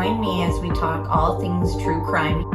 Join me as we talk all things true crime.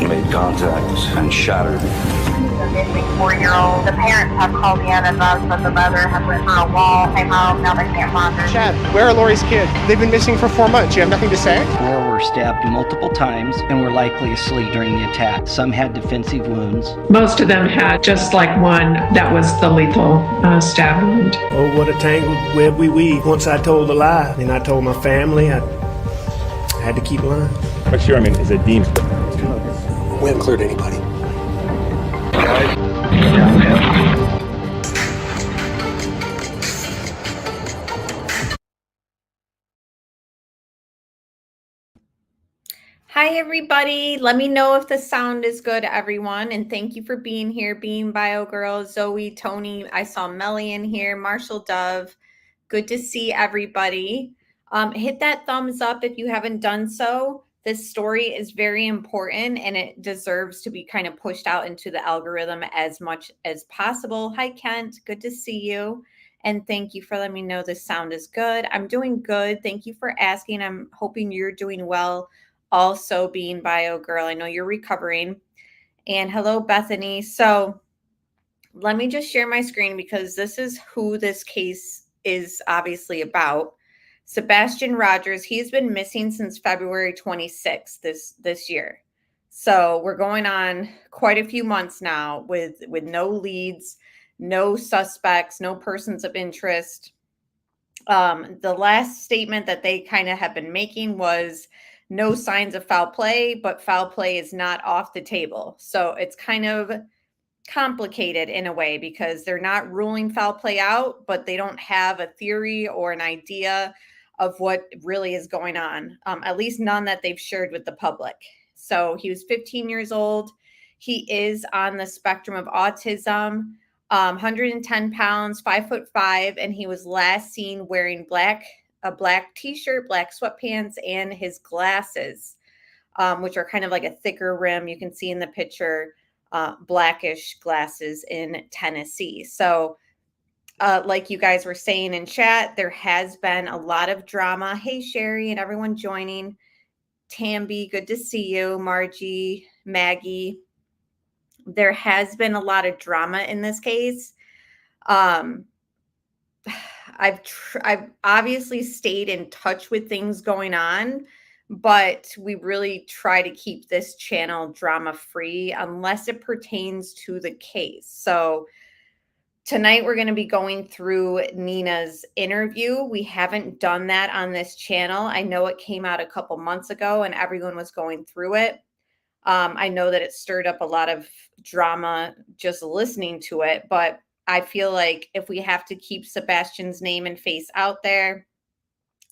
Made contact and shattered. The missing 4-year-old. The parents have called in and advised that the mother has went through a wall, came home, now they can't find her. Chad, where are Lori's kids? They've been missing for 4 months. You have nothing to say? 4 were stabbed multiple times and were likely asleep during the attack. Some had defensive wounds. Most of them had just like one that was the lethal stab wound. Oh, what a tangled web we weave. Once I told a lie, and I told my family, I had to keep lying. But sure, I mean, is it deemed? We haven't cleared anybody. Hi, everybody. Let me know if the sound is good, everyone. And thank you for being here, Being Bio Girl, Zoe, Tony. I saw Melly in here, Marshall Dove. Good to see everybody. Hit that thumbs up if you haven't done so. This story is very important and it deserves to be kind of pushed out into the algorithm as much as possible. Hi, Kent. Good to see you. And thank you for letting me know the sound is good. I'm doing good. Thank you for asking. I'm hoping you're doing well. Also, Being Bio Girl, I know you're recovering. And hello, Bethany. So let me just share my screen because this is who this case is obviously about. Sebastian Rogers, he's been missing since February 26th this year. So we're going on quite a few months now with no leads, no suspects, no persons of interest. The last statement that they kind of have been making was no signs of foul play, but foul play is not off the table. So it's kind of complicated in a way because they're not ruling foul play out, but they don't have a theory or an idea of what really is going on, at least none that they've shared with the public. So he was 15 years old. He is on the spectrum of autism, 110 pounds, 5'5", and he was last seen wearing a black t-shirt, black sweatpants, and his glasses, which are kind of like a thicker rim. You can see in the picture, blackish glasses in Tennessee. So like you guys were saying in chat, there has been a lot of drama. Hey, Sherry and everyone joining. Tamby, good to see you. Margie, Maggie. There has been a lot of drama in this case. I've obviously stayed in touch with things going on, but we really try to keep this channel drama free unless it pertains to the case. So tonight, we're going to be going through Nina's interview. We haven't done that on this channel. I know it came out a couple months ago and everyone was going through it. I know that it stirred up a lot of drama just listening to it, but I feel like if we have to keep Sebastian's name and face out there,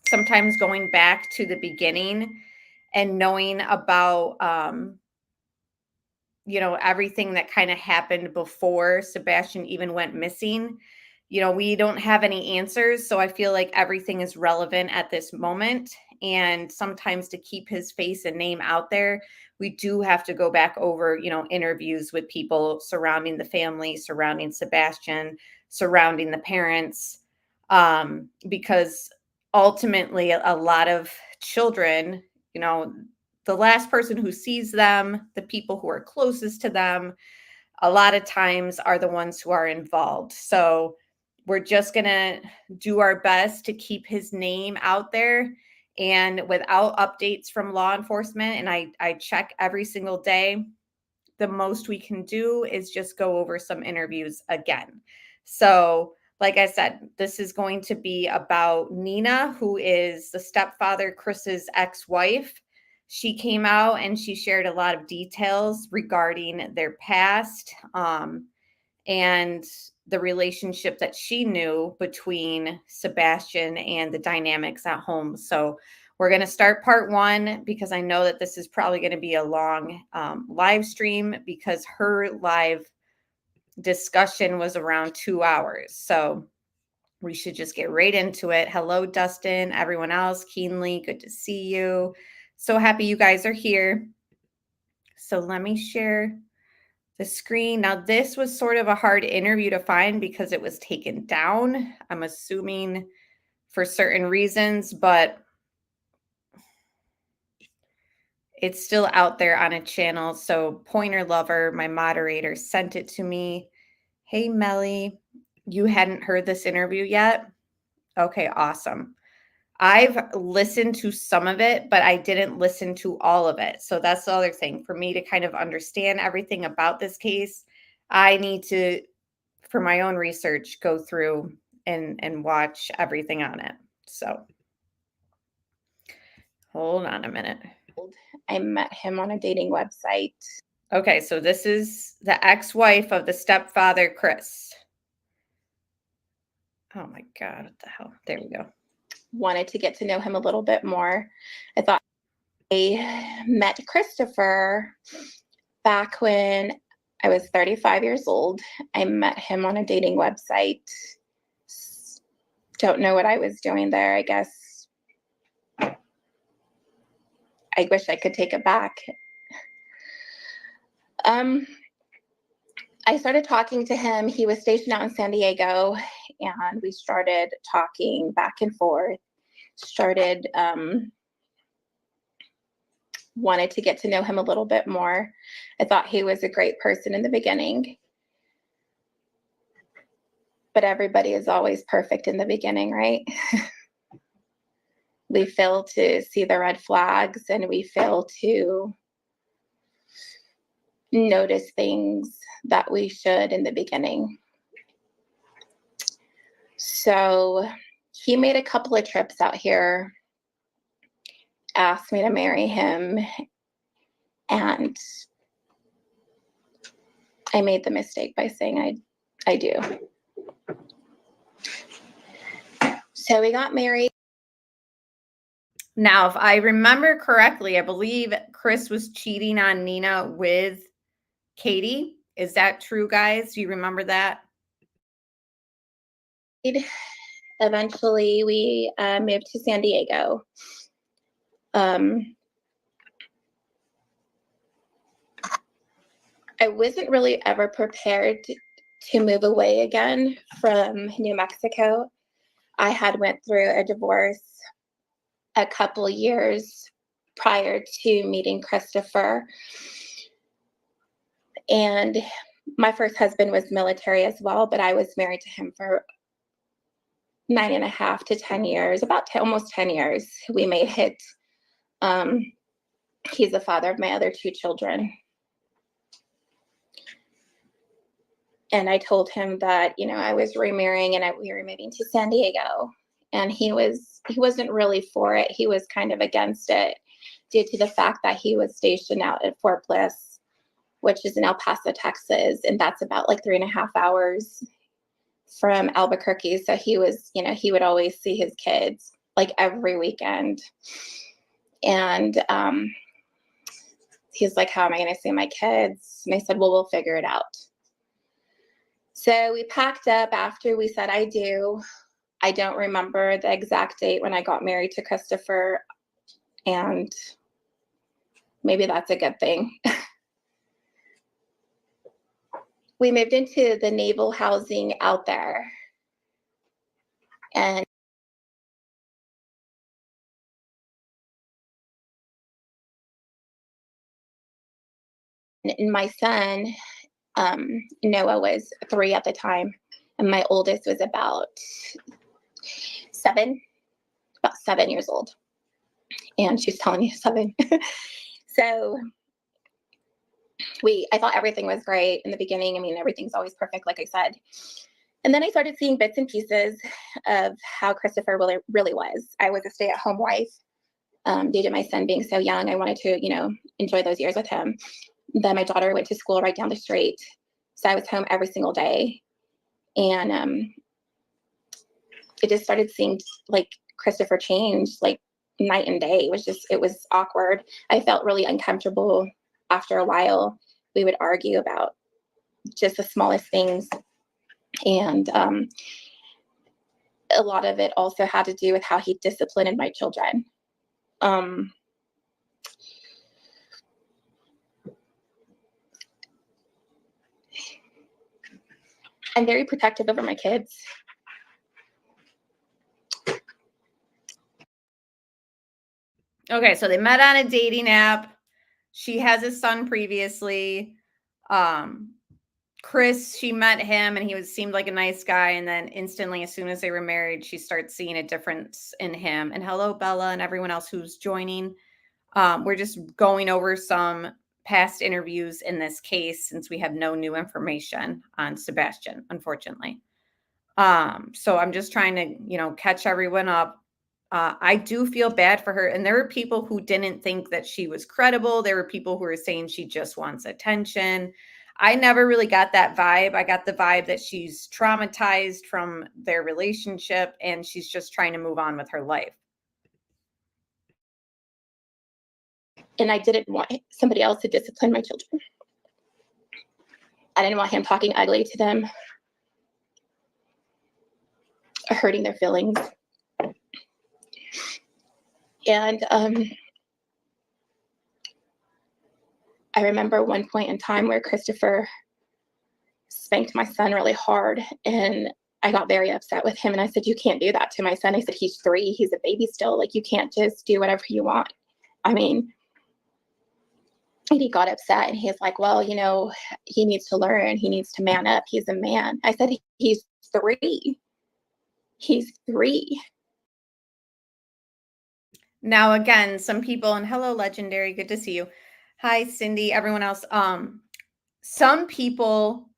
sometimes going back to the beginning and knowing about everything that kind of happened before Sebastian even went missing. We don't have any answers. So I feel like everything is relevant at this moment. And sometimes to keep his face and name out there, we do have to go back over, interviews with people surrounding the family, surrounding Sebastian, surrounding the parents, because ultimately a lot of children, the last person who sees them, the people who are closest to them, a lot of times are the ones who are involved. So we're just going to do our best to keep his name out there. And without updates from law enforcement, and I check every single day, the most we can do is just go over some interviews again. So like I said, this is going to be about Nina, who is the stepfather, Chris's ex-wife. She came out and she shared a lot of details regarding their past and the relationship that she knew between Sebastian and the dynamics at home. So we're going to start part 1 because I know that this is probably going to be a long live stream because her live discussion was around 2 hours. So we should just get right into it. Hello, Dustin, everyone else. Keenly, good to see you. So happy you guys are here. So let me share the screen. Now, this was sort of a hard interview to find because it was taken down, I'm assuming for certain reasons, but it's still out there on a channel. So Pointer Lover, my moderator, sent it to me. Hey, Melly, you hadn't heard this interview yet? Okay, awesome. I've listened to some of it, but I didn't listen to all of it. So that's the other thing. For me to kind of understand everything about this case, I need to, for my own research, go through and watch everything on it. So hold on a minute. I met him on a dating website. Okay, so this is the ex-wife of the stepfather, Chris. Oh my God, what the hell? There we go. Wanted to get to know him a little bit more. I thought I met Christopher back when I was 35 years old. I met him on a dating website. Don't know what I was doing there, I guess. I wish I could take it back. I started talking to him. He was stationed out in San Diego, and we started talking back and forth. Wanted to get to know him a little bit more. I thought he was a great person in the beginning. But everybody is always perfect in the beginning, right? We fail to see the red flags, and we fail to notice things that we should in the beginning. So he made a couple of trips out here, asked me to marry him, and I made the mistake by saying I do. So we got married. Now, if I remember correctly, I believe Chris was cheating on Nina with Katie. Is that true, guys? Do you remember that? Eventually, we moved to San Diego. I wasn't really ever prepared to move away again from New Mexico. I had went through a divorce a couple years prior to meeting Christopher. And my first husband was military as well, but I was married to him for 9.5 to 10 years, almost 10 years. We made it. He's the father of my other 2 children. And I told him that, I was remarrying and we were moving to San Diego. And he wasn't really for it. He was kind of against it due to the fact that he was stationed out at Fort Bliss, which is in El Paso, Texas. And that's about like 3.5 hours from Albuquerque. So he was, he would always see his kids like every weekend. And he's like, how am I going to see my kids? And I said, well, we'll figure it out. So we packed up after we said I do. I don't remember the exact date when I got married to Christopher, and maybe that's a good thing. We moved into the naval housing out there, and my son, Noah, was 3 at the time, and my oldest was about 7 years old. And she was telling me 7. So I thought everything was great in the beginning. I mean, everything's always perfect, like I said. And then I started seeing bits and pieces of how Christopher really was. I was a stay-at-home wife. Due to my son being so young, I wanted to, enjoy those years with him. Then my daughter went to school right down the street. So I was home every single day. And it just started seeing like Christopher changed like night and day. It was awkward. I felt really uncomfortable after a while. We would argue about just the smallest things. And a lot of it also had to do with how he disciplined my children. I'm very protective over my kids. Okay, so they met on a dating app. She has a son previously. Chris, she met him and he seemed like a nice guy. And then instantly, as soon as they were married, she starts seeing a difference in him. And hello, Bella, and everyone else who's joining. We're just going over some past interviews in this case since we have no new information on Sebastian, unfortunately. So I'm just trying to, catch everyone up. I do feel bad for her. And there were people who didn't think that she was credible. There were people who were saying she just wants attention. I never really got that vibe. I got the vibe that she's traumatized from their relationship and she's just trying to move on with her life. And I didn't want somebody else to discipline my children. I didn't want him talking ugly to them or hurting their feelings. And I remember one point in time where Christopher spanked my son really hard, and I got very upset with him. And I said, "You can't do that to my son." I said, "He's 3. He's a baby still. Like, you can't just do whatever you want." I mean, and he got upset and he's like, "Well, he needs to learn. He needs to man up. He's a man." I said, "He's 3. He's 3. Now, again, some people, and hello, Legendary, good to see you. Hi, Cindy, everyone else. Some people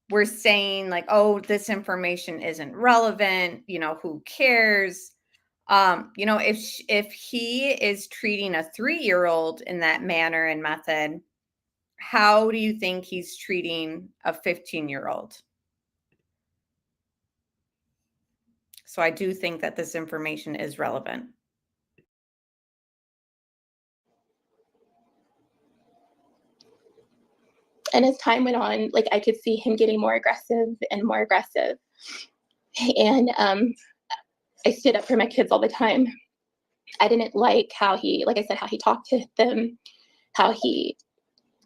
were saying like, "Oh, this information isn't relevant. Who cares?" If he is treating a 3-year-old in that manner and method, how do you think he's treating a 15-year-old? So I do think that this information is relevant. And as time went on, like, I could see him getting more aggressive and more aggressive. And I stood up for my kids all the time. I didn't like how he talked to them, how he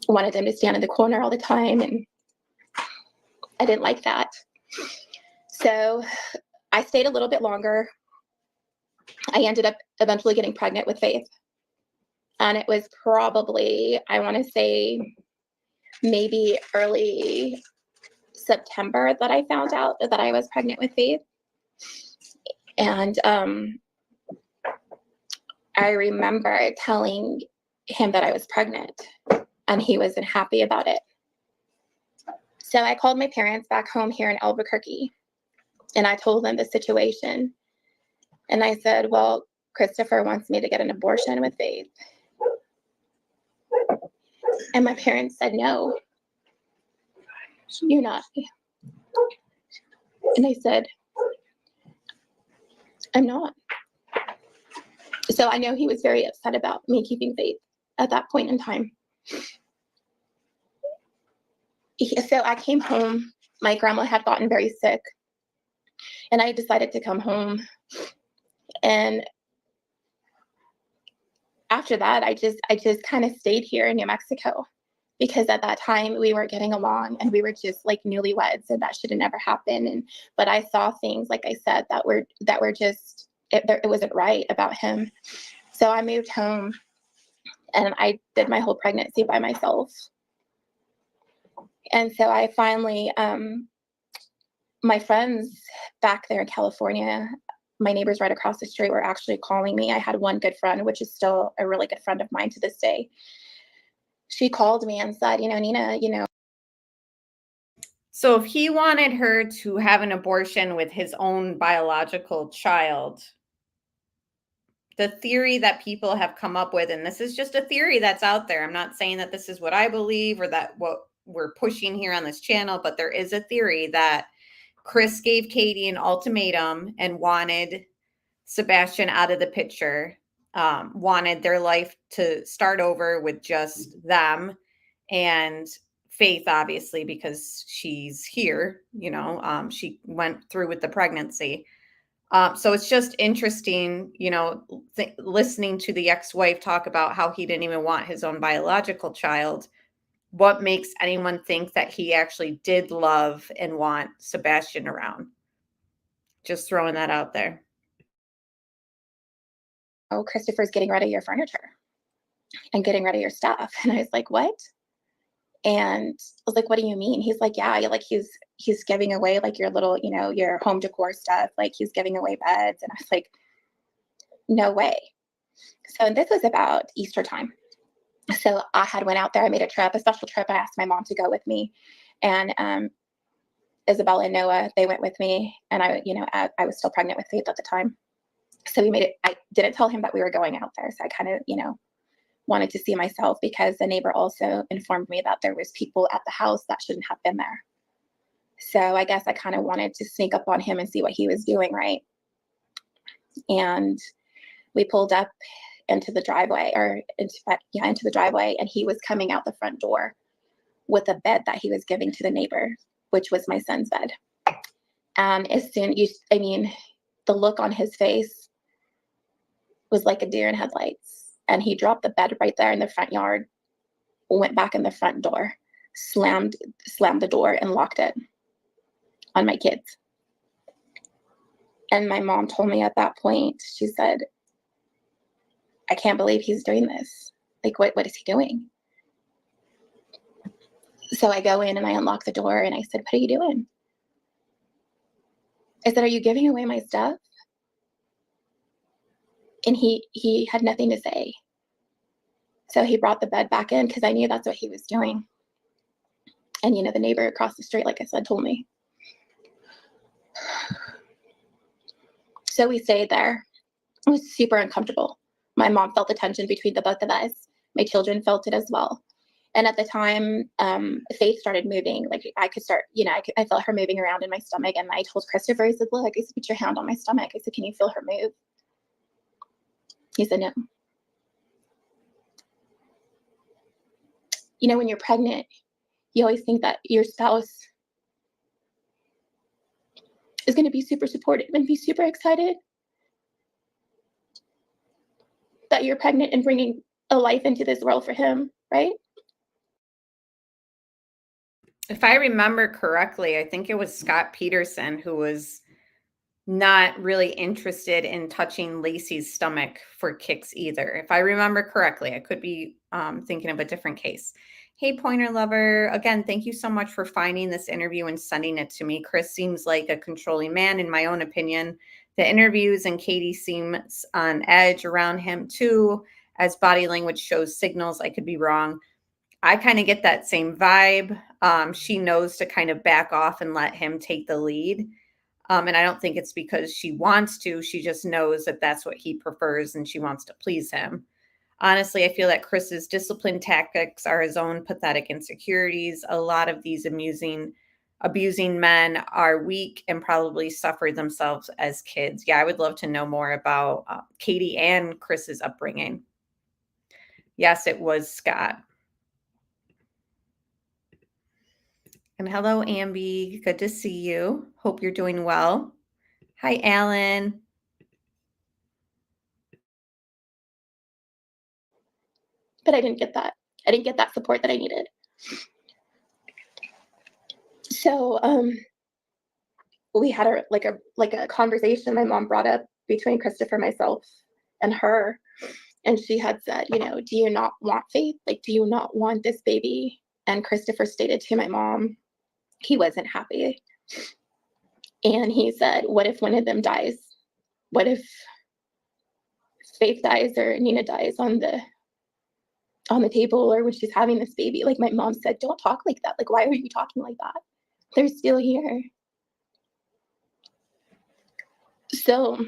wanted them to stand in the corner all the time. And I didn't like that. So I stayed a little bit longer. I ended up eventually getting pregnant with Faith. And it was probably, I want to say, maybe early September that I found out that I was pregnant with Faith. And I remember telling him that I was pregnant, and he wasn't happy about it. So I called my parents back home here in Albuquerque, and I told them the situation. And I said, "Well, Christopher wants me to get an abortion with Faith." And my parents said, "No, you're not." And I said, "I'm not." So I know he was very upset about me keeping Faith at that point in time. So I came home. My grandma had gotten very sick, and I decided to come home. And after that, I just kind of stayed here in New Mexico, because at that time we were getting along and we were just like newlyweds, and that should have never happened. But I saw things, like I said, that were just, it wasn't right about him. So I moved home and I did my whole pregnancy by myself. And so I finally, my friends back there in California, my neighbors right across the street, were actually calling me. I had one good friend, which is still a really good friend of mine to this day. She called me and said, "Nina, So if he wanted her to have an abortion with his own biological child, the theory that people have come up with, and this is just a theory that's out there. I'm not saying that this is what I believe or that what we're pushing here on this channel, but there is a theory that Chris gave Katie an ultimatum and wanted Sebastian out of the picture, wanted their life to start over with just them and Faith, obviously, because she's here, she went through with the pregnancy. So it's just interesting, listening to the ex-wife talk about how he didn't even want his own biological child. what makes anyone think that he actually did love and want Sebastian around? Just throwing that out there. Oh, Christopher's getting rid of your furniture and getting rid of your stuff. And I was like, what? And I was like, what do you mean? He's like, yeah, like he's giving away like your little, you know, your home decor stuff. Like he's giving away beds. And I was like, no way. So this was about Easter time. So I had went out there. I made a special trip. I asked my mom to go with me, and Isabella and Noah, they went with me. And I was still pregnant with Faith at the time. So we made it. I didn't tell him that we were going out there. So I kind of, wanted to see myself, because the neighbor also informed me that there was people at the house that shouldn't have been there. So I guess I kind of wanted to sneak up on him and see what he was doing, right? And we pulled up into the driveway, into the driveway, and he was coming out the front door with a bed that he was giving to the neighbor, which was my son's bed. And the look on his face was like a deer in headlights. And he dropped the bed right there in the front yard, went back in the front door, slammed the door and locked it on my kids. And my mom told me at that point, she said, I can't believe he's doing this. Like, what is he doing? So I go in and I unlock the door and I said, what are you doing? I said, are you giving away my stuff? And he had nothing to say. So he brought the bed back in, because I knew that's what he was doing. And, the neighbor across the street, like I said, told me. So we stayed there. It was super uncomfortable. My mom felt the tension between the both of us. My children felt it as well. And at the time, Faith started moving. Like I could start, I felt her moving around in my stomach. And I told Christopher, I said, look, I said, put your hand on my stomach. I said, can you feel her move? He said, no. When you're pregnant, you always think that your spouse is going to be super supportive and be super excited that you're pregnant and bringing a life into this world for him, right? If I remember correctly, I think it was Scott Peterson who was not really interested in touching Lacey's stomach for kicks either. If I remember correctly, I could be thinking of a different case. Hey, Pointer Lover. Again, thank you so much for finding this interview and sending it to me. Chris seems like a controlling man, in my own opinion. The interviews and Katie seems on edge around him too, as body language shows signals. I could be wrong. I kind of get that same vibe. She knows to kind of back off and let him take the lead. And I don't think it's because she wants to. She just knows that that's what he prefers and she wants to please him. Honestly, I feel that Chris's discipline tactics are his own pathetic insecurities. A lot of these abusing men are weak and probably suffered themselves as kids. Yeah, I would love to know more about Katie and Chris's upbringing. Yes, it was Scott. And hello, Ambi. Good to see you. Hope you're doing well. Hi, Alan. But I didn't get that. I didn't get that support that I needed. So we had a conversation my mom brought up between Christopher, myself, and her. And she had said, do you not want Faith? Like, do you not want this baby? And Christopher stated to my mom, he wasn't happy. And he said, what if one of them dies? What if Faith dies or Nina dies on the table, or when she's having this baby? Like, my mom said, don't talk like that. Like, why are you talking like that? They're still here. So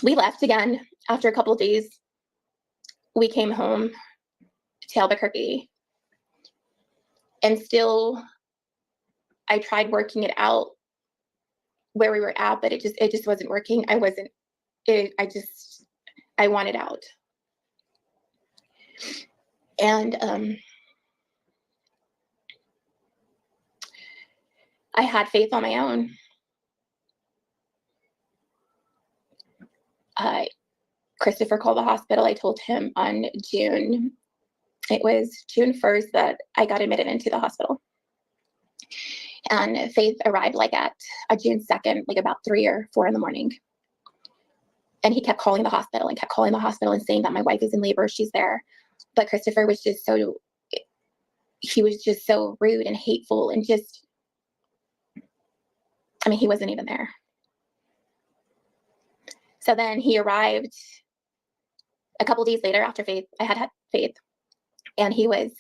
we left again after a couple of days. We came home to Albuquerque, and still I tried working it out where we were at, but it just wasn't working. I wanted out. And I had Faith on my own. Christopher called the hospital. I told him on June It was June 1st that I got admitted into the hospital. And Faith arrived like at June 2nd, like about 3 or 4 in the morning. And he kept calling the hospital and kept calling the hospital and saying that my wife is in labor, she's there. But Christopher was just so, he was just so rude and hateful and just, I mean, he wasn't even there. So then he arrived a couple days later after Faith, I had Faith, and he was,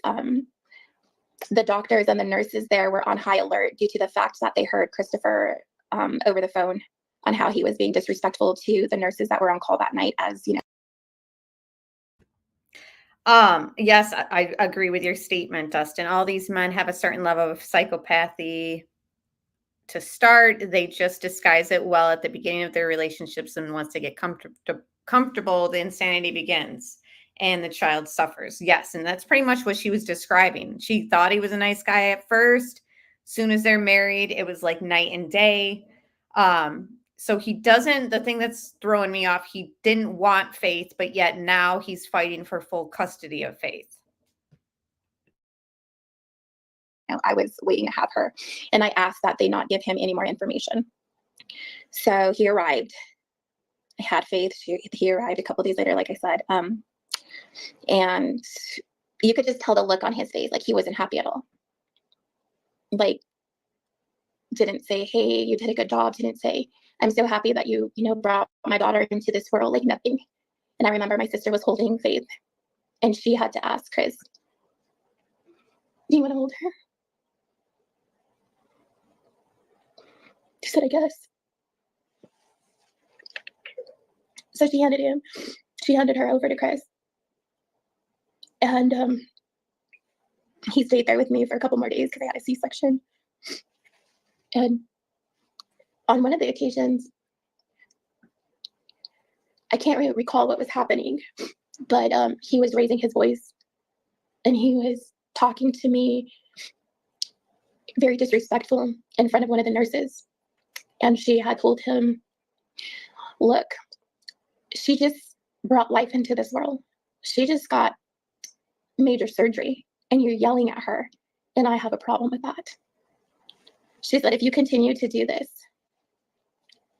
the doctors and the nurses there were on high alert due to the fact that they heard Christopher over the phone on how he was being disrespectful to the nurses that were on call that night, as you know. Yes, I agree with your statement, Dustin. All these men have a certain level of psychopathy to start. They just disguise it well at the beginning of their relationships, and once they get comfortable, the insanity begins and the child suffers. Yes, and that's pretty much what she was describing. She thought he was a nice guy at first. Soon as they're married, it was like night and day. So he doesn't, the thing that's throwing me off, he didn't want Faith, but yet now he's fighting for full custody of Faith. I was waiting to have her, and I asked that they not give him any more information. So he arrived. I had Faith. He arrived a couple days later, like I said. And you could just tell the look on his face, like he wasn't happy at all. Like, didn't say, hey, you did a good job. Didn't say, I'm so happy that you brought my daughter into this world, like nothing. And I remember my sister was holding Faith, and she had to ask Chris, do you want to hold her? She said, I guess. So she handed her over to Chris. And he stayed there with me for a couple more days because I had a C-section. And on one of the occasions, I can't really recall what was happening, but he was raising his voice and he was talking to me very disrespectful in front of one of the nurses. And she had told him, look, she just brought life into this world. She just got major surgery and you're yelling at her, and I have a problem with that. She said, if you continue to do this,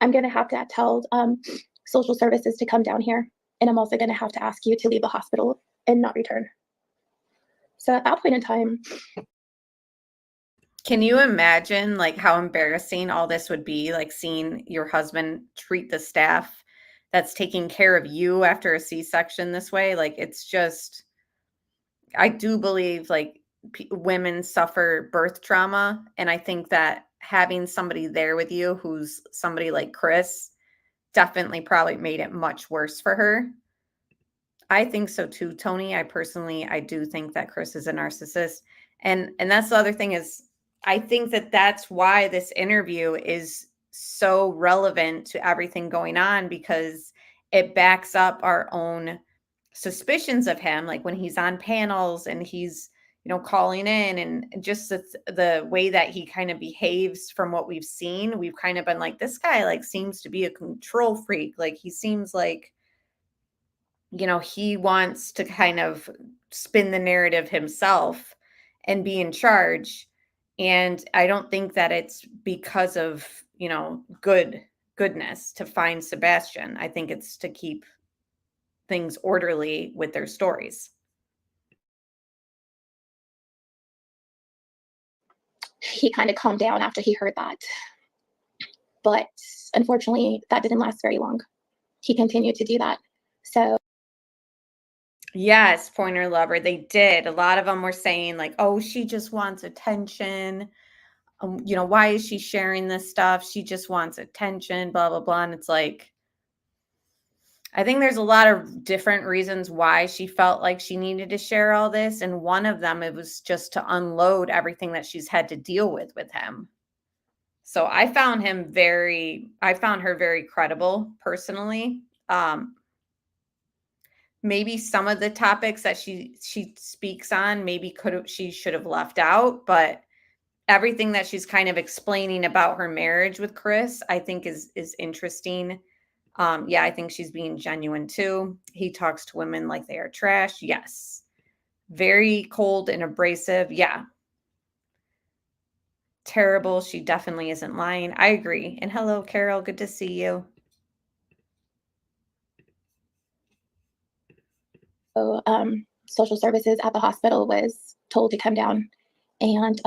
I'm going to have to tell social services to come down here, and I'm also going to have to ask you to leave the hospital and not return. So at that point in time, can you imagine like how embarrassing all this would be, like seeing your husband treat the staff that's taking care of you after a C-section this way? Like, it's just, I do believe like women suffer birth trauma. And I think that having somebody there with you who's somebody like Chris definitely probably made it much worse for her. I think so too, Tony. I do think that Chris is a narcissist. And that's the other thing is, I think that that's why this interview is so relevant to everything going on, because it backs up our own suspicions of him. Like when he's on panels and he's, calling in, and just the way that he kind of behaves from what we've seen, we've kind of been like, this guy like seems to be a control freak. Like he seems like, he wants to kind of spin the narrative himself and be in charge. And I don't think that it's because of, goodness to find Sebastian. I think it's to keep things orderly with their stories. he kind of calmed down after he heard that. But unfortunately, that didn't last very long. He continued to do that. So yes, Pointer Lover, they did. A lot of them were saying like, oh, she just wants attention. Why is she sharing this stuff? She just wants attention, blah, blah, blah. And it's like, I think there's a lot of different reasons why she felt like she needed to share all this. And one of them, it was just to unload everything that she's had to deal with him. So I found her very credible personally. Maybe some of the topics that she speaks on, she should have left out, but everything that she's kind of explaining about her marriage with Chris, I think is interesting. I think she's being genuine too. He talks to women like they are trash. Yes. Very cold and abrasive. Yeah. Terrible. She definitely isn't lying. I agree. And hello, Carol. Good to see you. So, social services at the hospital was told to come down, and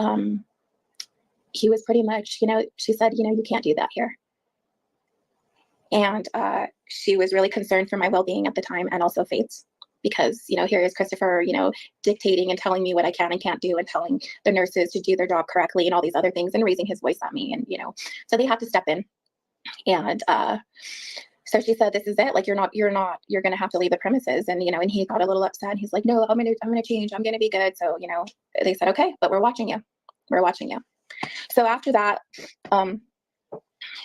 he was pretty much, she said, you can't do that here. And she was really concerned for my well-being at the time, and also Faith's, because, here is Christopher, dictating and telling me what I can and can't do, and telling the nurses to do their job correctly and all these other things, and raising his voice at me. And, so they had to step in. And so she said, this is it. Like, you're going to have to leave the premises. And, and he got a little upset. He's like, no, I'm going to change. I'm going to be good. So, they said, okay, but we're watching you. We're watching you. So after that,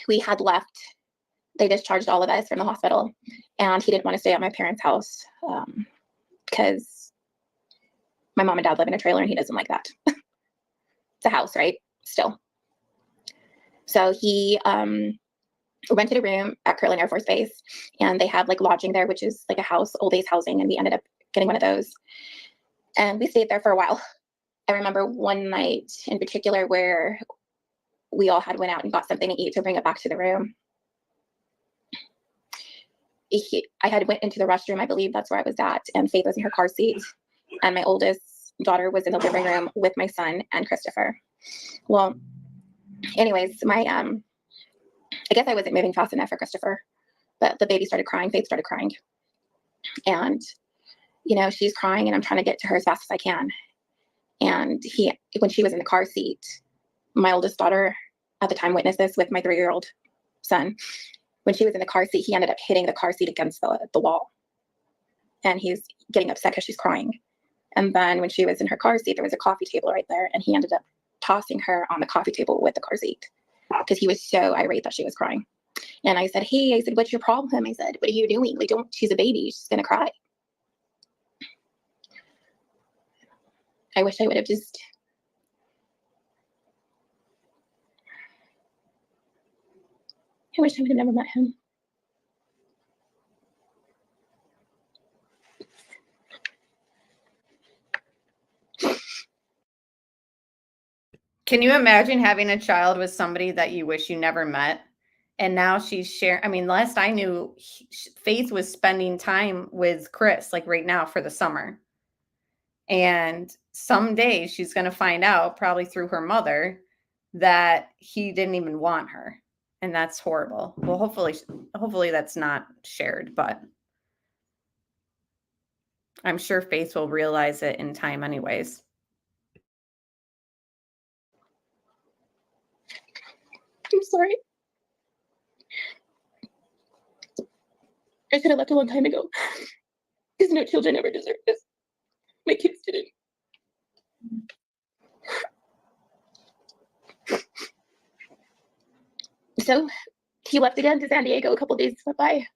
we had left. They discharged all of us from the hospital, and he didn't want to stay at my parents' house because my mom and dad live in a trailer, and he doesn't like that. It's a house, right? Still. So he rented a room at Kirtland Air Force Base, and they have like lodging there, which is like a house, old age housing, and we ended up getting one of those. And we stayed there for a while. I remember one night in particular where we all went out and got something to eat to bring it back to the room. I had went into the restroom, I believe that's where I was at, and Faith was in her car seat, and my oldest daughter was in the living room with my son and Christopher. Well, anyways, I guess I wasn't moving fast enough for Christopher, but the baby started crying. Faith started crying, and she's crying, and I'm trying to get to her as fast as I can. And when she was in the car seat, my oldest daughter at the time witnessed this with my 3-year-old son. When she was in the car seat, he ended up hitting the car seat against the wall, and he's getting upset because she's crying. And then when she was in her car seat, there was a coffee table right there, and he ended up tossing her on the coffee table with the car seat because he was so irate that she was crying. And I said, hey, what's your problem? I said, what are you doing? Like, she's a baby. She's going to cry. I wish I would have just I wish I would have never met him. Can you imagine having a child with somebody that you wish you never met? And now she's sharing. I mean, last I knew, Faith was spending time with Chris, like right now for the summer. And someday she's going to find out, probably through her mother, that he didn't even want her. And that's horrible. Well, hopefully that's not shared, but I'm sure Faith will realize it in time anyways. I'm sorry. I should have left a long time ago, because no children ever deserve this. My kids didn't. So he left again to San Diego. A couple days went by.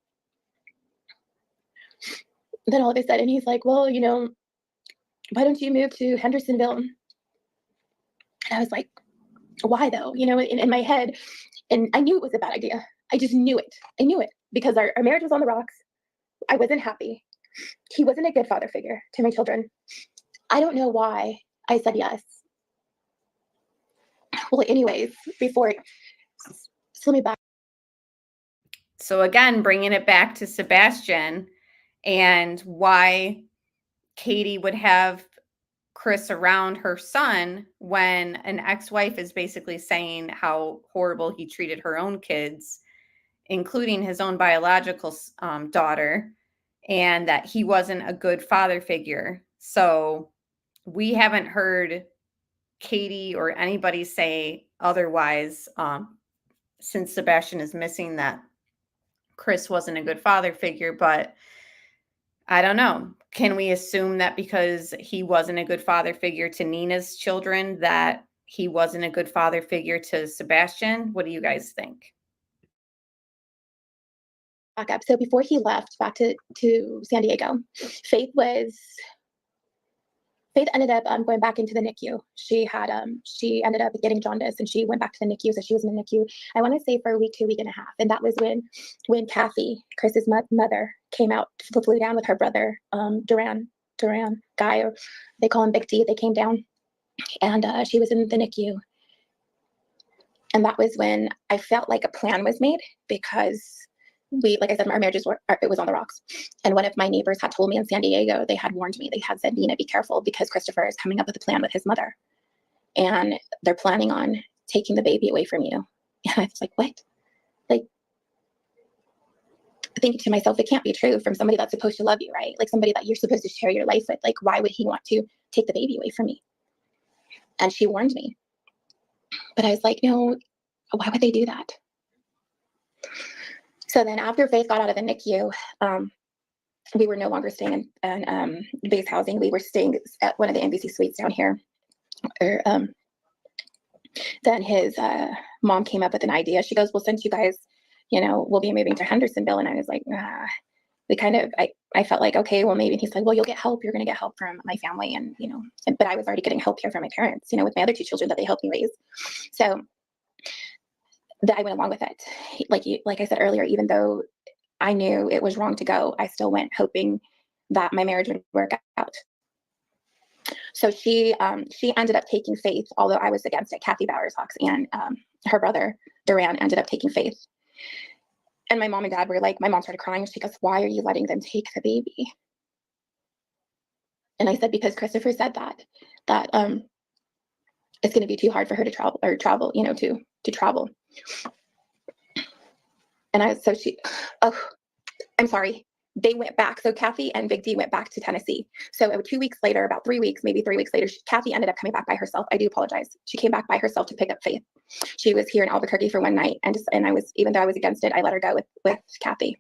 Then all of a sudden he's like, well, why don't you move to Hendersonville? And I was like, why though? In my head, and I knew it was a bad idea. I just knew it. I knew it because our marriage was on the rocks. I wasn't happy. He wasn't a good father figure to my children. I don't know why I said yes. Well, anyways, let me back. So again, bringing it back to Sebastian and why Katie would have Chris around her son when an ex-wife is basically saying how horrible he treated her own kids, including his own biological daughter, and that he wasn't a good father figure. So we haven't heard Katie or anybody say otherwise since Sebastian is missing, that Chris wasn't a good father figure. But I don't know. Can we assume that because he wasn't a good father figure to Nina's children, that he wasn't a good father figure to Sebastian? What do you guys think? Back up. So before he left back to San Diego, Faith ended up going back into the NICU. She ended up getting jaundice, and she went back to the NICU. So she was in the NICU, I want to say, for a week to a week and a half. And that was when Kathy, Chris's mother, came out, flew down with her brother, Duran, Duran guy, or they call him Big D. They came down, and she was in the NICU. And that was when I felt like a plan was made, because like I said, our marriages it was on the rocks. And one of my neighbors had told me in San Diego, they had warned me, they had said, Nina, be careful, because Christopher is coming up with a plan with his mother. And they're planning on taking the baby away from you. And I was like, what? Like, thinking to myself, it can't be true from somebody that's supposed to love you, right? Like somebody that you're supposed to share your life with. Like, why would he want to take the baby away from me? And she warned me. But I was like, no, why would they do that? So then after Faith got out of the NICU, we were no longer staying in base housing. We were staying at one of the NBC suites down here. Then his mom came up with an idea. She goes, well, since you guys, we'll be moving to Hendersonville. And I was like, nah. I felt like, okay, well, maybe. And he's like, well, you'll get help. You're going to get help from my family. And, but I was already getting help here from my parents, with my other 2 children that they helped me raise. So that I went along with it. Like I said earlier, even though I knew it was wrong to go, I still went hoping that my marriage would work out. So she ended up taking Faith, although I was against it. Kathy Bowersox and her brother Duran ended up taking Faith. And my mom and dad were like, my mom started crying. She goes, why are you letting them take the baby? And I said, because Christopher said that it's going to be too hard for her to travel, to travel. And I'm sorry. They went back. So Kathy and Big D went back to Tennessee. So 2 weeks later, about 3 weeks, maybe 3 weeks later, Kathy ended up coming back by herself. I do apologize. She came back by herself to pick up Faith. She was here in Albuquerque for one night. And I was, even though I was against it, I let her go with Kathy,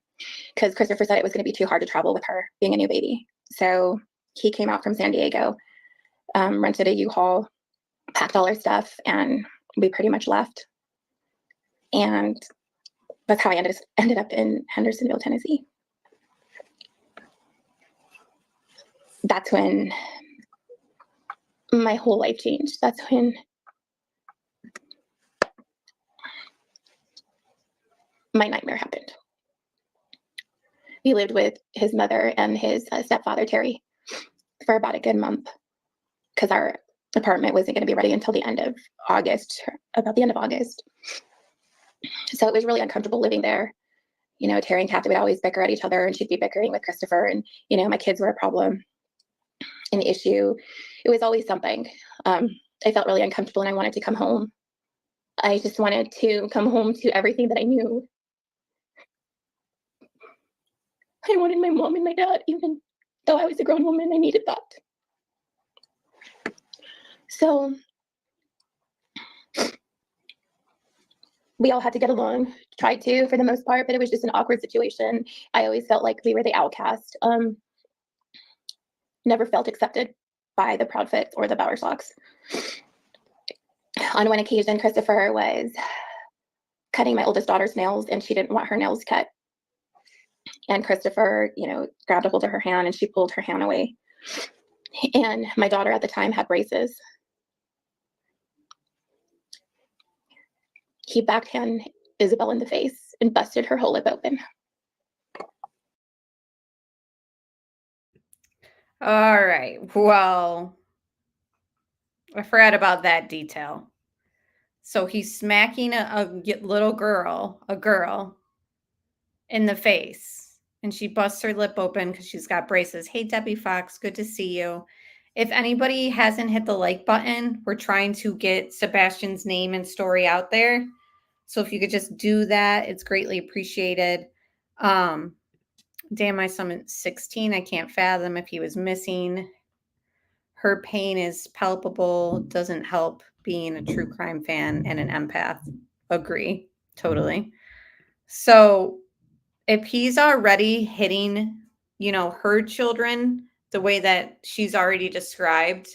because Christopher said it was going to be too hard to travel with her being a new baby. So he came out from San Diego, rented a U-Haul, packed all our stuff, and we pretty much left. And that's how I ended up in Hendersonville, Tennessee. That's when my whole life changed. That's when my nightmare happened. We lived with his mother and his stepfather, Terry, for about a good month, because our apartment wasn't going to be ready until the end of August, about the end of August. So it was really uncomfortable living there. Terry and Kathy would always bicker at each other, and she'd be bickering with Christopher, and, my kids were a problem, an issue. It was always something. I felt really uncomfortable, and I wanted to come home. I just wanted to come home to everything that I knew. I wanted my mom and my dad, even though I was a grown woman. I needed that. So we all had to get along, tried to, for the most part, but it was just an awkward situation. I always felt like we were the outcast. Never felt accepted by the Proudfoots or the Bowersox. On one occasion, Christopher was cutting my oldest daughter's nails, and she didn't want her nails cut. And Christopher, grabbed a hold of her hand, and she pulled her hand away. And my daughter at the time had braces. He backhand Isabel in the face and busted her whole lip open. All right. Well, I forgot about that detail. So he's smacking a little girl, in the face, and she busts her lip open because she's got braces. Hey, Debbie Fox, good to see you. If anybody hasn't hit the like button, we're trying to get Sebastian's name and story out there. So if you could just do that, it's greatly appreciated. Damn, my son 16. I can't fathom if he was missing. Her pain is palpable. Doesn't help being a true crime fan and an empath. Agree. Totally. So if he's already hitting, her children the way that she's already described,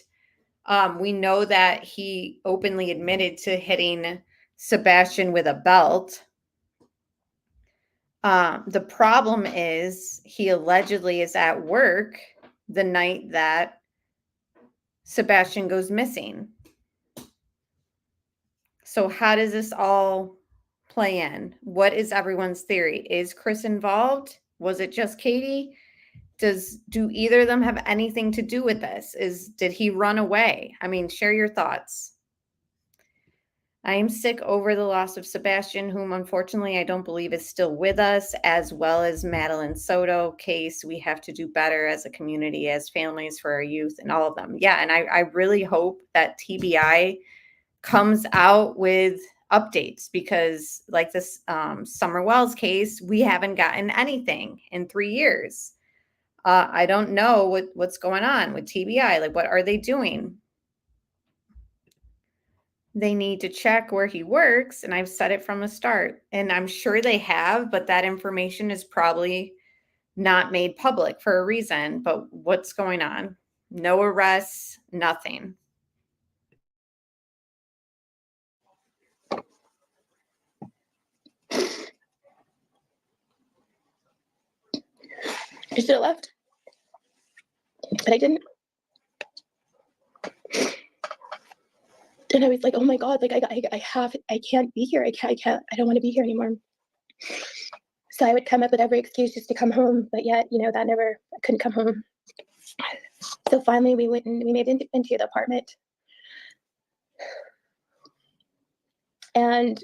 we know that he openly admitted to hitting Sebastian with a belt. The problem is he allegedly is at work the night that Sebastian goes missing. So how does this all play in? What is everyone's theory? Is Chris involved? Was it just Katie? Do either of them have anything to do with this? Did he run away? I mean, share your thoughts. I am sick over the loss of Sebastian, whom unfortunately I don't believe is still with us, as well as Madeline Soto case. We have to do better as a community, as families, for our youth, and all of them. Yeah, and I really hope that TBI comes out with updates, because like this Summer Wells case, we haven't gotten anything in 3 years. I don't know what's going on with TBI. Like, what are they doing? They need to check where he works, and I've said it from the start, and I'm sure they have, but that information is probably not made public for a reason. But what's going on? No arrests, nothing. I should have left, but I didn't. And I was like, oh my God, like I can't be here. I don't want to be here anymore. So I would come up with every excuse just to come home, but yet, I couldn't come home. So finally we went and we made it into the apartment. And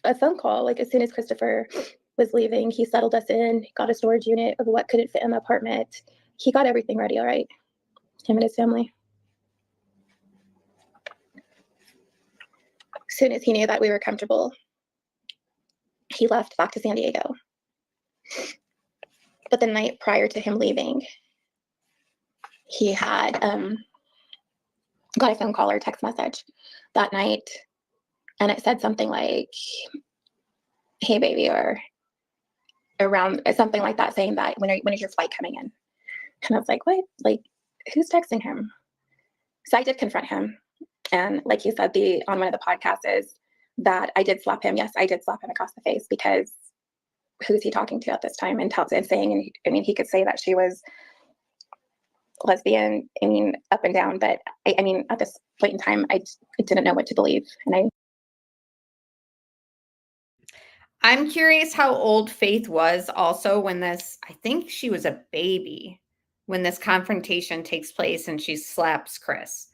a phone call, like as soon as Christopher was leaving, he settled us in, got a storage unit of what couldn't fit in the apartment. He got everything ready, all right, him and his family. As soon as he knew that we were comfortable, he left back to San Diego. But the night prior to him leaving, he had got a phone call or text message that night, and it said something like, hey baby, or around something like that, saying that when is your flight coming in? And I was like, what? Like, who's texting him? So I did confront him. And like you said, on one of the podcasts, is that I did slap him. Yes, I did slap him across the face, because who's he talking to at this time? And saying, and he could say that she was lesbian, up and down. But at this point in time, I didn't know what to believe. And I'm curious how old Faith was also when I think she was a baby when this confrontation takes place and she slaps Chris.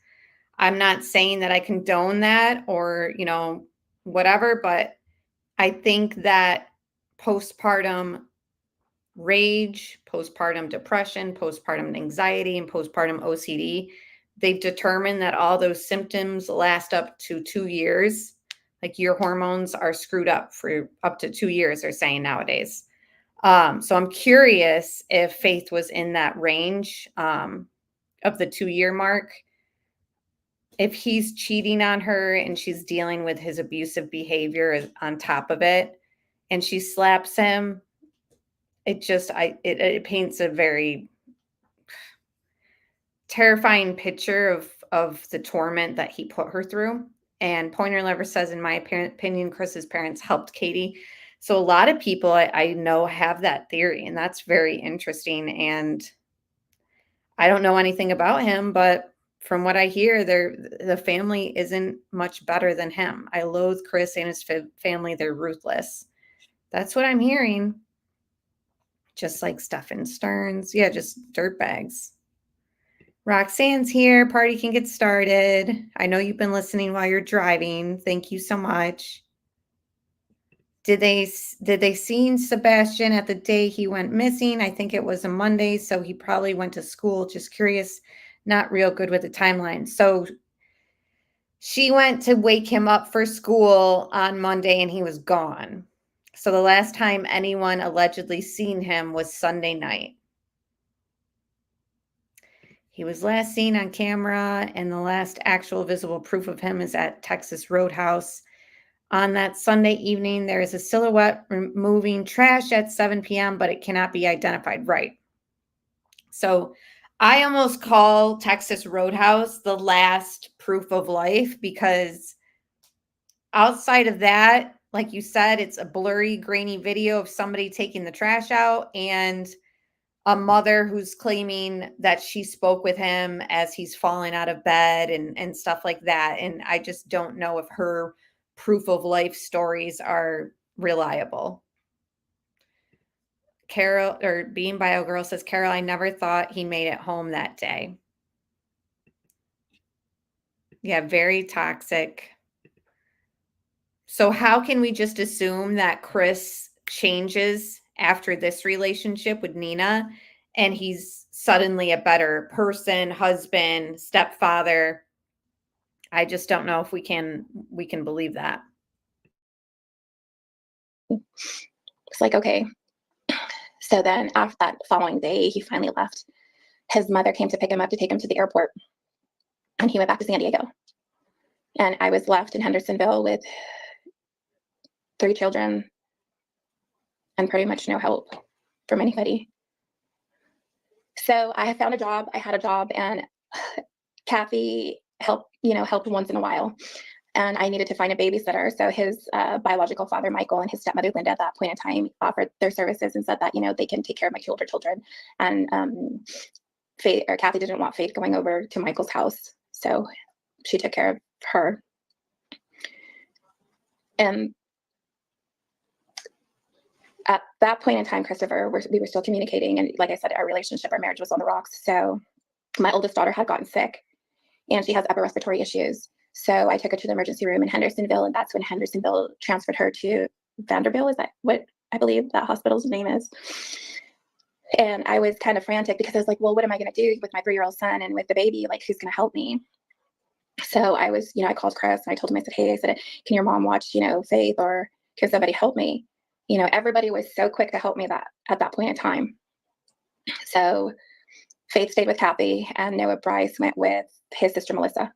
I'm not saying that I condone that or, whatever, but I think that postpartum rage, postpartum depression, postpartum anxiety, and postpartum OCD, they've determined that all those symptoms last up to 2 years. Like, your hormones are screwed up for up to 2 years, they're saying nowadays. So I'm curious if Faith was in that range of the 2-year mark. If he's cheating on her and she's dealing with his abusive behavior on top of it, and she slaps him, it paints a very terrifying picture of the torment that he put her through. And Pointer Lover says, in my opinion, Chris's parents helped Katie. So a lot of people I know have that theory, and that's very interesting. And I don't know anything about him, but from what I hear, the family isn't much better than him. I loathe Chris and his family. They're ruthless. That's what I'm hearing. Just like Stefan Stearns. Yeah, just dirtbags. Roxanne's here. Party can get started. I know you've been listening while you're driving. Thank you so much. Did they see Sebastian at the day he went missing? I think it was a Monday, so he probably went to school. Just curious, not real good with the timeline. So she went to wake him up for school on Monday, and he was gone. So the last time anyone allegedly seen him was Sunday night. He was last seen on camera, and the last actual visible proof of him is at Texas Roadhouse. On that Sunday evening, there is a silhouette removing trash at 7 p.m., but it cannot be identified. Right. So I almost call Texas Roadhouse the last proof of life, because outside of that, like you said, it's a blurry, grainy video of somebody taking the trash out and a mother who's claiming that she spoke with him as he's falling out of bed and stuff like that. And I just don't know if her proof of life stories are reliable. Carol, or Being Bio Girl says, Carol, I never thought he made it home that day. Yeah, very toxic. So how can we just assume that Chris changes after this relationship with Nina and he's suddenly a better person, husband, stepfather? I just don't know if we can believe that. It's like, okay. So then after that following day, he finally left. His mother came to pick him up to take him to the airport. And he went back to San Diego. And I was left in Hendersonville with 3 children and pretty much no help from anybody. So I found a job. I had a job, and Kathy helped once in a while. And I needed to find a babysitter. So his biological father, Michael, and his stepmother, Linda, at that point in time offered their services and said that, they can take care of my 2 older children. And Kathy didn't want Faith going over to Michael's house. So she took care of her. And at that point in time, Christopher, we were still communicating. And like I said, our marriage was on the rocks. So my oldest daughter had gotten sick, and she has upper respiratory issues. So I took her to the emergency room in Hendersonville, and that's when Hendersonville transferred her to Vanderbilt. Is that what I believe that hospital's name is? And I was kind of frantic because I was like, well, what am I going to do with my 3-year-old son and with the baby? Like, who's going to help me? So I was, I called Chris and I told him, I said, hey, can your mom watch, Faith, or can somebody help me? Everybody was so quick to help me at that point in time. So Faith stayed with Kathy, and Noah Bryce went with his sister, Melissa.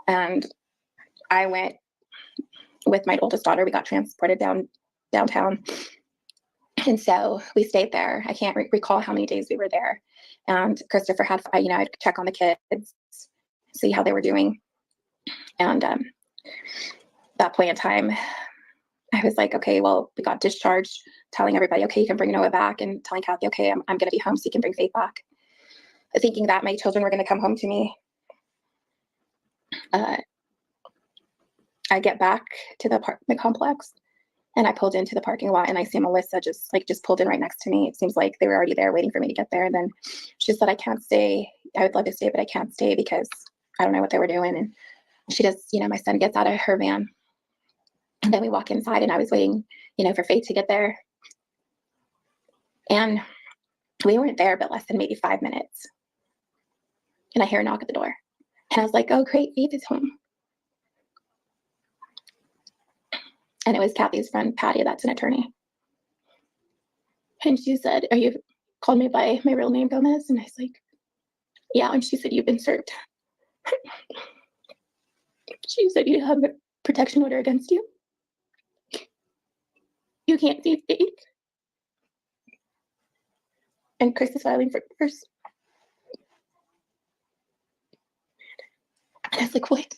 And I went with my oldest daughter. We got transported downtown. And so we stayed there. I can't recall how many days we were there. And Christopher had, I'd check on the kids, see how they were doing. And that point in time, I was like, okay, well, we got discharged, telling everybody, okay, you can bring Noah back, and telling Kathy, okay, I'm going to be home so you can bring Faith back. Thinking that my children were going to come home to me. I get back to the apartment complex, and I pulled into the parking lot, and I see Melissa just pulled in right next to me. It seems like they were already there waiting for me to get there. And then she said, I can't stay. I would love to stay, but I can't stay because I don't know what they were doing. And she just, my son gets out of her van, and then we walk inside, and I was waiting, for Faith to get there. And we weren't there but less than maybe 5 minutes. And I hear a knock at the door. And I was like, oh, great, Faith is home. And it was Kathy's friend, Patty, that's an attorney. And she said, are you called me by my real name, Gomez? And I was like, yeah. And she said, you've been served. She said, you have a protection order against you. You can't see Faith. And Chris is filing for divorce. And I was like, what?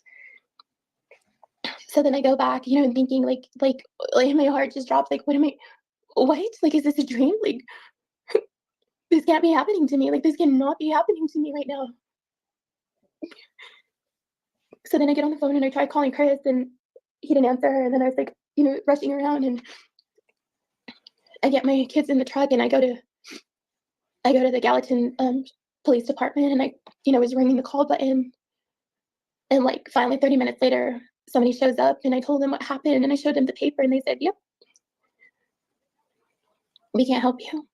So then I go back, thinking like my heart just drops. Like, what? Like, is this a dream? Like, this can't be happening to me. Like, this cannot be happening to me right now. So then I get on the phone and I try calling Chris, and he didn't answer. And then I was like, rushing around, and I get my kids in the truck, and I go to the Gallatin police department, and I, was ringing the call button. And like finally 30 minutes later, somebody shows up, and I told them what happened, and I showed them the paper, and they said, yep, we can't help you.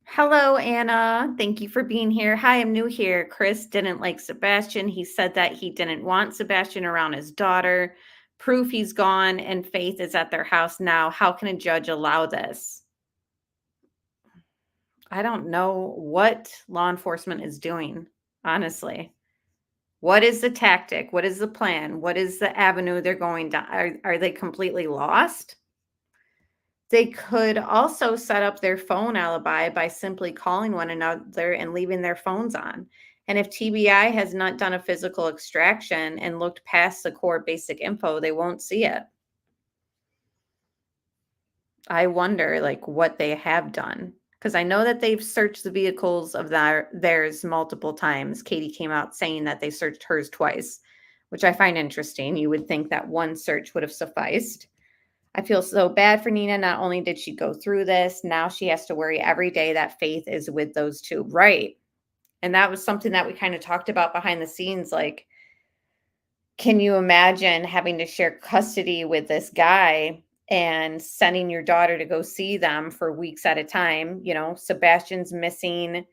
Hello, Anna. Thank you for being here. Hi, I'm new here. Chris didn't like Sebastian. He said that he didn't want Sebastian around his daughter. Proof he's gone, and Faith is at their house now. How can a judge allow this? I don't know what law enforcement is doing, honestly. What is the tactic? What is the plan? What is the avenue they're going down? Are they completely lost? They could also set up their phone alibi by simply calling one another and leaving their phones on. And if TBI has not done a physical extraction and looked past the core basic info, they won't see it. I wonder what they have done, because I know that they've searched the vehicles of theirs multiple times. Katie came out saying that they searched hers twice. which I find interesting. You would think that one search would have sufficed. I feel so bad for Nina. Not only did she go through this, now she has to worry every day that Faith is with those two. Right. And that was something that we kind of talked about behind the scenes. Like, can you imagine having to share custody with this guy and sending your daughter to go see them for weeks at a time? You know, Sebastian's missing.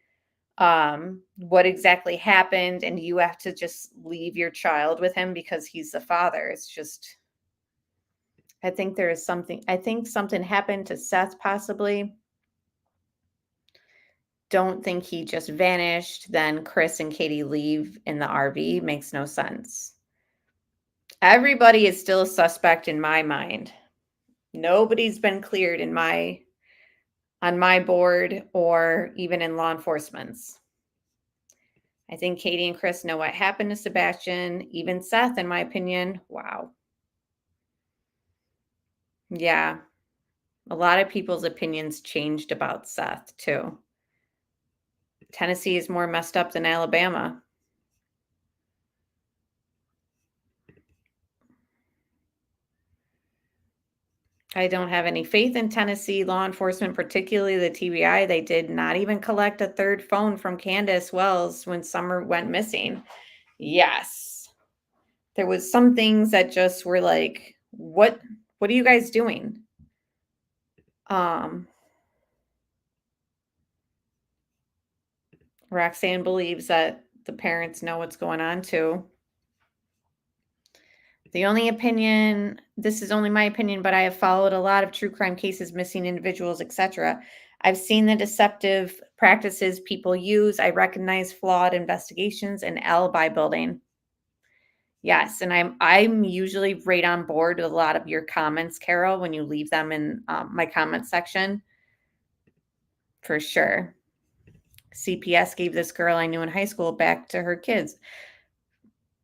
What exactly happened? And you have to just leave your child with him because he's the father. It's just, I think something happened to Seth possibly. Don't think he just vanished. Then Chris and Katie leave in the RV. Makes no sense. Everybody is still a suspect in my mind. Nobody's been cleared on my board or even in law enforcement's. I think Katie and Chris know what happened to Sebastian, even Seth, in my opinion. Wow. Yeah. A lot of people's opinions changed about Seth too. Tennessee is more messed up than Alabama. I don't have any faith in Tennessee law enforcement, particularly the TBI. They did not even collect a third phone from Candace Wells when Summer went missing. Yes. There was some things that just were like, what are you guys doing? Roxanne believes that the parents know what's going on too. The only opinion, this is only my opinion, but I have followed a lot of true crime cases, missing individuals, etc. I've seen the deceptive practices people use. I recognize flawed investigations and alibi building. Yes, and I'm usually right on board with a lot of your comments, Carol, when you leave them in my comment section. For sure. CPS gave this girl I knew in high school back to her kids.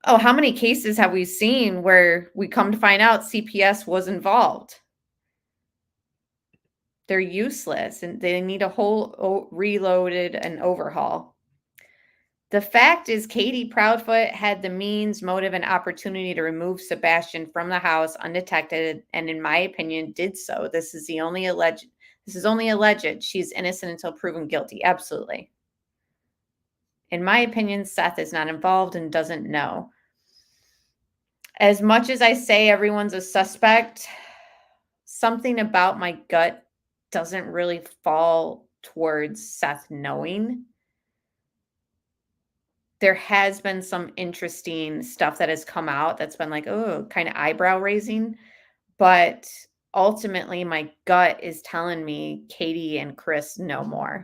Oh, how many cases have we seen where we come to find out CPS was involved? They're useless and they need a whole reloaded and overhaul. The fact is Katie Proudfoot had the means, motive, and opportunity to remove Sebastian from the house undetected, and in my opinion, did so. This is only alleged. She's innocent until proven guilty. Absolutely. In my opinion, Seth is not involved and doesn't know. As much as I say everyone's a suspect, something about my gut doesn't really fall towards Seth knowing. There has been some interesting stuff that has come out that's been like, oh, kind of eyebrow raising. But ultimately, my gut is telling me Katie and Chris know more.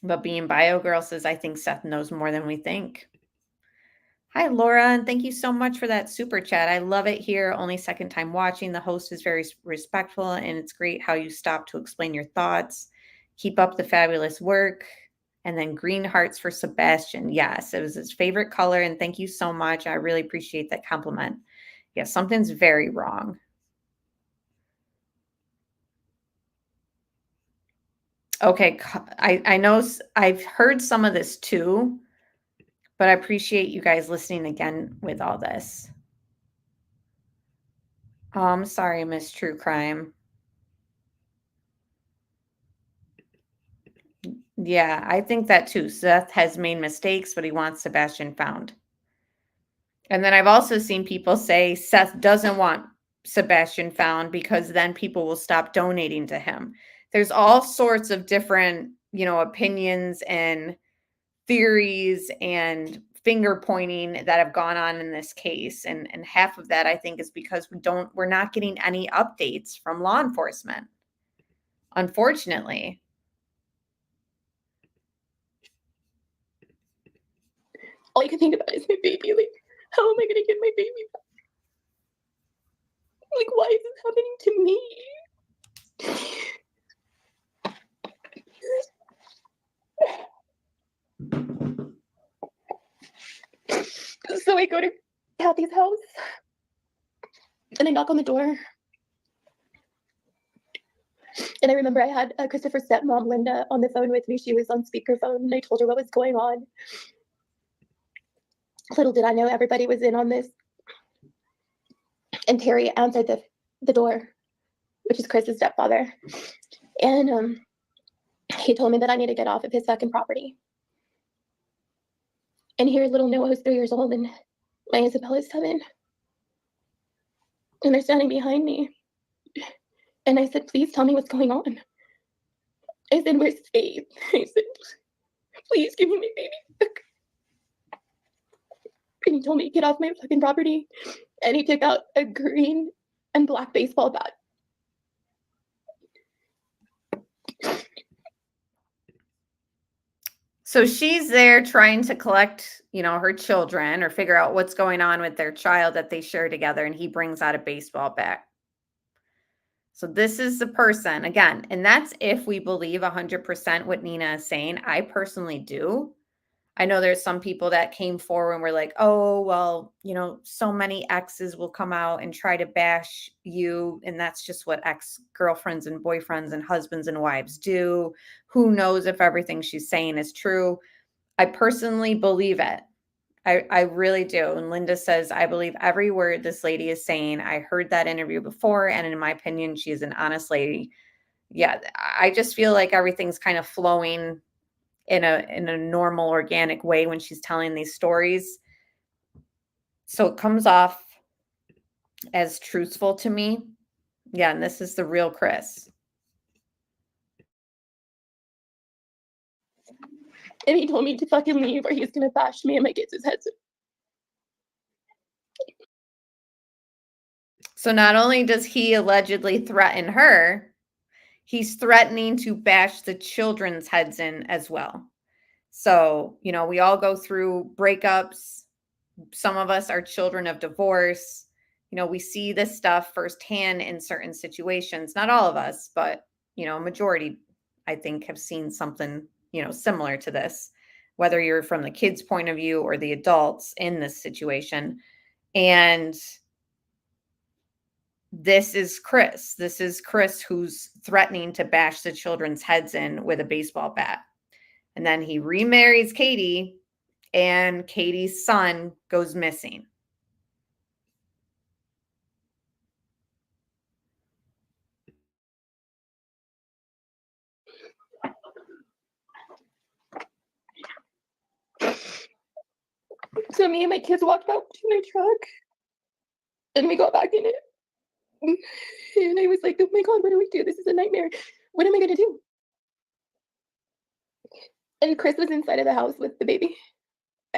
But Being Bio Girl says, I think Seth knows more than we think. Hi, Laura, and thank you so much for that super chat. I love it here. Only second time watching. The host is very respectful, and it's great how you stop to explain your thoughts. Keep up the fabulous work. And then green hearts for Sebastian. Yes, it was his favorite color, and thank you so much. I really appreciate that compliment. Yeah, something's very wrong. Okay, I know I've heard some of this too, but I appreciate you guys listening again with all this. Oh, I'm sorry, Miss True Crime. Yeah, I think that too. Seth has made mistakes, but he wants Sebastian found. And then I've also seen people say Seth doesn't want Sebastian found because then people will stop donating to him. There's all sorts of different, opinions and theories and finger pointing that have gone on in this case. And half of that, I think, is because we're not getting any updates from law enforcement, unfortunately. All you can think about is my baby. Like, how am I going to get my baby back? Like, why is this happening to me? So I go to Kathy's house and I knock on the door. And I remember I had Christopher's stepmom, Linda, on the phone with me. She was on speakerphone and I told her what was going on. Little did I know everybody was in on this. And Terry answered the door, which is Chris's stepfather. And he told me that I need to get off of his fucking property. And here little Noah, who's 3 years old, and my Isabella's 7. And they're standing behind me. And I said, please tell me what's going on. I said, where's Faith? I said, please give me my baby. And he told me, get off my fucking property. And he took out a green and black baseball bat. So she's there trying to collect, her children or figure out what's going on with their child that they share together. And he brings out a baseball bat. So this is the person again, and that's if we believe 100% what Nina is saying. I personally do. I know there's some people that came forward and were like, oh, well, so many exes will come out and try to bash you. And that's just what ex-girlfriends and boyfriends and husbands and wives do. Who knows if everything she's saying is true? I personally believe it. I really do. And Linda says, I believe every word this lady is saying. I heard that interview before. And in my opinion, she is an honest lady. Yeah, I just feel like everything's kind of flowing in a normal, organic way when she's telling these stories. So it comes off as truthful to me. Yeah, and this is the real Chris. And he told me to fucking leave or he's going to bash me and my kids' heads. So not only does he allegedly threaten her, he's threatening to bash the children's heads in as well. So, we all go through breakups. Some of us are children of divorce. We see this stuff firsthand in certain situations. Not all of us, but, a majority, I think, have seen something, similar to this, whether you're from the kids' point of view or the adults in this situation. And this is Chris. This is Chris who's threatening to bash the children's heads in with a baseball bat. And then he remarries Katie, and Katie's son goes missing. So me and my kids walked out to my truck and we got back in it. And I was like, oh my God, what do we do? This is a nightmare. What am I going to do? And Chris was inside of the house with the baby.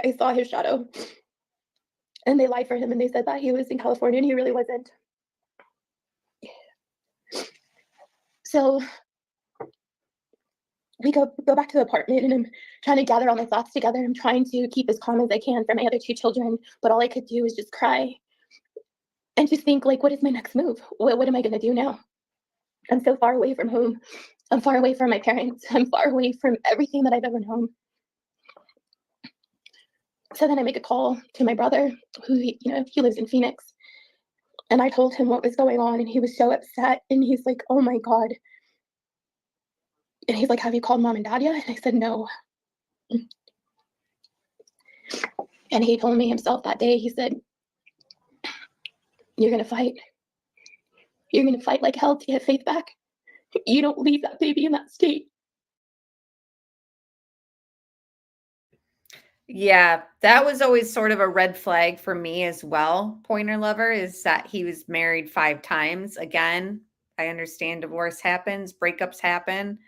I saw his shadow. And they lied for him and they said that he was in California and he really wasn't. So we go back to the apartment and I'm trying to gather all my thoughts together. I'm trying to keep as calm as I can for my other 2 children, but all I could do was just cry and just think, like, what is my next move? What am I going to do now? I'm so far away from home. I'm far away from my parents. I'm far away from everything that I've ever known. So then I make a call to my brother, who, he lives in Phoenix. And I told him what was going on and he was so upset. And he's like, oh my God. And he's like, have you called mom and dad yet? And I said, no. And he told me himself that day, he said, you're going to fight. You're going to fight like hell to get Faith back. You don't leave that baby in that state. Yeah, that was always sort of a red flag for me as well. Pointer Lover is that he was married 5 times. Again, I understand divorce happens, breakups happen.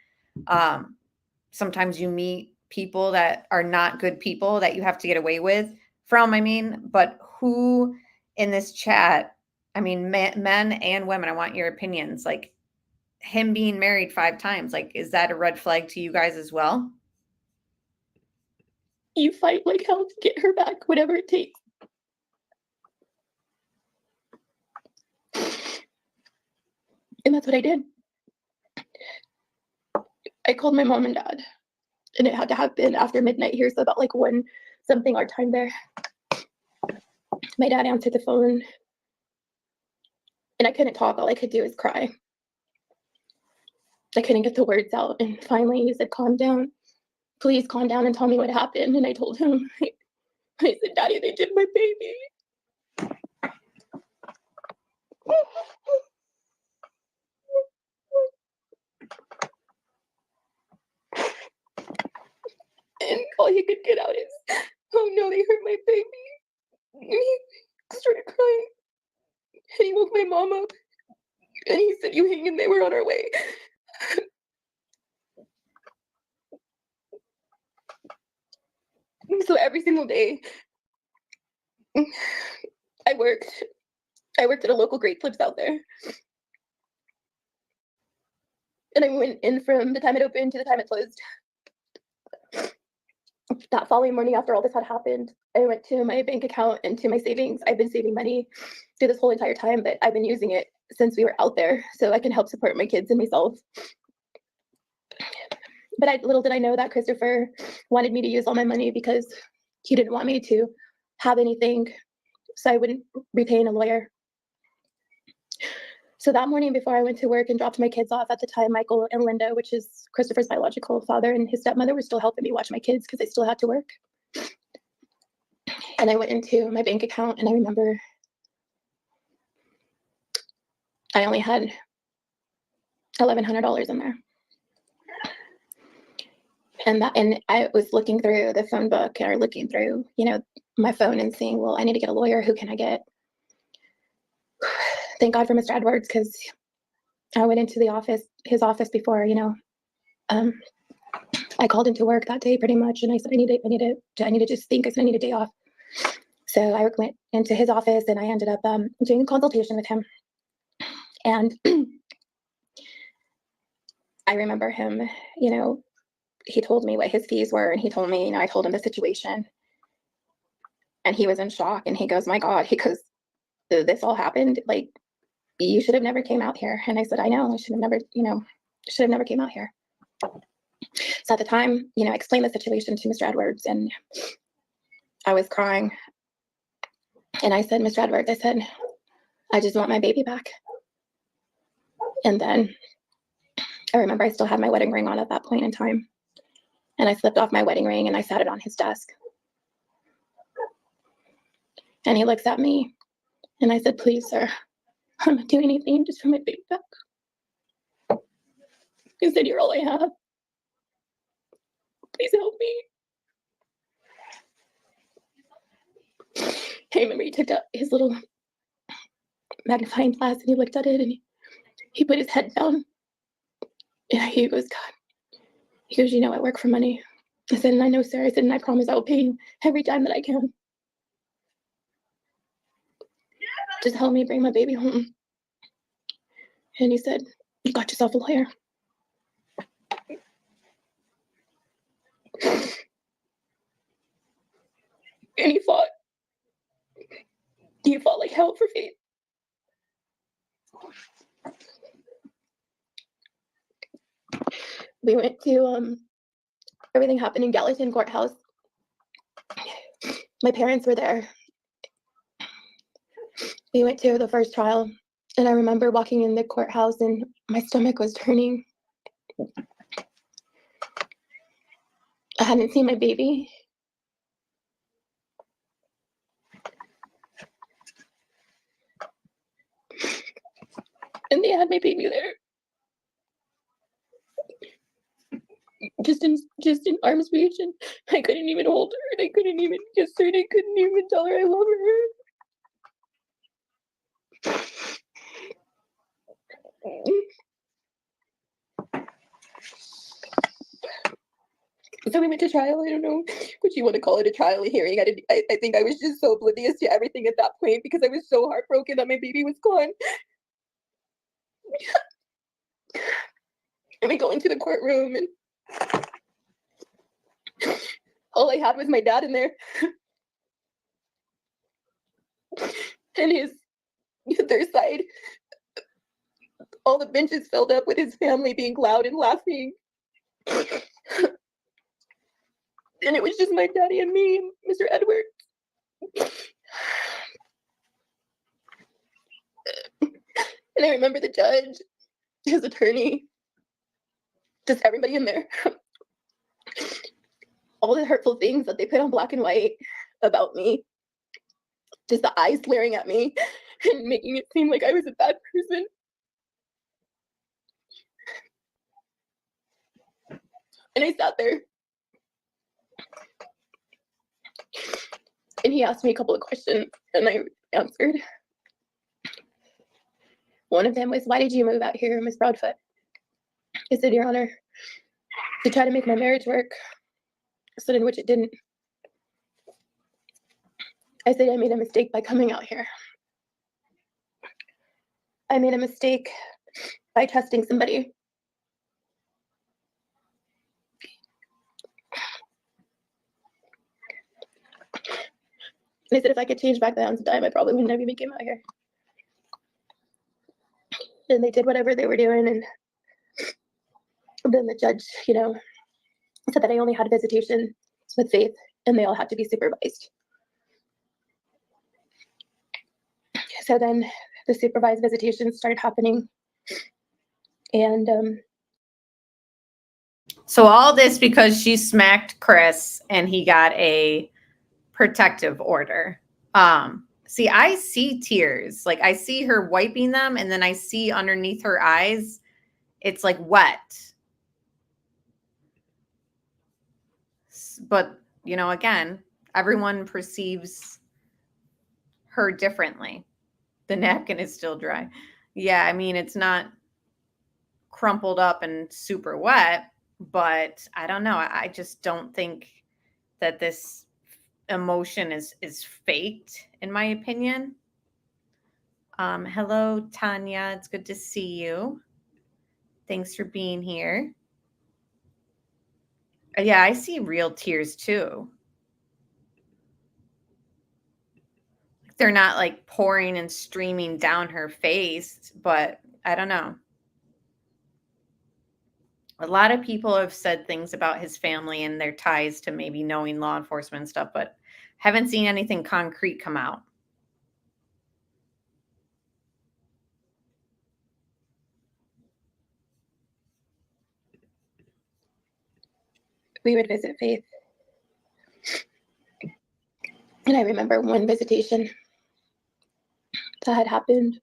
Sometimes you meet people that are not good people that you have to get away from, but who in this chat, men and women, I want your opinions, like him being married 5 times, like, is that a red flag to you guys as well? You fight like hell to get her back, whatever it takes. And that's what I did. I called my mom and dad, and it had to happen after midnight here, so about like 1 something our time there. My dad answered the phone, and I couldn't talk. All I could do was cry. I couldn't get the words out, and finally he said, calm down. Please calm down and tell me what happened. And I told him, I said, Daddy, they did my baby. And all he could get out is, oh no, they hurt my baby. And he started crying. And he woke my mom up. And he said, you hang in there, we're on our way. So every single day, I worked at a local Great Clips out there. And I went in from the time it opened to the time it closed. That following morning, after all this had happened, I went to my bank account and to my savings. I've been saving money through this whole entire time, but I've been using it since we were out there so I can help support my kids and myself. But little did I know that Christopher wanted me to use all my money because he didn't want me to have anything, so I wouldn't retain a lawyer. So that morning before I went to work and dropped my kids off, at the time, Michael and Linda, which is Christopher's biological father, and his stepmother were still helping me watch my kids because I still had to work. And I went into my bank account, and I remember I only had $1,100 in there. And I was looking through the phone book or looking through, my phone and saying, well, I need to get a lawyer. Who can I get? Thank God for Mr. Edwards, because I went into his office before, I called into work that day pretty much, and I said, I need to just think. I said, I need a day off. So I went into his office, and I ended up doing a consultation with him. And I remember him, he told me what his fees were, and he told me, I told him the situation, and he was in shock, and he goes, my God, he goes, this all happened, like, you should have never came out here. And I said, I know, I should have never came out here. So at the time, I explained the situation to Mr. Edwards, and I was crying, and I said, Mr. Edwards, I said, I just want my baby back. And then I remember I still had my wedding ring on at that point in time. And I slipped off my wedding ring and I sat it on his desk. And he looks at me and I said, please, sir, I'm not doing anything, just for my baby back. He said, you're all I have. Please help me. I remember he took out his little magnifying glass and he looked at it and he put his head down. And he goes, God. He goes, I work for money. I said, and I know, sir. I said, and I promise I will pay you every time that I can. Just help me bring my baby home. And he said, you got yourself a lawyer. And he fought. He fought like hell for Faith. We went to everything happened in Gallatin Courthouse. My parents were there. We went to the first trial, and I remember walking in the courthouse and my stomach was turning. I hadn't seen my baby. And they had my baby there. Just in arm's reach, and I couldn't even hold her, and I couldn't even kiss her, and I couldn't even tell her I love her. So we went to trial. I don't know what you want to call it, a trial, a hearing. I think I was just so oblivious to everything at that point because I was so heartbroken that my baby was gone. And we go into the courtroom, and all I had was my dad in there. And their side, all the benches filled up with his family being loud and laughing. And it was just my daddy and me and Mr. Edwards. And I remember the judge, his attorney, just everybody in there. All the hurtful things that they put on black and white about me. Just the eyes glaring at me and making it seem like I was a bad person. And I sat there. And he asked me a couple of questions, and I answered. One of them was, why did you move out here, Miss Proudfoot? I said, Your Honor, to try to make my marriage work. I said, in which it didn't. I said, I made a mistake by coming out here. I made a mistake by trusting somebody. And I said, if I could change back the hands of time, I probably wouldn't have even came out here. And they did whatever they were doing, and then the judge, said that I only had visitation with Faith, and they all had to be supervised. So then the supervised visitations started happening, and so all this because she smacked Chris and he got a protective order. See, I see tears. Like I see her wiping them, and then I see underneath her eyes, it's like wet. But, again, everyone perceives her differently. The napkin is still dry. Yeah, I mean, it's not crumpled up and super wet, but I don't know. I just don't think that this emotion is faked, in my opinion. Hello, Tanya. It's good to see you. Thanks for being here. Yeah, I see real tears too. They're not like pouring and streaming down her face, but I don't know. A lot of people have said things about his family and their ties to maybe knowing law enforcement and stuff, but haven't seen anything concrete come out. we would visit Faith. And I remember one visitation that had happened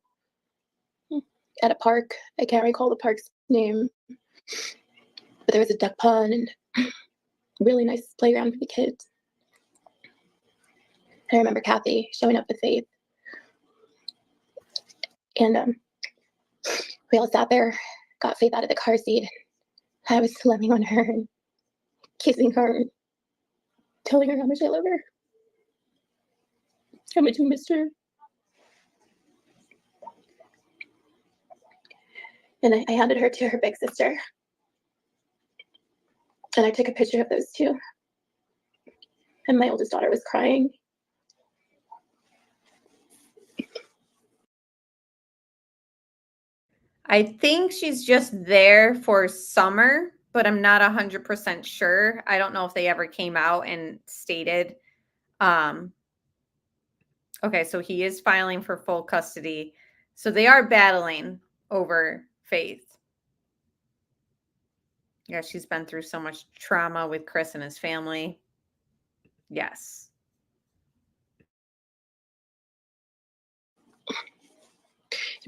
at a park. I can't recall the park's name, but there was a duck pond and really nice playground for the kids. And I remember Kathy showing up with Faith. And we all sat there, got Faith out of the car seat. I was slamming on her and kissing her, and telling her how much I love her, how much we missed her. And I handed her to her big sister. And I took a picture of those two. And my oldest daughter was crying. I think she's just there for summer, but I'm not 100% sure. I don't know if they ever came out and stated. Okay, so he is filing for full custody. So they are battling over Faith. Yeah, she's been through so much trauma with Chris and his family. Yes.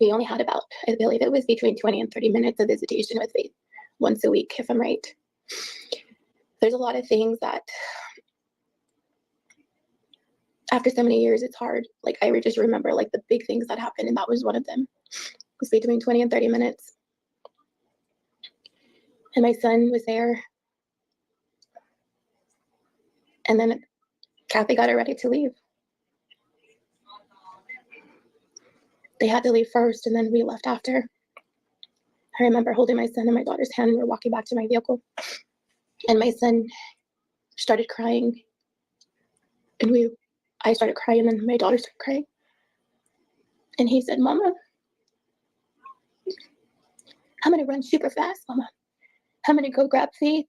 We only had about, I believe it was between 20 and 30 minutes of visitation with Faith once a week, if I'm right. There's a lot of things that after so many years, it's hard. Like I just remember like the big things that happened, and that was one of them. It was between 20 and 30 minutes. And my son was there. And then Kathy got her ready to leave. They had to leave first, and then we left after. I remember holding my son and my daughter's hand, and we're walking back to my vehicle. And my son started crying. And I started crying, and my daughter started crying. And he said, Mama, I'm going to run super fast, Mama. I'm going to go grab Faith,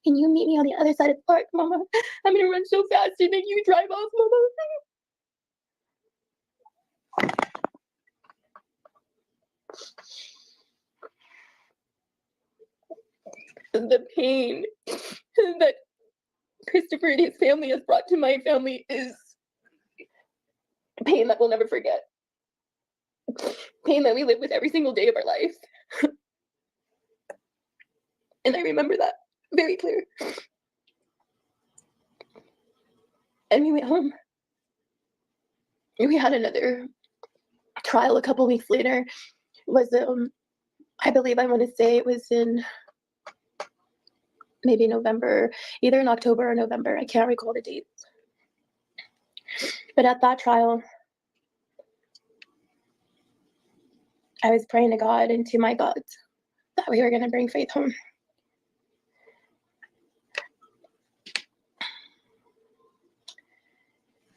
and you meet me on the other side of the park, Mama. I'm going to run so fast, and then you drive off, Mama. The pain that Christopher and his family has brought to my family is pain that we'll never forget, pain that we live with every single day of our life. And I remember that very clear. And we went home. And we had another trial a couple weeks later. It was, I believe, I want to say it was in maybe November, either in October or November. I can't recall the dates. But at that trial, I was praying to God and to my God that we were going to bring Faith home.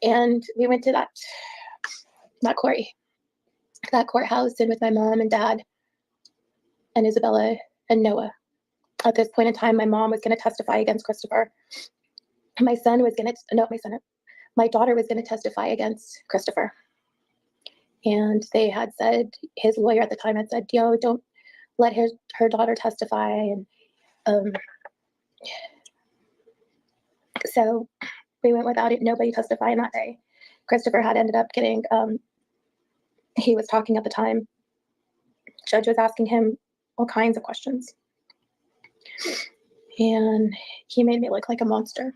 And we went to that courthouse, and with my mom and dad and Isabella and Noah. At this point in time, my mom was going to testify against Christopher. My daughter was going to testify against Christopher. And they had said, his lawyer at the time had said, don't let her daughter testify. And so we went without nobody testifying that day. Christopher had ended up getting, he was talking at the time. Judge was asking him all kinds of questions. And he made me look like a monster.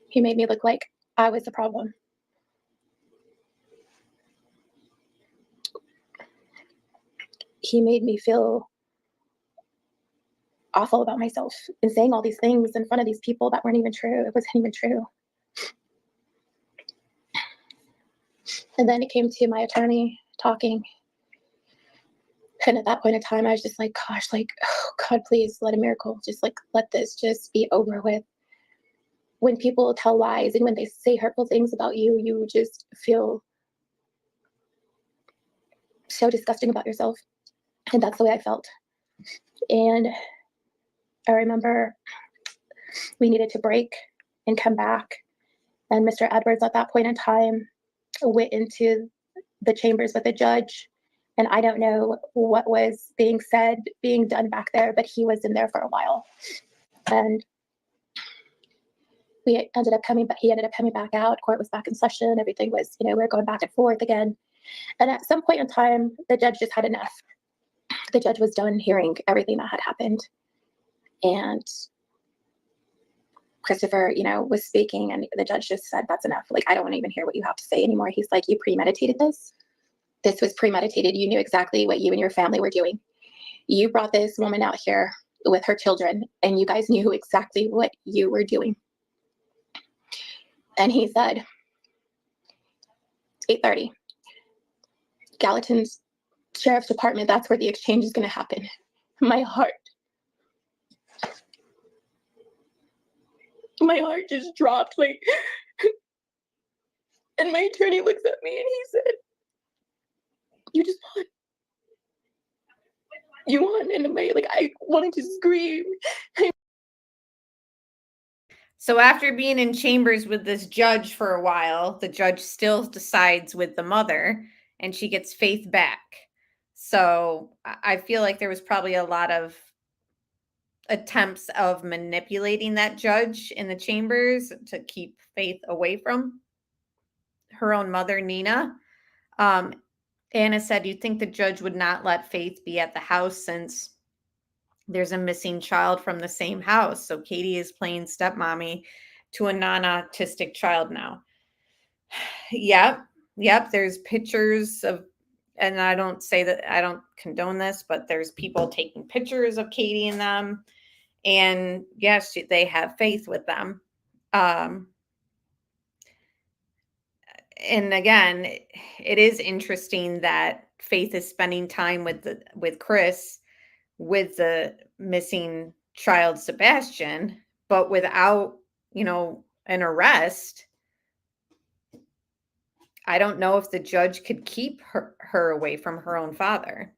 He made me look like I was the problem. He made me feel awful about myself and saying all these things in front of these people that weren't even true. It wasn't even true. And then it came to my attorney talking. And at that point in time, I was just like, gosh, like, oh God, please let a miracle. Just like, let this just be over with. When people tell lies and when they say hurtful things about you, you just feel so disgusting about yourself. And that's the way I felt. And I remember we needed to break and come back. And Mr. Edwards at that point in time went into the chambers with the judge. And I don't know what was being said, being done back there, but he was in there for a while. And he ended up coming back out. Court was back in session. Everything was, we were going back and forth again. And at some point in time, the judge just had enough. The judge was done hearing everything that had happened. And Christopher, was speaking, and the judge just said, that's enough. Like, I don't want to even hear what you have to say anymore. He's like, you premeditated this. This was premeditated. You knew exactly what you and your family were doing. You brought this woman out here with her children, and you guys knew exactly what you were doing. And he said, 8:30, Gallatin's Sheriff's Department, that's where the exchange is going to happen. My heart just dropped, like, and my attorney looks at me and he said, you just won. You won. And I wanted to scream. So after being in chambers with this judge for a while, the judge still decides with the mother, and she gets Faith back. So I feel like there was probably a lot of attempts of manipulating that judge in the chambers to keep Faith away from her own mother, Nina. Anna said, you think the judge would not let Faith be at the house since there's a missing child from the same house. So Katie is playing stepmommy to a non-autistic child now. Yep. There's pictures of, and I don't say that, I don't condone this, but there's people taking pictures of Katie and them. And yes, they have Faith with them. And again, it is interesting that Faith is spending time with Chris, with the missing child Sebastian, but without, an arrest. I don't know if the judge could keep her away from her own father.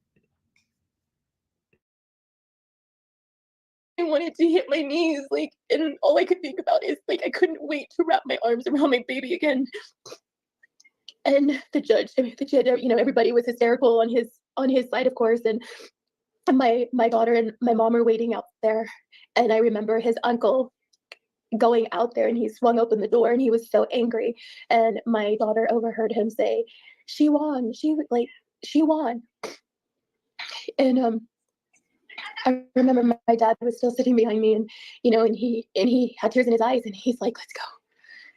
I wanted to hit my knees, and all I could think about is, I couldn't wait to wrap my arms around my baby again. And the judge, everybody was hysterical on his side, of course, and my daughter and my mom were waiting out there. And I remember his uncle going out there, and he swung open the door, and he was so angry. And my daughter overheard him say, "She won. She won." And I remember my dad was still sitting behind me, and and he had tears in his eyes, and he's like, "Let's go."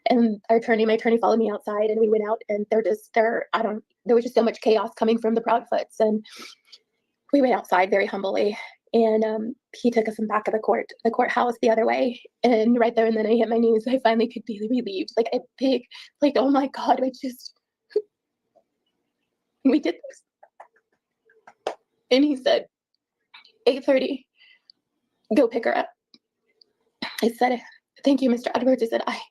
And my attorney followed me outside, and we went out, and there was just so much chaos coming from the Proudfoots, and we went outside very humbly. And he took us in back of the courthouse the other way. And right there and then I hit my knees. I finally could be relieved. Like a big, like, oh my God, we did this. And he said, 8:30, go pick her up. I said, thank you, Mr. Edwards. I said, I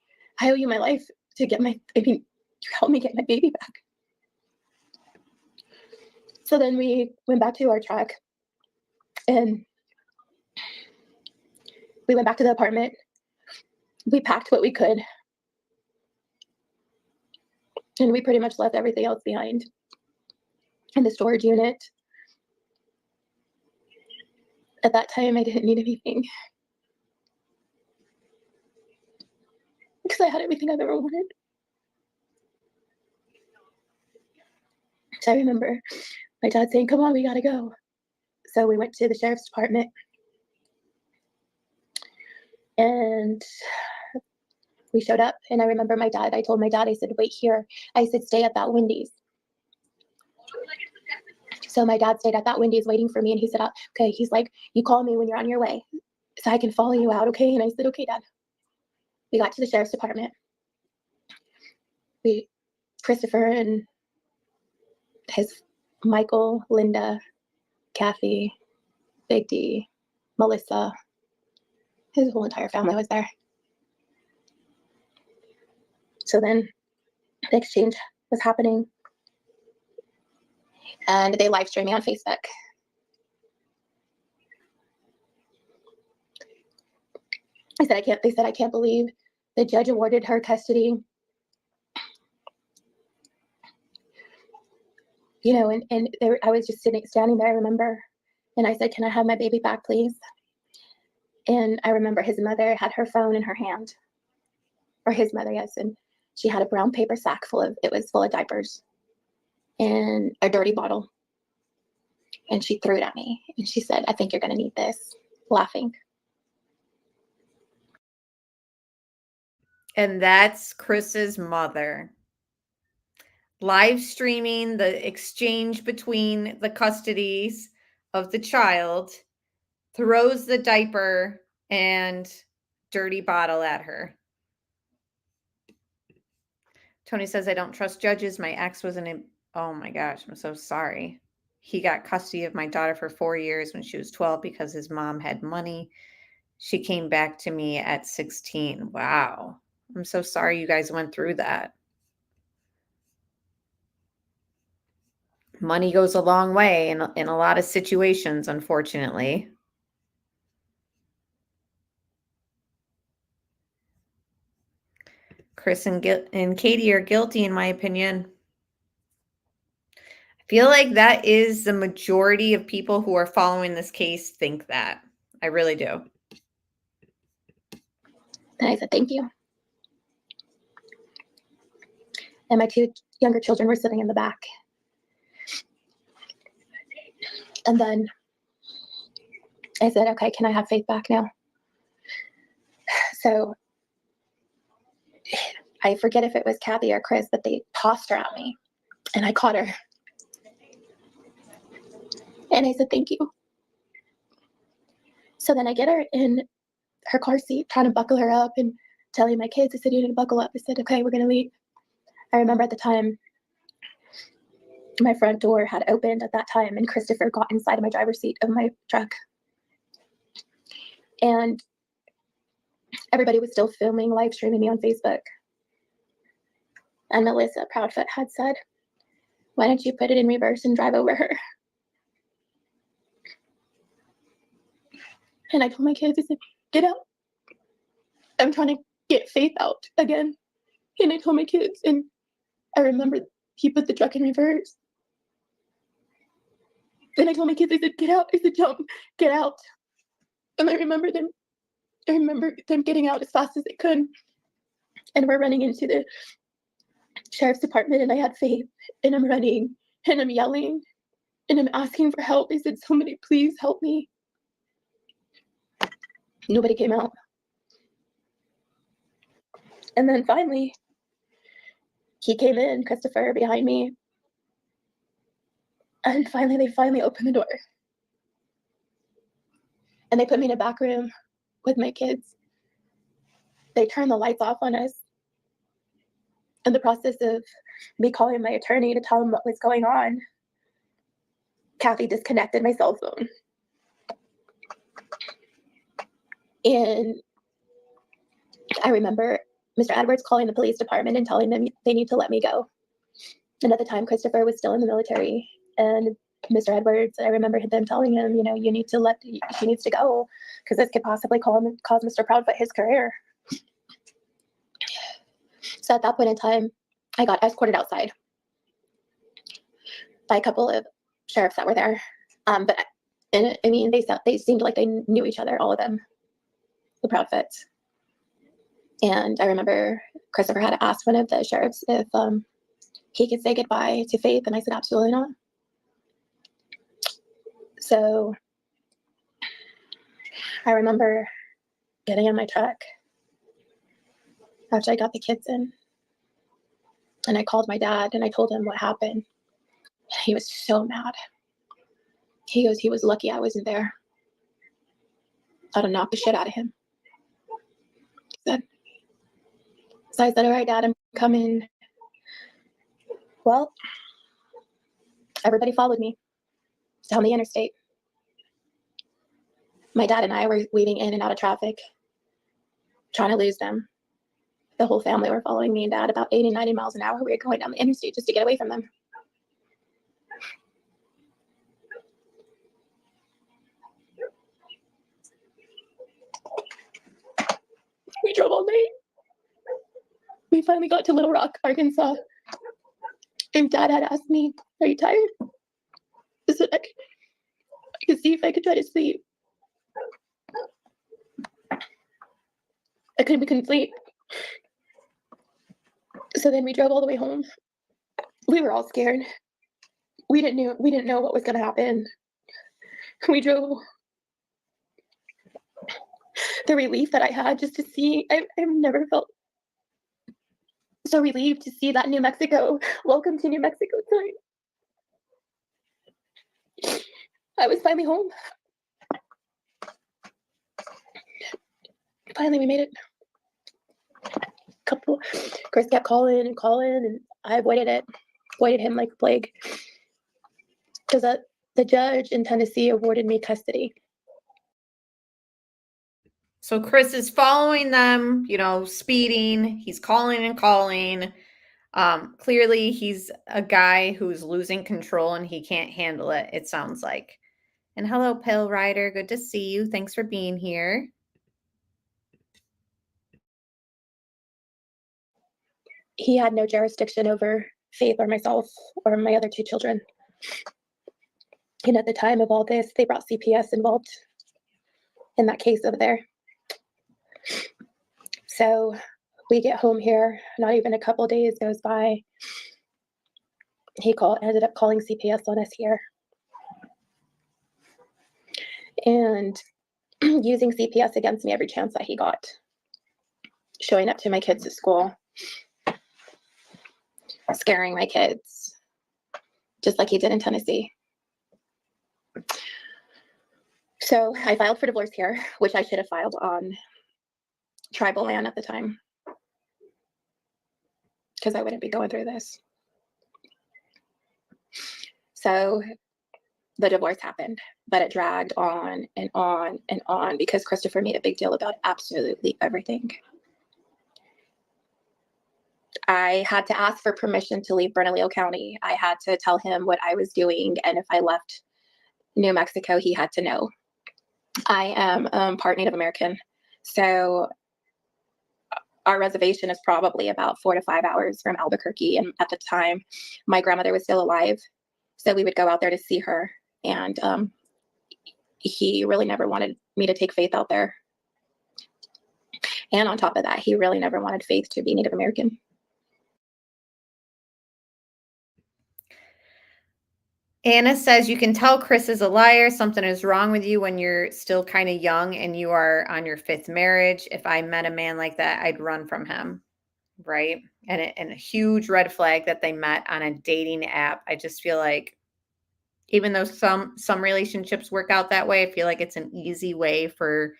owe you my life to you helped me get my baby back. So then we went back to our truck. And we went back to the apartment. We packed what we could. And we pretty much left everything else behind in the storage unit. At that time, I didn't need anything, because I had everything I've ever wanted. So I remember my dad saying, "Come on, we gotta go." So we went to the sheriff's department, and we showed up. And I remember I told my dad, I said, "Wait here." I said, "Stay at that Wendy's." So my dad stayed at that Wendy's waiting for me, and he said, "Okay." He's like, "You call me when you're on your way so I can follow you out, okay?" And I said, "Okay, Dad." We got to the sheriff's department. Christopher and his Michael, Linda, Kathy, Big D, Melissa, his whole entire family was there. So then the exchange was happening, and they live streamed me on Facebook. They said, "I can't believe the judge awarded her custody." I was just standing there, I remember, and I said, "Can I have my baby back, please?" And I remember his mother had her phone in her hand, or his mother, yes, and she had a brown paper sack full of diapers and a dirty bottle. And she threw it at me, and she said, "I think you're going to need this," laughing. And that's Chris's mother. Live streaming the exchange between the custodies of the child, throws the diaper and dirty bottle at her. Tony says, "I don't trust judges. My ex was oh my gosh, I'm so sorry. He got custody of my daughter for 4 years when she was 12 because his mom had money. She came back to me at 16. Wow. I'm so sorry you guys went through that. Money goes a long way in a lot of situations, unfortunately. Chris and Katie are guilty, in my opinion. I feel like that is the majority of people who are following this case think that. I really do. And I said, "Thank you." And my 2 younger children were sitting in the back. And then I said, "Okay, can I have Faith back now?" So I forget if it was Kathy or Chris, but they tossed her at me, and I caught her. And I said, "Thank you." So then I get her in her car seat, trying to buckle her up and telling my kids, I said, "You need to buckle up." I said, "Okay, we're going to leave." I remember at the time, my front door had opened at that time, and Christopher got inside of my driver's seat of my truck. And everybody was still filming, live streaming me on Facebook. And Melissa Proudfoot had said, "Why don't you put it in reverse and drive over her?" And I told my kids, I said, "Get out. I'm trying to get Faith out again." And I told my kids, and I remember he put the truck in reverse. Then I told my kids, I said, "Get out." I said, "Jump, get out." And I remember them I remember them getting out as fast as they could, and we're running into the sheriff's department, and I had faith, and I'm running, and I'm yelling, and I'm asking for help. I said, somebody please help me. Nobody came out. And then finally, he came in, Christopher, behind me. And they finally opened the door. And they put me in a back room with my kids. They turned the lights off on us. In the process of me calling my attorney to tell him what was going on, Kathy disconnected my cell phone. And I remember Mr. Edwards calling the police department and telling them they need to let me go. And at the time, Christopher was still in the military. And Mr. Edwards, I remember them telling him, you know, she needs to go because this could possibly cause Mr. Proudfoot his career. So at that point in time, I got escorted outside by a couple of sheriffs that were there. But I mean, they seemed like they knew each other, all of them, the Proudfoots. And I remember Christopher had asked one of the sheriffs if he could say goodbye to Faith, and I said, absolutely not. So I remember getting in my truck after I got the kids in, and I called my dad and I told him what happened. He was so mad. He goes, he was lucky I wasn't there. I'd have knocked the shit out of him. So I said, all right, Dad, I'm coming. Well, everybody followed me down the interstate. My dad and I were weaving in and out of traffic, trying to lose them. The whole family were following me and Dad about 80, 90 miles an hour. We were going down the interstate just to get away from them. We drove all night. We finally got to Little Rock, Arkansas. And Dad had asked me, are you tired? I said, I could see if I could try to sleep. We couldn't sleep. So then we drove all the way home. We were all scared. We didn't know what was going to happen. We drove. The relief that I had just to see, I've never felt so relieved to see that New Mexico. Welcome to New Mexico sign. I was finally home. Finally, we made it. Chris kept calling, and I avoided him like a plague. Because the judge in Tennessee awarded me custody. So Chris is following them, speeding. He's calling and calling. Clearly, he's a guy who's losing control and he can't handle it, it sounds like. And hello, Pale Rider. Good to see you. Thanks for being here. He had no jurisdiction over Faith or myself or my other two children. And at the time of all this, they brought CPS involved in that case over there. So we get home here, not even a couple days goes by. He ended up calling CPS on us here. And using CPS against me every chance that he got. Showing up to my kids at school. Scaring my kids. Just like he did in Tennessee. So I filed for divorce here, which I should have filed on tribal land at the time. Because I wouldn't be going through this. So the divorce happened, but it dragged on and on and on because Christopher made a big deal about absolutely everything. I had to ask for permission to leave Bernalillo County. I had to tell him what I was doing, and if I left New Mexico, he had to know. I am part Native American, so our reservation is probably about 4 to 5 hours from Albuquerque, and at the time, my grandmother was still alive, so we would go out there to see her, and he really never wanted me to take Faith out there. And on top of that, he really never wanted Faith to be Native American. Anna says, you can tell Chris is a liar. Something is wrong with you when you're still kind of young and you are on your 5th marriage. If I met a man like that, I'd run from him. Right. And a huge red flag that they met on a dating app. I just feel like, even though some relationships work out that way, I feel like it's an easy way for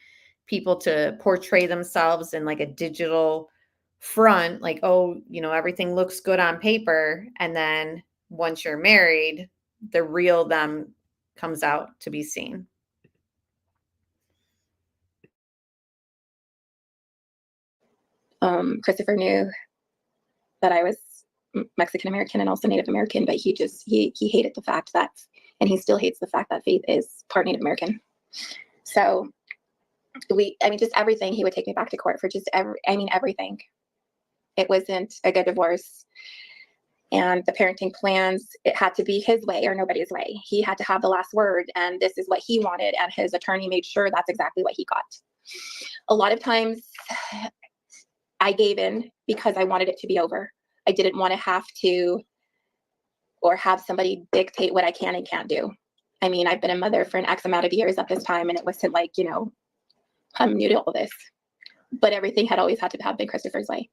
people to portray themselves in like a digital front, like, oh, everything looks good on paper. And then once you're married, the real them comes out to be seen. Christopher knew that I was Mexican American and also Native American, but he hated the fact that, and he still hates the fact that Faith is part Native American. So just everything, he would take me back to court for just everything. It wasn't a good divorce. And the parenting plans, it had to be his way or nobody's way. He had to have the last word, and this is what he wanted, and his attorney made sure that's exactly what he got. A lot of times I gave in because I wanted it to be over. I didn't want to have to or have somebody dictate what I can and can't do. I mean, I've been a mother for an X amount of years at this time, and it wasn't like, I'm new to all this. But everything had always had to have been Christopher's way.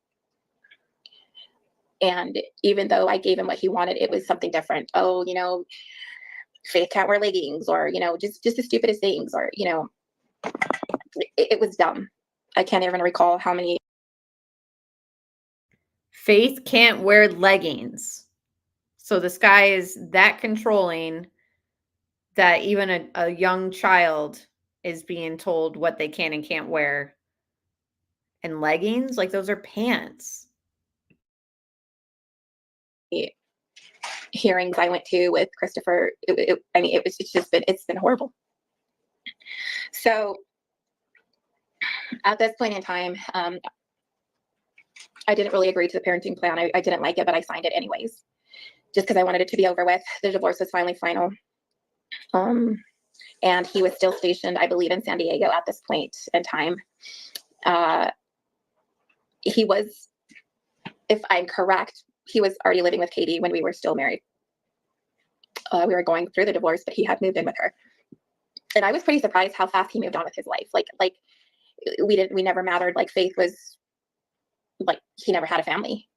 And even though I gave him what he wanted, it was something different. Oh, Faith can't wear leggings, or, just the stupidest things, or, it was dumb. I can't even recall how many. Faith can't wear leggings. So this guy is that controlling that even a young child is being told what they can and can't wear. And leggings, like, those are pants. Hearings I went to with Christopher, it's been horrible. So at this point in time, I didn't really agree to the parenting plan. I didn't like it, but I signed it anyways, just because I wanted it to be over with. The divorce was finally final. And he was still stationed, I believe, in San Diego at this point in time. He was, if I'm correct, he was already living with Katie when we were still married. We were going through the divorce, but he had moved in with her. And I was pretty surprised how fast he moved on with his life. Like we never mattered. Like, Faith was, like, he never had a family.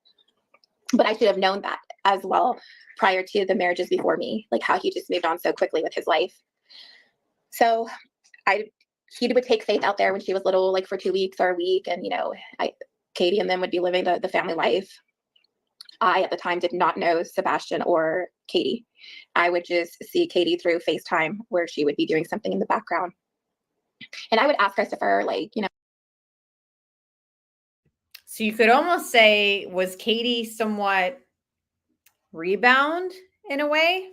But I should have known that as well prior to the marriages before me, like how he just moved on so quickly with his life. So he would take Faith out there when she was little, like for 2 weeks or a week. And, Katie and them would be living the family life. I, at the time, did not know Sebastian or Katie. I would just see Katie through FaceTime, where she would be doing something in the background. And I would ask Christopher, So you could almost say, was Katie somewhat rebound in a way?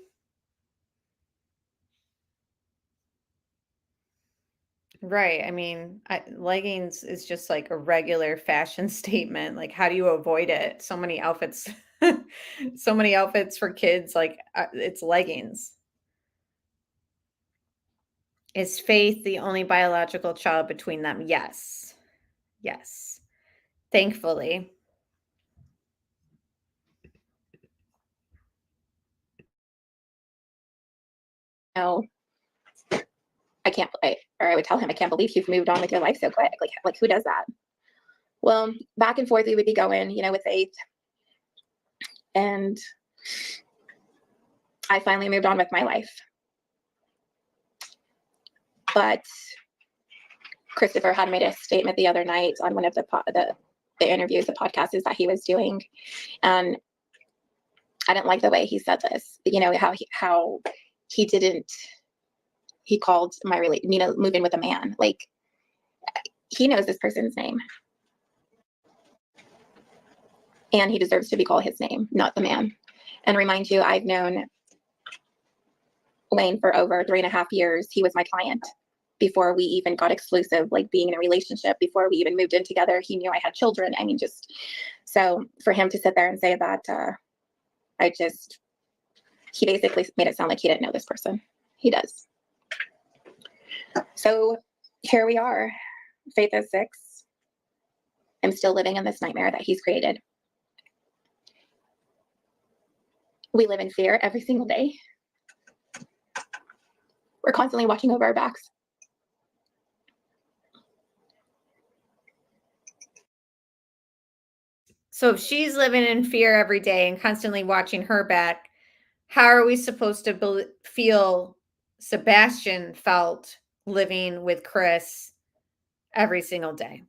Right. I mean, leggings is just like a regular fashion statement. Like, how do you avoid it? So many outfits, so many outfits for kids. Like, it's leggings. Is Faith the only biological child between them? Yes. Yes. Thankfully. no, I would tell him, I can't believe you've moved on with your life so quick. Like who does that? Well, back and forth we would be going, with Faith. And I finally moved on with my life. But Christopher had made a statement the other night on one of the interviews, the podcasts that he was doing. And I didn't like the way he said this, how he didn't, he called move in with a man. Like, he knows this person's name. And he deserves to be called his name, not the man. And remind you, I've known Wayne for over 3.5 years. He was my client before we even got exclusive, like being in a relationship, before we even moved in together. He knew I had children. I mean, so for him to sit there and say that, he basically made it sound like he didn't know this person. He does. So here we are. Faith is 6. I'm still living in this nightmare that he's created. We live in fear every single day. We're constantly watching over our backs. So if she's living in fear every day and constantly watching her back, how are we supposed to feel Sebastian felt living with Chris every single day?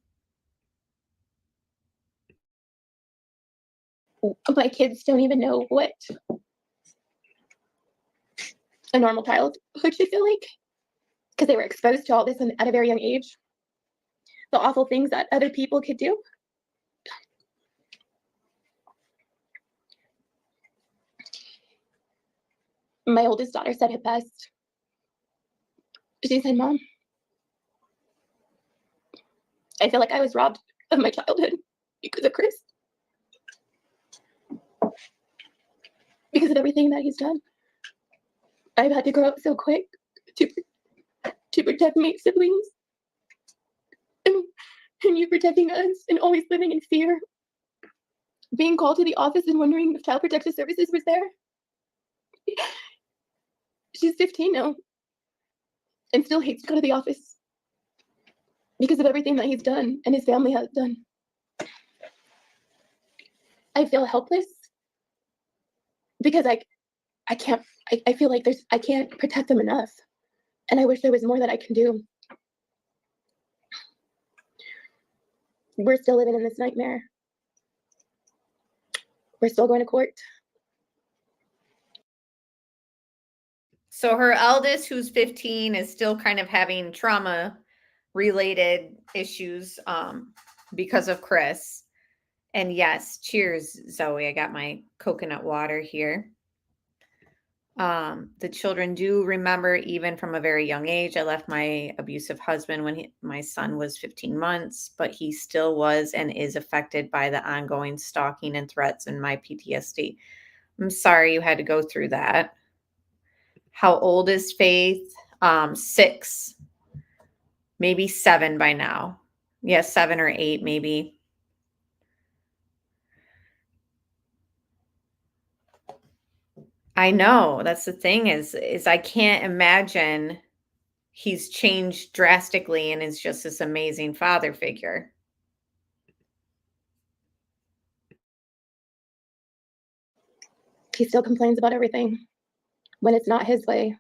My kids don't even know what a normal childhood should feel like, because they were exposed to all this at a very young age. The awful things that other people could do. My oldest daughter said it best. She said, "Mom, I feel like I was robbed of my childhood because of Chris. Because of everything that he's done. I've had to grow up so quick to protect my siblings. And you protecting us and always living in fear. Being called to the office and wondering if Child Protective Services was there. She's 15 now and still hates to go to the office because of everything that he's done and his family has done. I feel helpless because I feel like I can't protect them enough. And I wish there was more that I can do. We're still living in this nightmare. We're still going to court. So her eldest, who's 15, is still kind of having trauma-related issues because of Chris. And yes, cheers, Zoe. I got my coconut water here. The children do remember, even from a very young age. I left my abusive husband when my son was 15 months, but he still was and is affected by the ongoing stalking and threats and my PTSD. I'm sorry you had to go through that. How old is Faith? 6, maybe 7 by now. Yeah, 7 or 8, maybe. I know. That's the thing is I can't imagine he's changed drastically and is just this amazing father figure. He still complains about everything when it's not his way.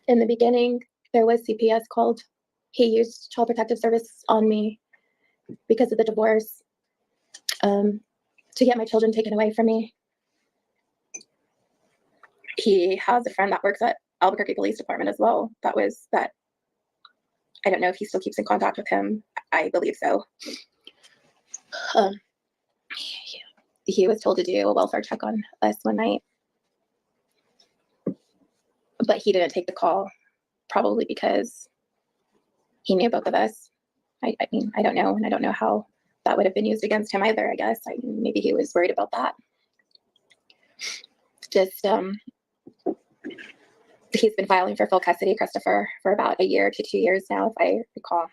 In the beginning, there was CPS called. He used Child Protective Service on me because of the divorce to get my children taken away from me. He has a friend that works at Albuquerque Police Department as well. I don't know if he still keeps in contact with him. I believe so. He was told to do a welfare check on us one night, but he didn't take the call, probably because he knew both of us. I mean, I don't know, and I don't know how that would have been used against him either, I guess. Maybe he was worried about that. Just, he's been filing for full custody, Christopher, for about 1 year to 2 years now, if I recall.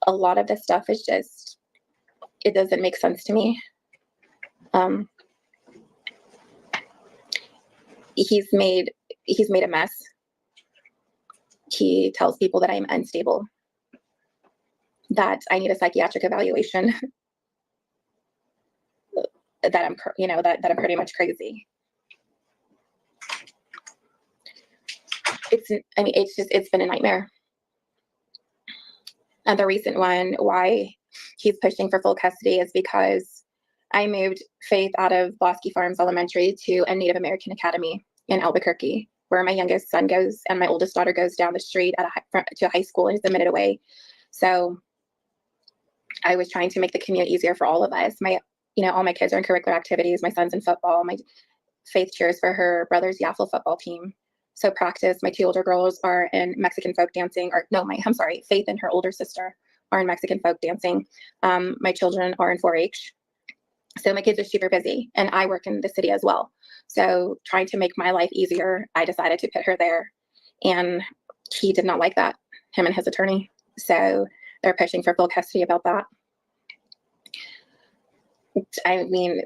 A lot of this stuff is just, it doesn't make sense to me. He's made a mess. He tells people that I'm unstable, that I need a psychiatric evaluation, that I'm pretty much crazy. It's been a nightmare. And the recent one, why he's pushing for full custody, is because I moved Faith out of Bosque Farms Elementary to a Native American academy in Albuquerque, where my youngest son goes and my oldest daughter goes down the street to a high school and is a minute away. So I was trying to make the commute easier for all of us. All my kids are in curricular activities. My son's in football. My Faith cheers for her brother's Yaffle football team. So practice. My 2 older girls are in Mexican folk dancing, Faith and her older sister are in Mexican folk dancing. My children are in 4-H. So my kids are super busy, and I work in the city as well. So trying to make my life easier, I decided to put her there, and he did not like that, him and his attorney. So they're pushing for full custody about that. I mean,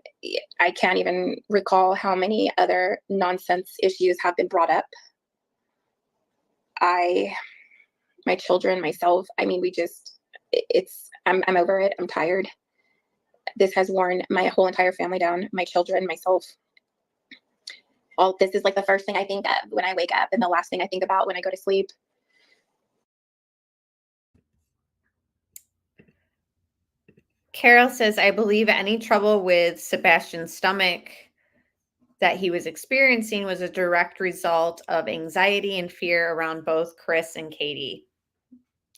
I can't even recall how many other nonsense issues have been brought up. My children, myself, I mean, I'm over it. I'm tired. This has worn my whole entire family down, my children, myself. This is like the first thing I think of when I wake up and the last thing I think about when I go to sleep. Carol says, I believe any trouble with Sebastian's stomach that he was experiencing was a direct result of anxiety and fear around both Chris and Katie.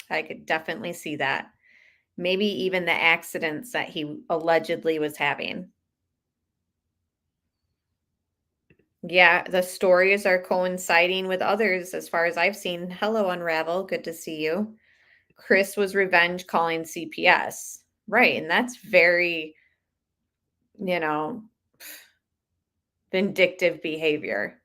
I could definitely see that. Maybe even the accidents that he allegedly was having. Yeah, the stories are coinciding with others as far as I've seen. Hello, Unravel. Good to see you. Chris was revenge calling CPS. Right. And that's very, vindictive behavior.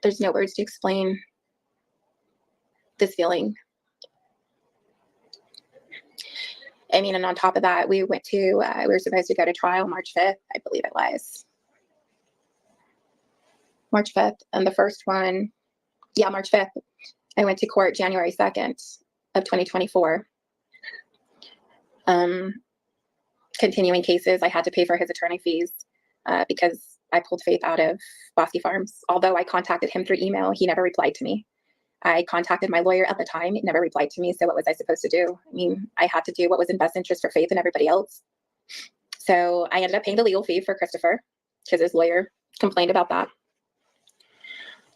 There's no words to explain this feeling. I mean, and on top of that, we were supposed to go to trial March 5th, I believe it was. March 5th. And the first one, March 5th. I went to court January 2nd of 2024. Continuing cases, I had to pay for his attorney fees because I pulled Faith out of Bosky Farms. Although I contacted him through email, he never replied to me. I contacted my lawyer at the time. It never replied to me. So what was I supposed to do? I mean, I had to do what was in best interest for Faith and everybody else. So I ended up paying the legal fee for Christopher because his lawyer complained about that.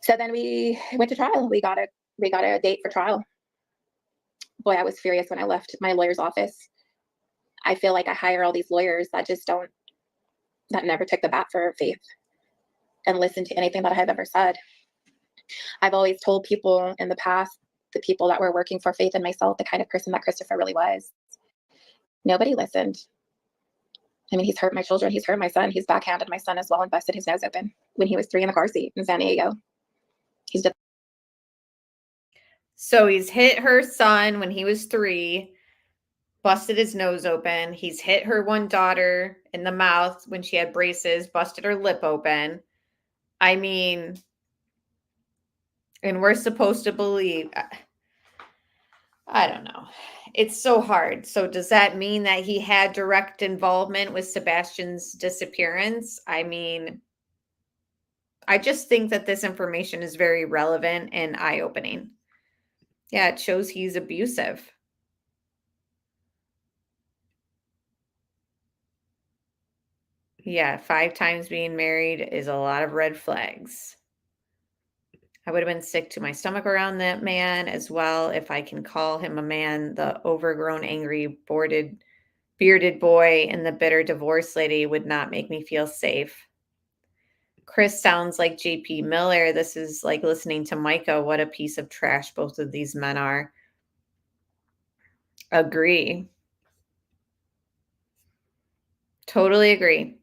So then we went to trial. We got a date for trial. Boy, I was furious when I left my lawyer's office. I feel like I hire all these lawyers that never took the bat for Faith and listened to anything that I have ever said. I've always told people in the past, the people that were working for Faith and myself, the kind of person that Christopher really was. Nobody listened. I mean, he's hurt my children. He's hurt my son. He's backhanded my son as well and busted his nose open when he was 3 in the car seat in San Diego. So he's hit her son when he was 3, busted his nose open. He's hit her one daughter in the mouth when she had braces, busted her lip open. I mean, and we're supposed to believe, I don't know. It's so hard. So does that mean that he had direct involvement with Sebastian's disappearance? I mean, I just think that this information is very relevant and eye-opening. Yeah, it shows he's abusive. Yeah, 5 times being married is a lot of red flags. I would have been sick to my stomach around that man as well, if I can call him a man. The overgrown, angry, bearded boy and the bitter divorce lady would not make me feel safe. Chris sounds like JP Miller. This is like listening to Micah. What a piece of trash both of these men are. Agree. Totally agree.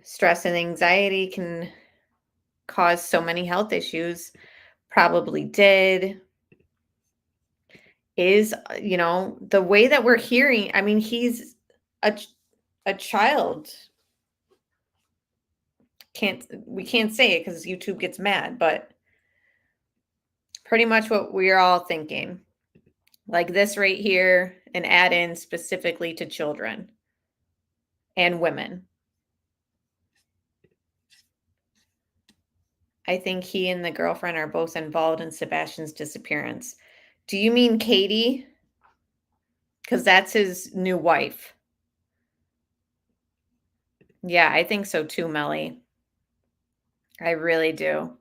Stress and anxiety can cause so many health issues. Probably did. Is, the way that we're hearing, I mean, he's a child. We can't say it because YouTube gets mad, but pretty much what we're all thinking. Like this right here, an add-in specifically to children and women. I think he and the girlfriend are both involved in Sebastian's disappearance. Do you mean Katie? Because that's his new wife. Yeah, I think so too, Melly. I really do.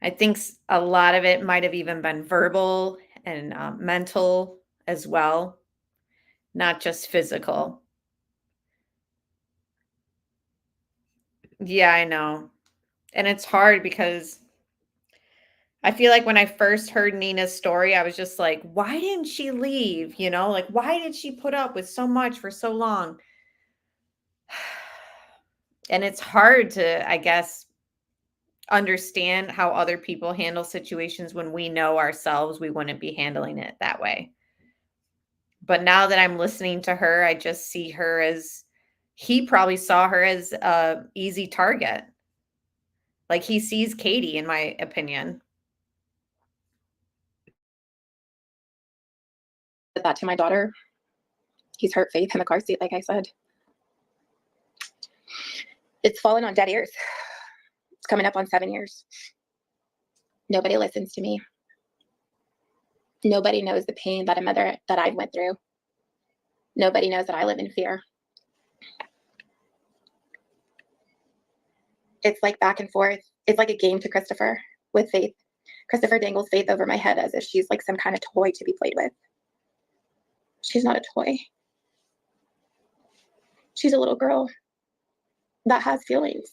I think a lot of it might have even been verbal and mental as well, not just physical. Yeah, I know. And it's hard because I feel like when I first heard Nina's story, I was just like, why didn't she leave? Like, why did she put up with so much for so long? And it's hard to, I guess, understand how other people handle situations when we know ourselves we wouldn't be handling it that way. But now that I'm listening to her, I just see her as, he probably saw her as a easy target. Like he sees Katie, in my opinion. That to my daughter. He's hurt Faith in the car seat, like I said. It's fallen on dead ears. It's coming up on 7 years. Nobody listens to me. Nobody knows the pain that a mother that I went through. Nobody knows that I live in fear. It's like back and forth. It's like a game to Christopher with Faith. Christopher dangles Faith over my head as if she's like some kind of toy to be played with. She's not a toy. She's a little girl that has feelings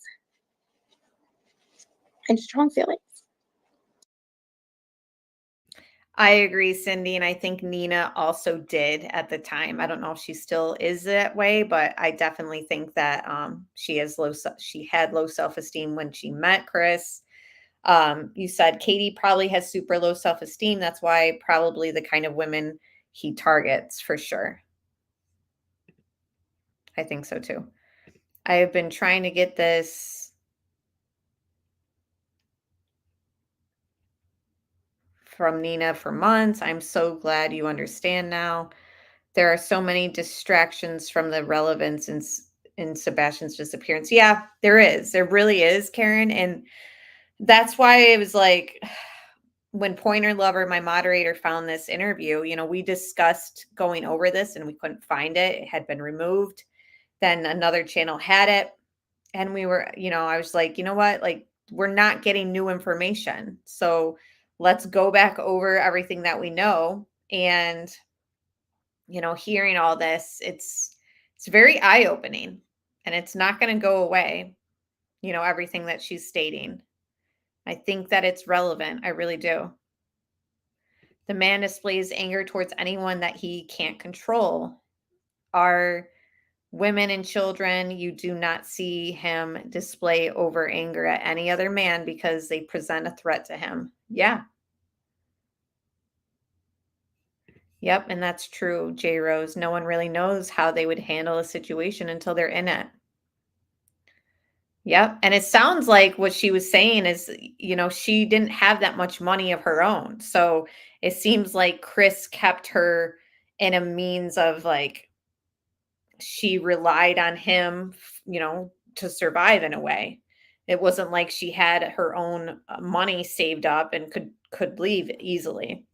and strong feelings. I agree, Cindy, and I think Nina also did at the time. I don't know if she still is that way, but I definitely think that she had low self-esteem when she met Chris. You said Katie probably has super low self-esteem. That's why probably the kind of women he targets for sure. I think so too. I have been trying to get this from Nina for months. I'm so glad you understand now. There are so many distractions from the relevance in Sebastian's disappearance. Yeah, there is. There really is, Karen. And that's why it was like, when Pointer Lover, my moderator, found this interview, we discussed going over this and we couldn't find it. It had been removed. Then another channel had it. And we were, I was like, you know what? Like, we're not getting new information. So let's go back over everything that we know. And, hearing all this, it's very eye-opening, and it's not going to go away. Everything that she's stating. I think that it's relevant. I really do. The man displays anger towards anyone that he can't control. Our women and children, you do not see him display over anger at any other man because they present a threat to him. Yeah. Yep, and that's true, J. Rose. No one really knows how they would handle a situation until they're in it. Yep, and it sounds like what she was saying is, she didn't have that much money of her own. So it seems like Chris kept her in a means of like, she relied on him, to survive in a way. It wasn't like she had her own money saved up and could leave easily.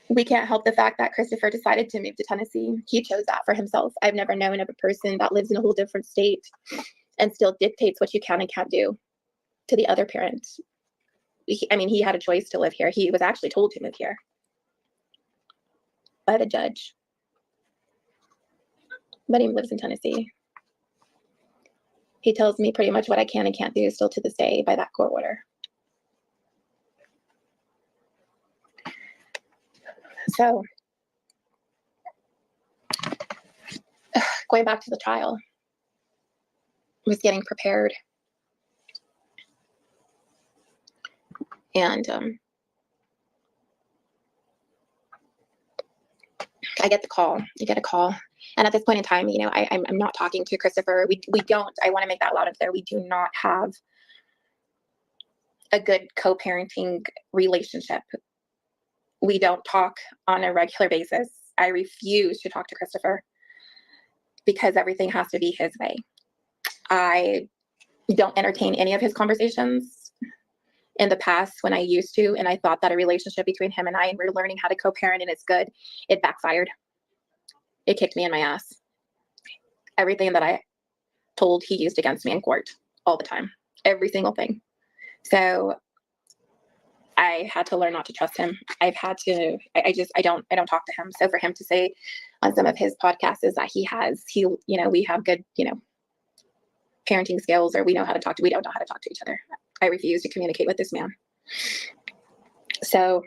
We can't help the fact that Christopher decided to move to Tennessee. He chose that for himself. I've never known of a person that lives in a whole different state and still dictates what you can and can't do to the other parent. He had a choice to live here. He was actually told to move here by the judge. But he lives in Tennessee. He tells me pretty much what I can and can't do still to this day by that court order. So, going back to the trial, I was getting prepared. And I get the call. You get a call. And at this point in time, I'm not talking to Christopher. We don't, I want to make that loud and clear. We do not have a good co-parenting relationship. We don't talk on a regular basis. I refuse to talk to Christopher because everything has to be his way. I don't entertain any of his conversations. In the past, when I used to, and I thought that a relationship between him and I, and we're learning how to co-parent and it's good, it backfired. It kicked me in my ass. Everything that I told, he used against me in court all the time, every single thing. So I had to learn not to trust him. I don't talk to him. So for him to say on some of his podcasts is that we have good, parenting skills, or we know how to talk to, we don't know how to talk to each other. I refuse to communicate with this man. So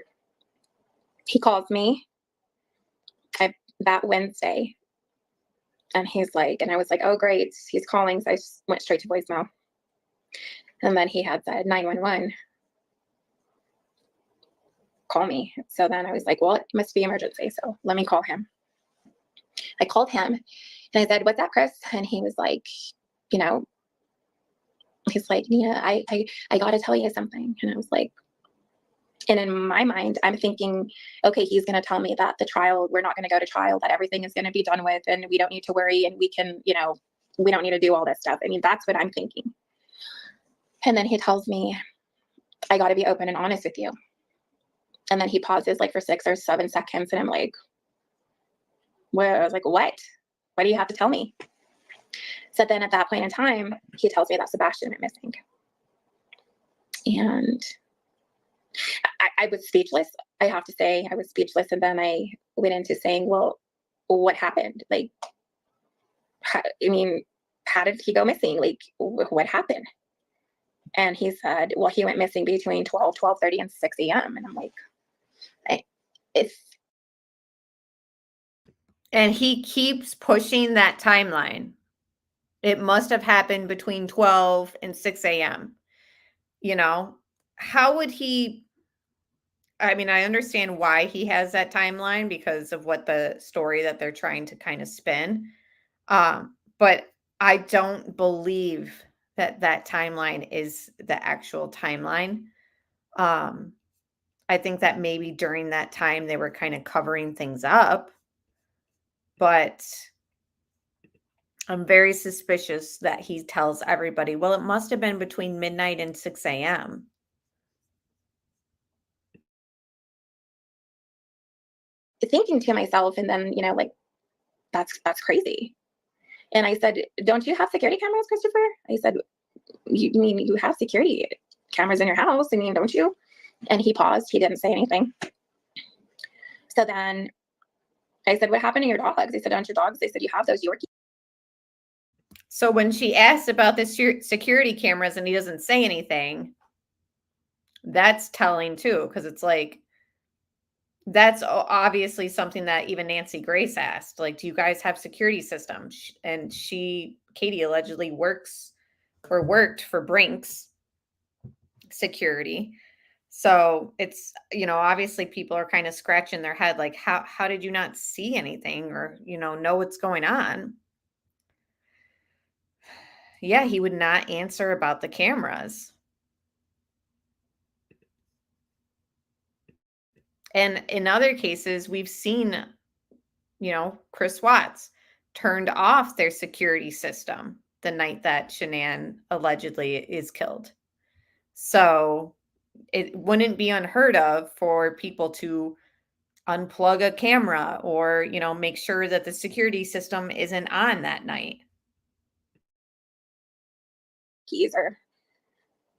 he calls me. Back that Wednesday. And he's like, and I was like, oh, great, he's calling. So I just went straight to voicemail. And then he had said 911, call me. So then I was like, well, it must be emergency. So let me call him. I called him and I said, what's up, Chris? And he was like, you know, he's like, Nina, I got to tell you something. And I was like, and in my mind, I'm thinking, okay, he's going to tell me that the trial, we're not going to go to trial, that everything is going to be done with, and we don't need to worry, and we can, you know, we don't need to do all this stuff. I mean, that's what I'm thinking. And then he tells me, I got to be open and honest with you. And then he pauses like for 6 or 7 seconds. And I'm like, well, I was like, what do you have to tell me? So then at that point in time, he tells me that Sebastian went missing. And I was speechless. I have to say, I was speechless. And then I went into saying, well, what happened? Like, how did he go missing? Like, what happened? And he said, well, he went missing between 12:30 and 6 a.m. And I'm like, And he keeps pushing that timeline. It must have happened between 12 and 6 a.m. You know, how would he? I mean, I understand why he has that timeline because of what the story that they're trying to kind of spin. But I don't believe that that timeline is the actual timeline. I think that maybe during that time they were kind of covering things up, but I'm very suspicious that he tells everybody, well, it must have been between midnight and 6 a.m. Thinking to myself, and then, you know, like, that's crazy. And I said, don't you have security cameras, Christopher? I said, you have security cameras in your house. I mean, don't you? And he paused. He didn't say anything. So then I said, what happened to your dogs? They said, aren't your dogs? They said, you have those Yorkies. So when she asked about the security cameras and he doesn't say anything, that's telling too, because it's like, that's obviously something that even Nancy Grace asked. Like, do you guys have security systems? And Katie allegedly worked for Brink's security. So it's, you know, obviously people are kind of scratching their head, like, how did you not see anything or, you know what's going on? Yeah, he would not answer about the cameras. And in other cases, we've seen, Chris Watts turned off their security system the night that Shanann allegedly is killed. So it wouldn't be unheard of for people to unplug a camera or, make sure that the security system isn't on that night.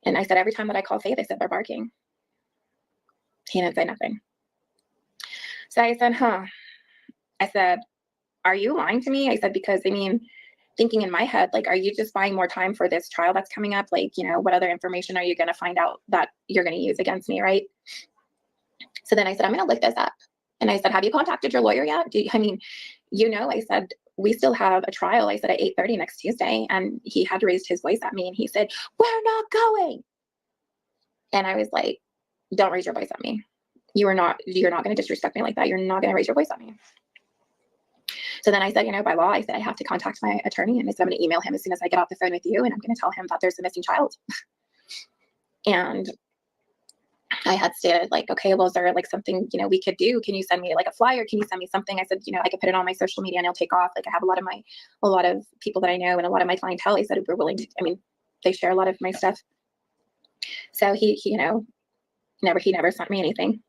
And I said, every time that I call Faith, I said, they're barking. He didn't say nothing. So I said, I said, are you lying to me? I said, because thinking in my head, like, are you just buying more time for this trial that's coming up? Like, what other information are you going to find out that you're going to use against me, right? So then I said, I'm going to look this up. And I said, have you contacted your lawyer yet? I said, we still have a trial. I said at 8:30 next Tuesday. And he had raised his voice at me and he said, we're not going. And I was like, don't raise your voice at me. You're not going to disrespect me like that. You're not going to raise your voice at me. So then I said, by law, I said, I have to contact my attorney. And I said, I'm going to email him as soon as I get off the phone with you. And I'm going to tell him that there's a missing child. And I had stated, like, okay, well, is there like something, we could do? Can you send me like a flyer? Can you send me something? I said, I could put it on my social media and it'll take off. Like, I have a lot of people that I know and a lot of my clientele. I said, if we're willing to, they share a lot of my stuff. So he never sent me anything.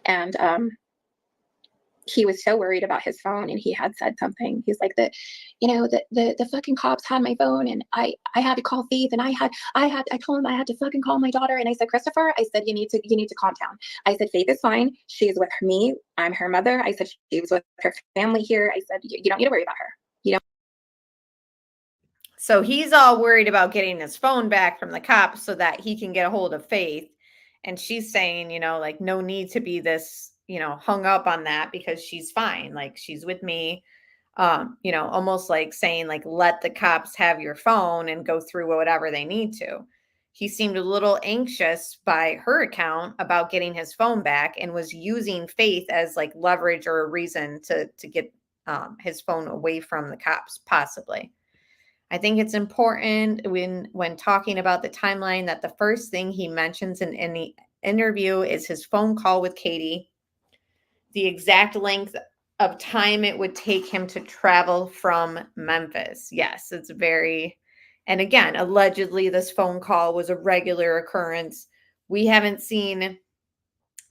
And, he was so worried about his phone, and he had said something. He's like, the fucking cops had my phone, and I had to call Faith, and I told him I had to fucking call my daughter. And I said, Christopher, I said, you need to calm down. I said, Faith is fine. She's with me. I'm her mother. I said, she was with her family here. I said, you don't need to worry about her. So he's all worried about getting his phone back from the cops so that he can get a hold of Faith. And she's saying, like, no need to be this hung up on that because she's fine. Like, she's with me. Almost like saying, like, let the cops have your phone and go through whatever they need to. He seemed a little anxious by her account about getting his phone back and was using Faith as like leverage or a reason to get his phone away from the cops, possibly. I think it's important when talking about the timeline that the first thing he mentions in any interview is his phone call with Katie, the exact length of time it would take him to travel from Memphis. Yes, it's very, and again, allegedly this phone call was a regular occurrence. We haven't seen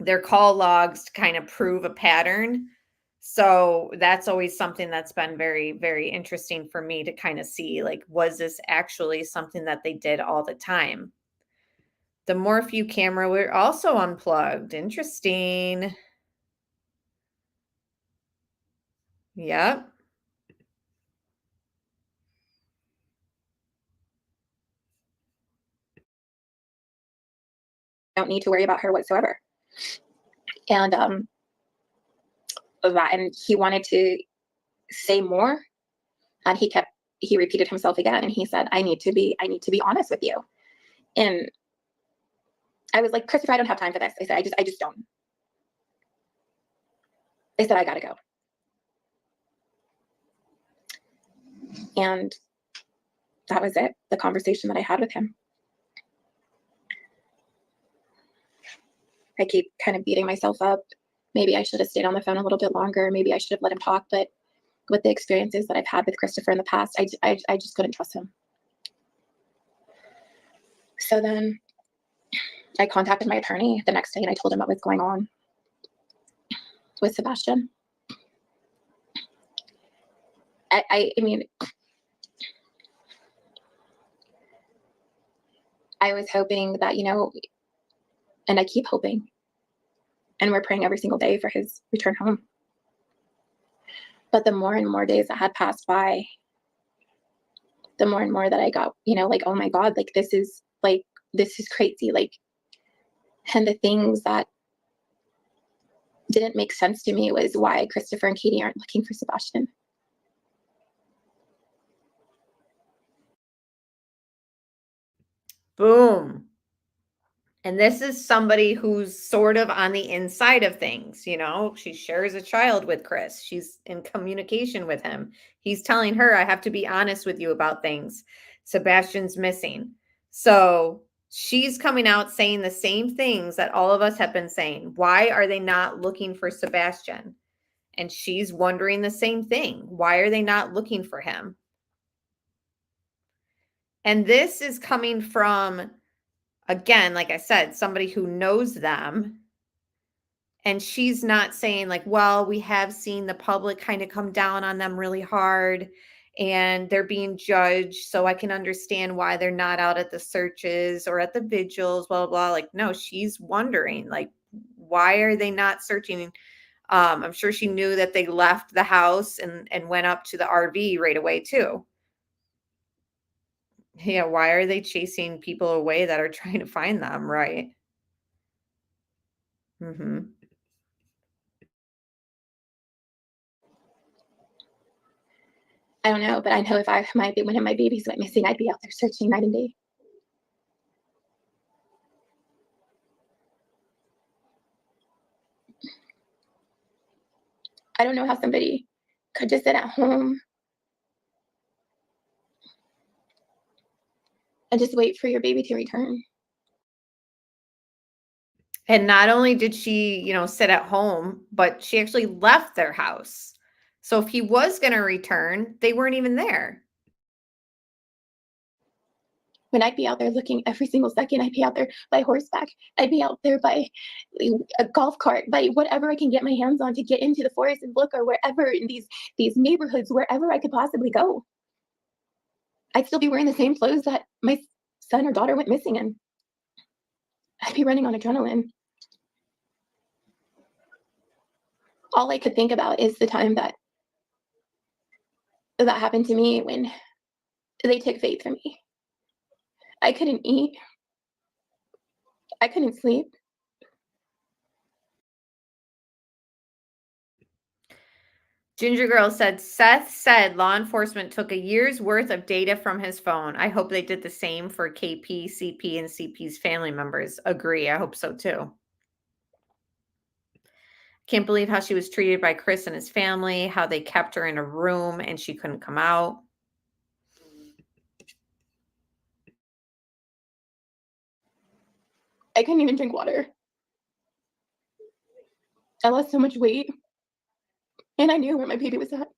their call logs to kind of prove a pattern. So that's always something that's been very, very interesting for me to kind of see, like, was this actually something that they did all the time? The Morphew camera were also unplugged. Interesting. Yep. Don't need to worry about her whatsoever. And he wanted to say more, and he repeated himself again, and he said, I need to be honest with you. And I was like, Christopher, I don't have time for this. I said, I just don't. I said, I gotta go. And that was it, the conversation that I had with him. I keep kind of beating myself up. Maybe I should have stayed on the phone a little bit longer. Maybe I should have let him talk. But with the experiences that I've had with Christopher in the past, I just couldn't trust him. So then I contacted my attorney the next day, and I told him what was going on with Sebastian. I mean, I was hoping that, and I keep hoping, and we're praying every single day for his return home. But the more and more days that had passed by, the more and more that I got, like, oh my God, like, this is crazy. Like, and the things that didn't make sense to me was why Christopher and Katie aren't looking for Sebastian. Boom. And this is somebody who's sort of on the inside of things, she shares a child with Chris. She's in communication with him. He's telling her, I have to be honest with you about things. Sebastian's missing. So she's coming out saying the same things that all of us have been saying. Why are they not looking for Sebastian? And she's wondering the same thing. Why are they not looking for him? And this is coming from, again, like I said, somebody who knows them. And she's not saying, like, well, we have seen the public kind of come down on them really hard and they're being judged. So I can understand why they're not out at the searches or at the vigils, blah, blah, blah. Like, no, she's wondering, like, why are they not searching? I'm sure she knew that they left the house and went up to the RV right away too. Yeah, why are they chasing people away that are trying to find them, right? Mm-hmm. I don't know, but I know if one of my babies went missing, I'd be out there searching night and day. I don't know how somebody could just sit at home and just wait for your baby to return. And not only did she, sit at home, but she actually left their house. So if he was going to return, they weren't even there. When I'd be out there looking every single second, I'd be out there by horseback. I'd be out there by a golf cart, by whatever I can get my hands on to get into the forest and look, or wherever in these neighborhoods, wherever I could possibly go. I'd still be wearing the same clothes that my son or daughter went missing in. I'd be running on adrenaline. All I could think about is the time that happened to me when they took Faith from me. I couldn't eat. I couldn't sleep. Ginger Girl said, Seth said law enforcement took a year's worth of data from his phone. I hope they did the same for KP, CP, and CP's family members. Agree. I hope so too. Can't believe how she was treated by Chris and his family, how they kept her in a room and she couldn't come out. I couldn't even drink water. I lost so much weight, and I knew where my baby was at.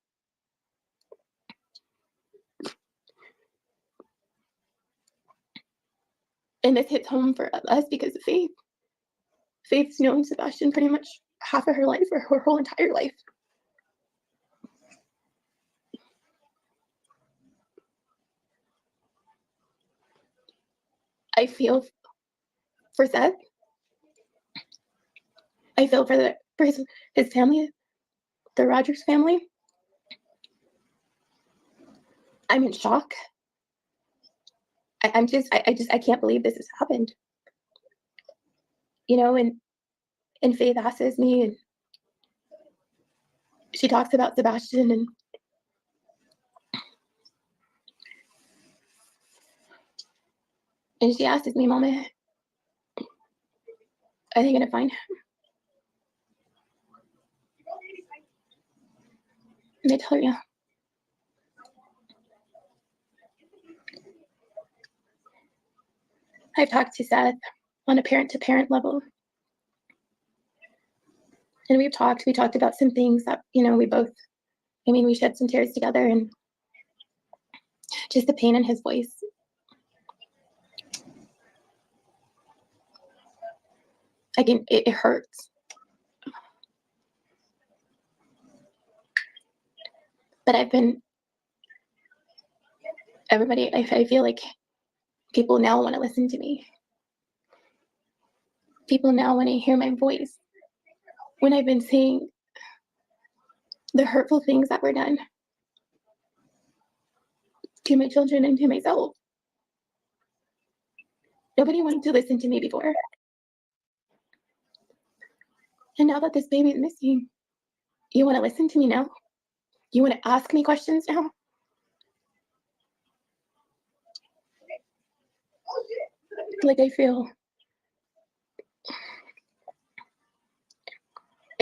And this hits home for us because of Faith. Faith's known Sebastian pretty much half of her life, or her whole entire life. I feel for Seth. I feel for his family, the Rogers family. I'm in shock. I can't believe this has happened. You know, and Faith asks me, and she talks about Sebastian, and she asks me, Mama, are they gonna find him? And I tell her, yeah. I've talked to Seth on a parent-to-parent level. And we talked about some things that, you know, we shed some tears together, and just the pain in his voice. Again, it hurts. But I feel like people now want to listen to me. People now want to hear my voice when I've been saying the hurtful things that were done to my children and to myself. Nobody wanted to listen to me before. And now that this baby is missing, you want to listen to me now? You want to ask me questions now? Like, I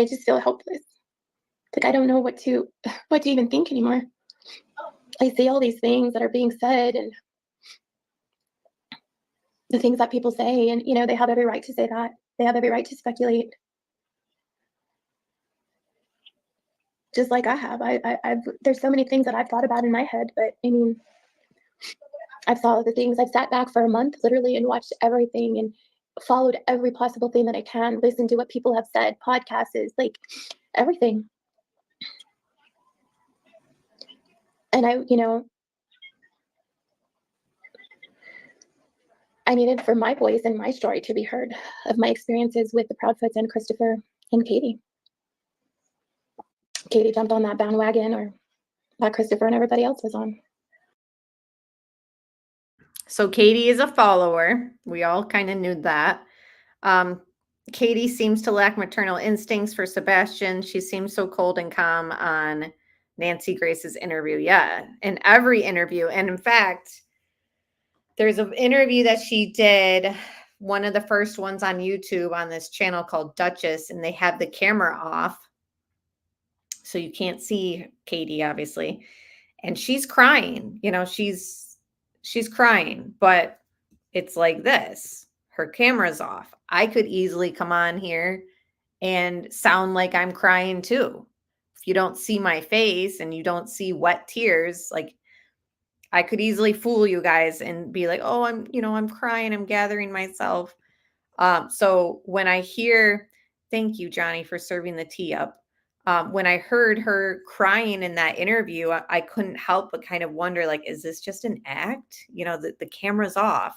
just feel helpless. Like, I don't know what to even think anymore. I see all these things that are being said, and the things that people say, and, you know, they have every right to say that. They have every right to speculate. Just like I have. There's so many things that I've thought about in my head, but I mean, I've saw the things. I've sat back for a month, literally, and watched everything, and followed every possible thing that I can, listened to what people have said, podcasts, like everything. And I needed for my voice and my story to be heard, of my experiences with the Proudfoots and Christopher and Katie. Katie jumped on that bandwagon, or that Christopher and everybody else was on. So Katie is a follower. We all kind of knew that. Katie seems to lack maternal instincts for Sebastian. She seems so cold and calm on Nancy Grace's interview. Yeah, in every interview. And in fact, there's an interview that she did, one of the first ones on YouTube on this channel called Duchess, and they have the camera off. So you can't see Katie, obviously. And she's crying. You know, she's crying, but it's like this. Her camera's off. I could easily come on here and sound like I'm crying too. If you don't see my face and you don't see wet tears, like, I could easily fool you guys and be like, oh, I'm crying, I'm gathering myself. So when I hear, thank you, Johnny, for serving the tea up. When I heard her crying in that interview, I couldn't help but kind of wonder, like, is this just an act? You know, the camera's off.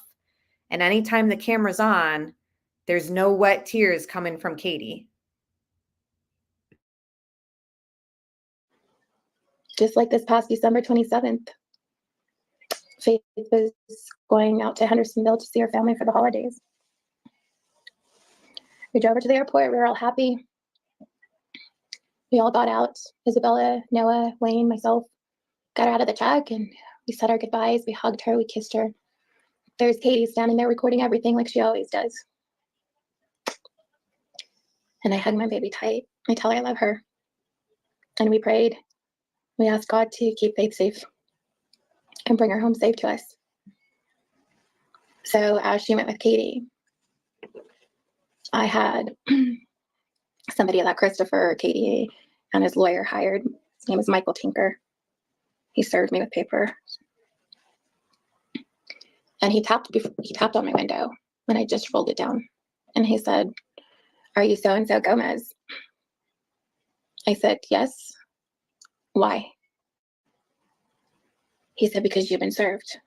And anytime the camera's on, there's no wet tears coming from Katie. Just like this past December 27th, Faith was going out to Hendersonville to see her family for the holidays. We drove her to the airport. We were all happy. We all got out. Isabella, Noah, Wayne, myself, got her out of the truck, and we said our goodbyes. We hugged her. We kissed her. There's Katie standing there recording everything like she always does. And I hug my baby tight. I tell her I love her. And we prayed. We asked God to keep Faith safe and bring her home safe to us. So as she went with Katie, I had somebody that Christopher, Katie, and his lawyer hired. His name is Michael Tinker. He served me with paper. And he tapped on my window when I just rolled it down. And he said, "Are you so-and-so Gomez?" I said, "Yes." "Why?" He said, "Because you've been served."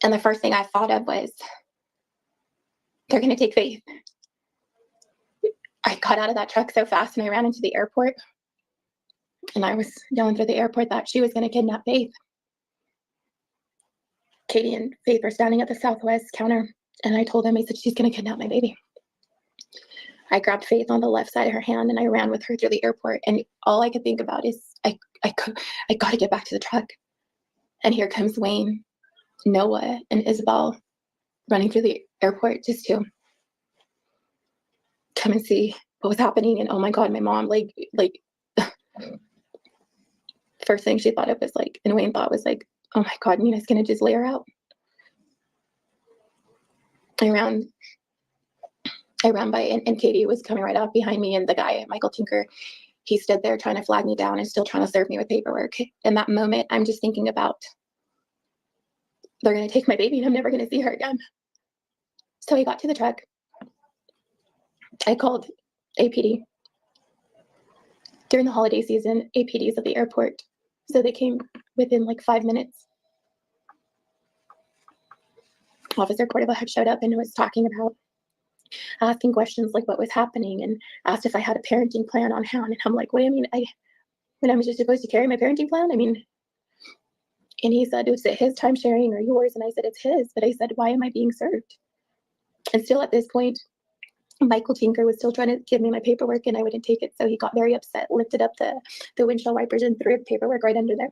And the first thing I thought of was, they're going to take Faith. I got out of that truck so fast and I ran into the airport. And I was yelling through the airport that she was going to kidnap Faith. Katie and Faith were standing at the Southwest counter. And I told them, I said, "She's going to kidnap my baby." I grabbed Faith on the left side of her hand and I ran with her through the airport. And all I could think about is, I got to get back to the truck. And here comes Wayne, Noah, and Isabel running through the airport just to come and see what was happening. And oh my God, my mom, like first thing she thought of was like, and Wayne thought was like, oh my God, Nina's gonna just lay her out. I ran by, and Katie was coming right up behind me, and the guy, Michael Tinker, he stood there trying to flag me down and still trying to serve me with paperwork. In that moment, I'm just thinking about, they're gonna take my baby and I'm never gonna see her again. So I got to the truck. I called APD. During the holiday season, APD is at the airport. So they came within like 5 minutes. Officer Cordova had showed up and was talking about asking questions like what was happening and asked if I had a parenting plan on hand. And I'm like, what do you mean? When I'm just supposed to carry my parenting plan? I mean, and he said, was it his time sharing or yours? And I said, it's his. But I said, why am I being served? And still at this point, Michael Tinker was still trying to give me my paperwork and I wouldn't take it. So he got very upset, lifted up the windshield wipers and threw the paperwork right under there.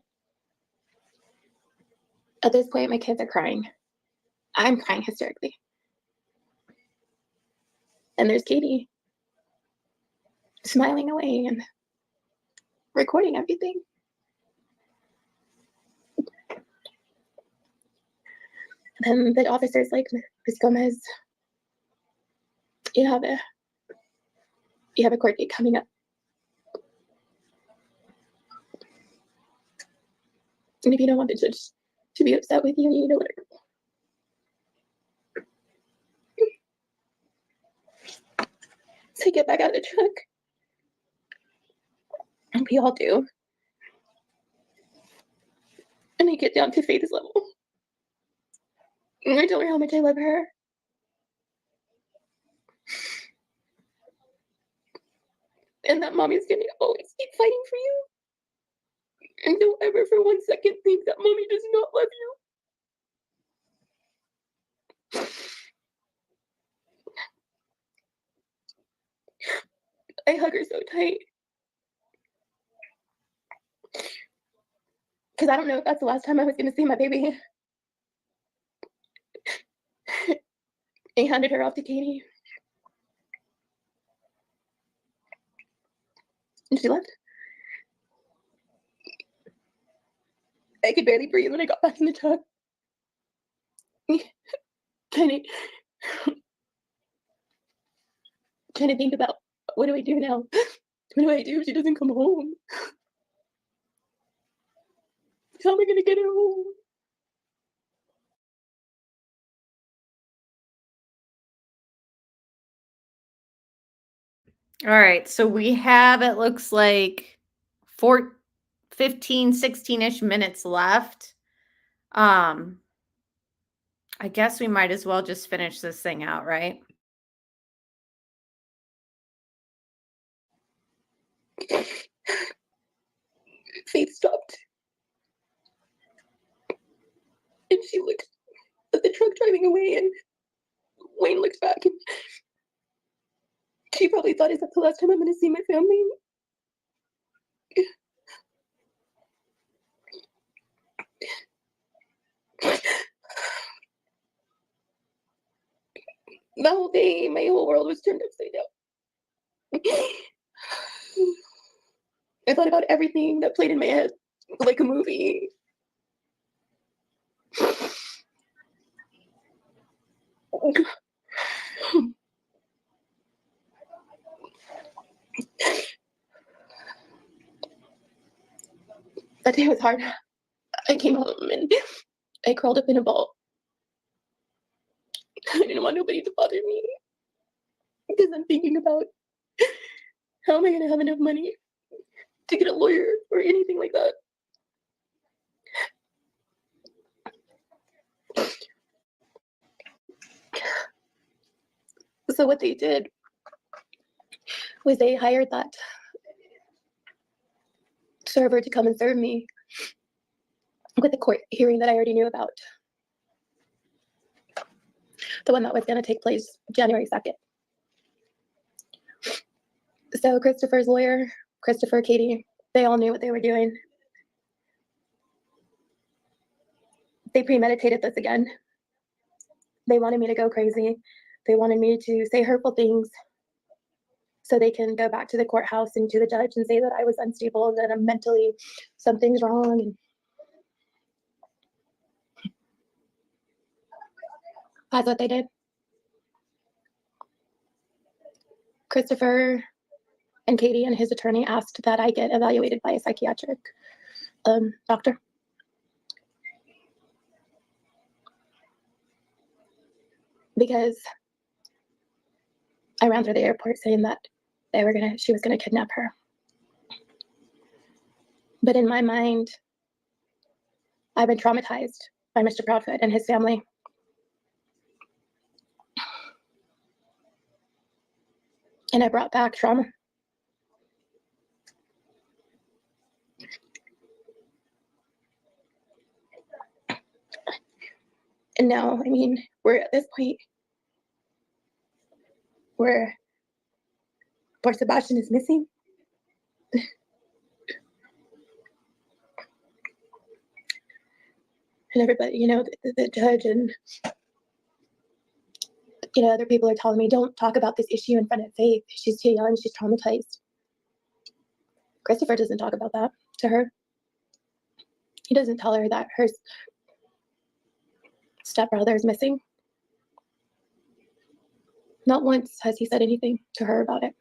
At this point, my kids are crying. I'm crying hysterically. And there's Katie smiling away and recording everything. Then the officer's like, "Ms. Gomez, you have a court date coming up. And if you don't want the judge to be upset with you, you need to let her go." So I get back out of the truck. And we all do. And I get down to Faith's level. And I tell her how much I love her. And that mommy's gonna always keep fighting for you. And don't ever for 1 second think that mommy does not love you. I hug her so tight. Because I don't know if that's the last time I was going to see my baby. I handed her off to Katie. And she left. I could barely breathe when I got back in the truck. Trying to think about, what do I do now? What do I do if she doesn't come home? How am I going to get her home? All right, so we have, it looks like 15, 16-ish minutes left. I guess we might as well just finish this thing out, right? Faith stopped. And she looked at the truck driving away, and Wayne looked back, and she She probably thought, is that the last time I'm going to see my family? The whole day, my whole world was turned upside down. I thought about everything that played in my head like a movie. That day was hard. I came home and I crawled up in a ball. I didn't want nobody to bother me because I'm thinking about how am I going to have enough money to get a lawyer or anything like that. So what they did was they hired that server to come and serve me with a court hearing that I already knew about. The one that was going to take place January 2nd. So Christopher's lawyer, Christopher, Katie, they all knew what they were doing. They premeditated this again. They wanted me to go crazy. They wanted me to say hurtful things so they can go back to the courthouse and to the judge and say that I was unstable, that I'm mentally, something's wrong. And that's what they did. Christopher and Katie and his attorney asked that I get evaluated by a psychiatric doctor. Because I ran through the airport saying that she was gonna kidnap her. But in my mind, I've been traumatized by Mr. Proudfoot and his family. And I brought back trauma. And now, I mean, we're at this point where poor Sebastian is missing. And everybody, the judge and, other people are telling me, don't talk about this issue in front of Faith. She's too young, she's traumatized. Christopher doesn't talk about that to her. He doesn't tell her that her stepbrother is missing. Not once has he said anything to her about it.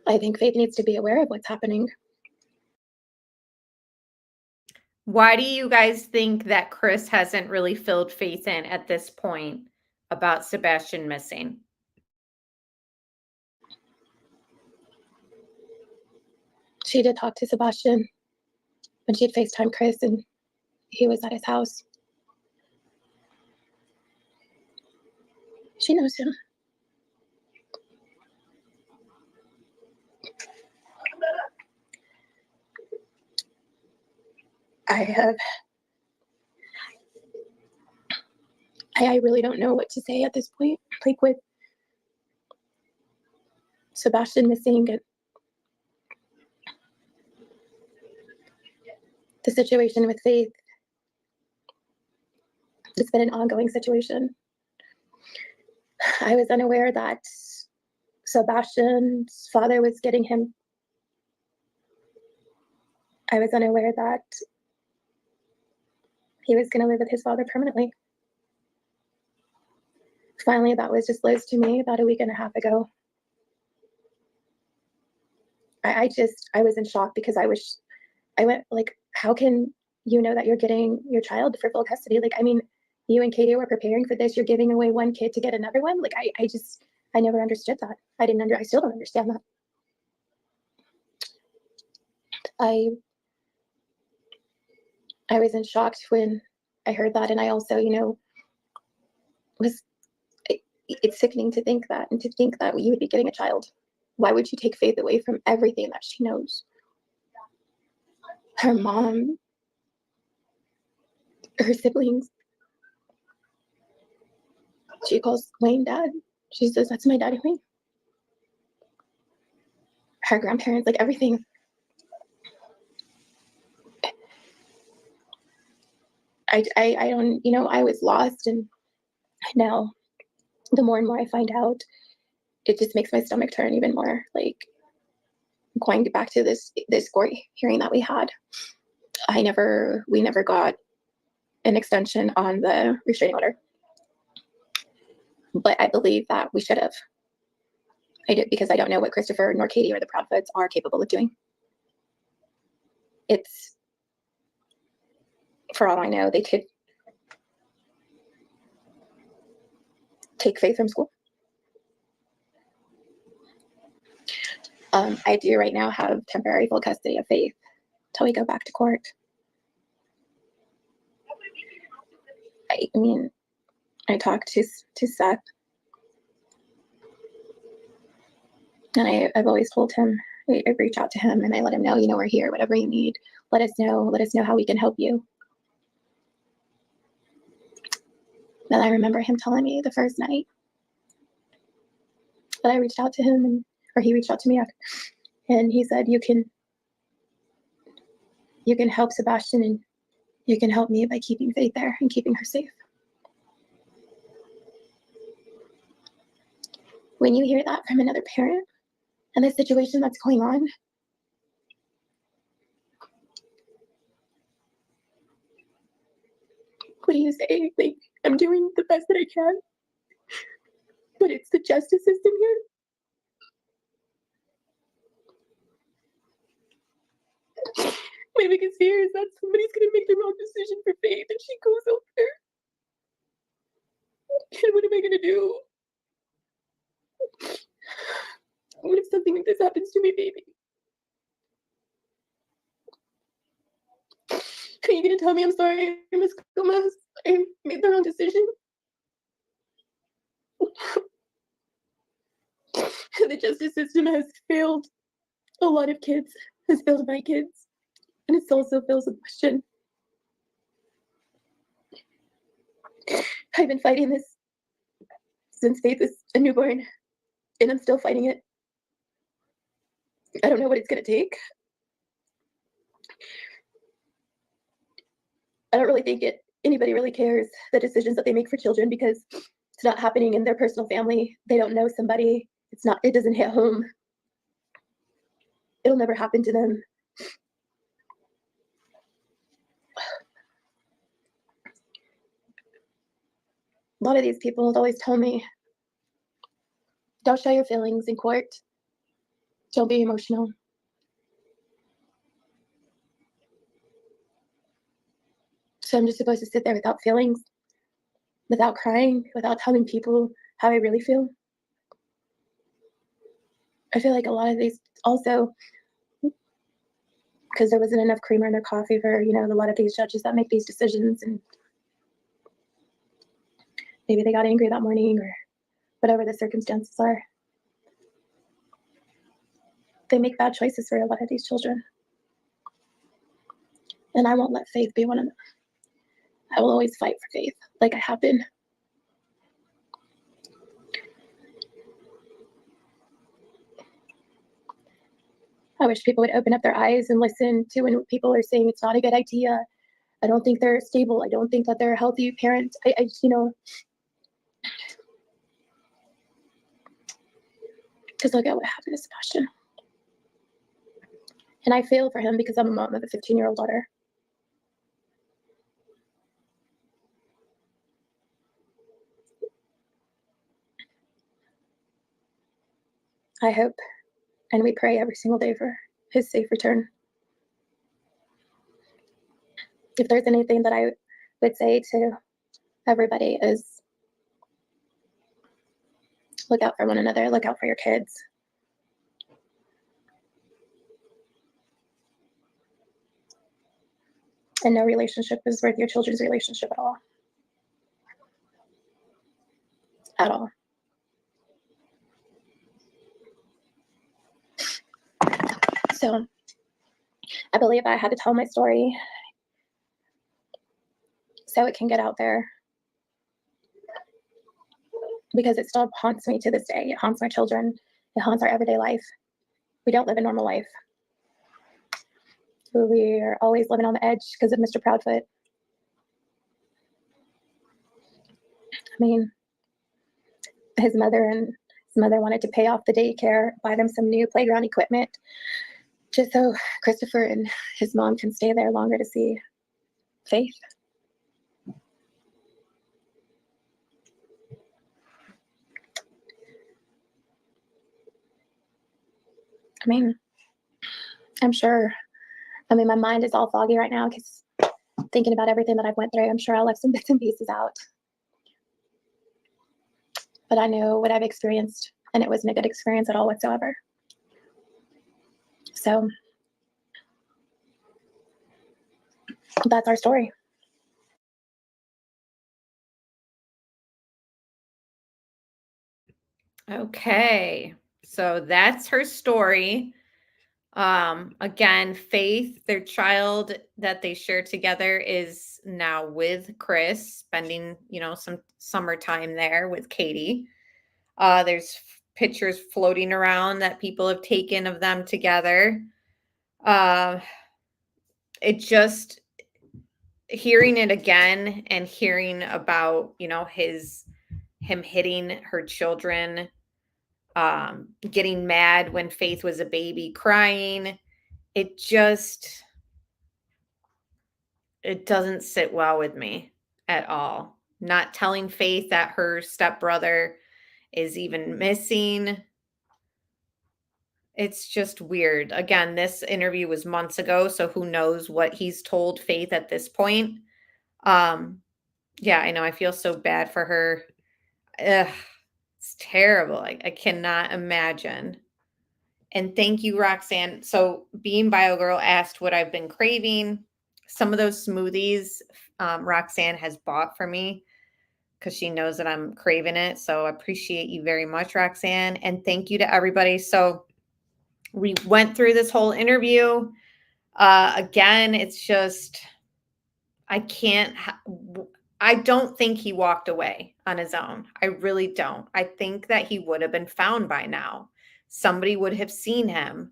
I think Faith needs to be aware of what's happening. Why do you guys think that Chris hasn't really filled Faith in at this point about Sebastian missing? She did talk to Sebastian when she'd FaceTime Chris and he was at his house. She knows him. I really don't know what to say at this point. Like with Sebastian missing and the situation with Faith, it's been an ongoing situation. I was unaware that Sebastian's father was getting him. I was unaware that he was going to live with his father permanently. Finally, that was disclosed to me about a week and a half ago. I was in shock because I went like, how can you know that you're getting your child for full custody? Like, I mean, you and Katie were preparing for this. You're giving away one kid to get another one. Like, I never understood that. I still don't understand that. I was in shock when I heard that. And I also, it's sickening to think that, and to think that you would be getting a child. Why would you take Faith away from everything that she knows? Her mom, her siblings. She calls Wayne dad. She says, that's my daddy Wayne. Her grandparents, like everything. I don't, you know, I was lost, and now the more and more I find out, it just makes my stomach turn even more. Like, going back to this court hearing that we had, we never got an extension on the restraining order, but I believe that we should have. I did, because I don't know what Christopher nor Katie or the Proudfoots are capable of doing. It's, for all I know, they could take Faith from school. I do right now have temporary full custody of Faith till we go back to court. I mean, I talked to Seth, and I've always told him, I reach out to him and I let him know, you know, we're here, whatever you need, let us know how we can help you. Then I remember him telling me the first night that I reached out to him, or he reached out to me, and he said, you can help Sebastian, and you can help me by keeping Faith there and keeping her safe. When you hear that from another parent and the situation that's going on, what do you say? Like, I'm doing the best that I can, but it's the justice system here. My biggest fear is that somebody's gonna make the wrong decision for Faith and she goes out there. And what am I gonna do? What if something like this happens to my baby? Are you gonna tell me I'm sorry, Miss Gomez? I made the wrong decision? The justice system has failed a lot of kids, has failed my kids, and it also fails a question. I've been fighting this since Faith was a newborn, and I'm still fighting it. I don't know what it's gonna take. I don't really think anybody really cares the decisions that they make for children, because it's not happening in their personal family. They don't know somebody. It doesn't hit home. It'll never happen to them. A lot of these people have always told me, don't show your feelings in court. Don't be emotional. So I'm just supposed to sit there without feelings, without crying, without telling people how I really feel. I feel like a lot of these also, because there wasn't enough creamer in their coffee for, you know, a lot of these judges that make these decisions, and maybe they got angry that morning or whatever the circumstances are. They make bad choices for a lot of these children. And I won't let Faith be one of them. I will always fight for Faith, like I have been. I wish people would open up their eyes and listen to when people are saying it's not a good idea. I don't think they're stable. I don't think that they're a healthy parent. I you know, because look at what happened to Sebastian. And I feel for him because I'm a mom of a 15-year-old daughter. I hope, and we pray every single day for his safe return. If there's anything that I would say to everybody is, look out for one another, look out for your kids. And no relationship is worth your children's relationship at all. At all. So I believe I had to tell my story so it can get out there. because it still haunts me to this day. It haunts my children. It haunts our everyday life. We don't live a normal life. We are always living on the edge because of Mr. Proudfoot. I mean, his mother wanted to pay off the daycare, buy them some new playground equipment, just so Christopher and his mom can stay there longer to see Faith. I mean, I'm sure. I mean, my mind is all foggy right now because thinking about everything that I've went through, I'm sure I left some bits and pieces out. But I know what I've experienced, and it wasn't a good experience at all whatsoever. So that's our story. Okay. So that's her story. Again, Faith, their child that they share together, is now with Chris, spending, some summertime there with Katie. There's pictures floating around that people have taken of them together. It just, hearing it again and hearing about, him hitting her children, getting mad when Faith was a baby, crying, it doesn't sit well with me at all. Not telling Faith that her stepbrother is even missing. It's just weird. Again, this interview was months ago, so who knows what he's told Faith at this point. Yeah, I know. I feel so bad for her. Ugh, it's terrible. I cannot imagine. And thank you, Roxanne. So Being Bio Girl asked what I've been craving. Some of those smoothies Roxanne has bought for me because she knows that I'm craving it. So I appreciate you very much, Roxanne. And thank you to everybody. So we went through this whole interview. Again, it's just, I don't think he walked away on his own. I really don't. I think that he would have been found by now. Somebody would have seen him.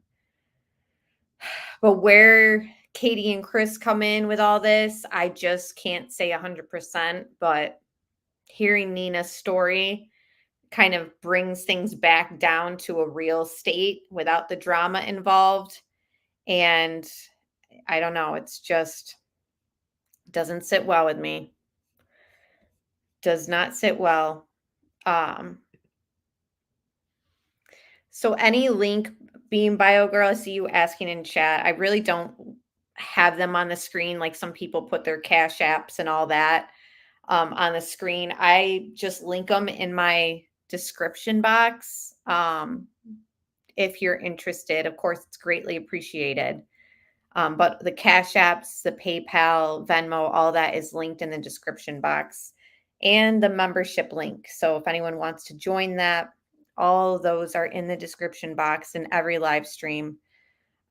But where Katie and Chris come in with all this, I just can't say 100%. But hearing Nina's story kind of brings things back down to a real state without the drama involved. And I don't know, it's just doesn't sit well with me. Does not sit well. So any link, Being Bio Girl, I see you asking in chat. I really don't have them on the screen like some people put their cash apps and all that on the screen. I just link them in my description box. If you're interested, of course, it's greatly appreciated. But the cash apps, the PayPal, Venmo, all that is linked in the description box and the membership link. So if anyone wants to join that, all those are in the description box in every live stream.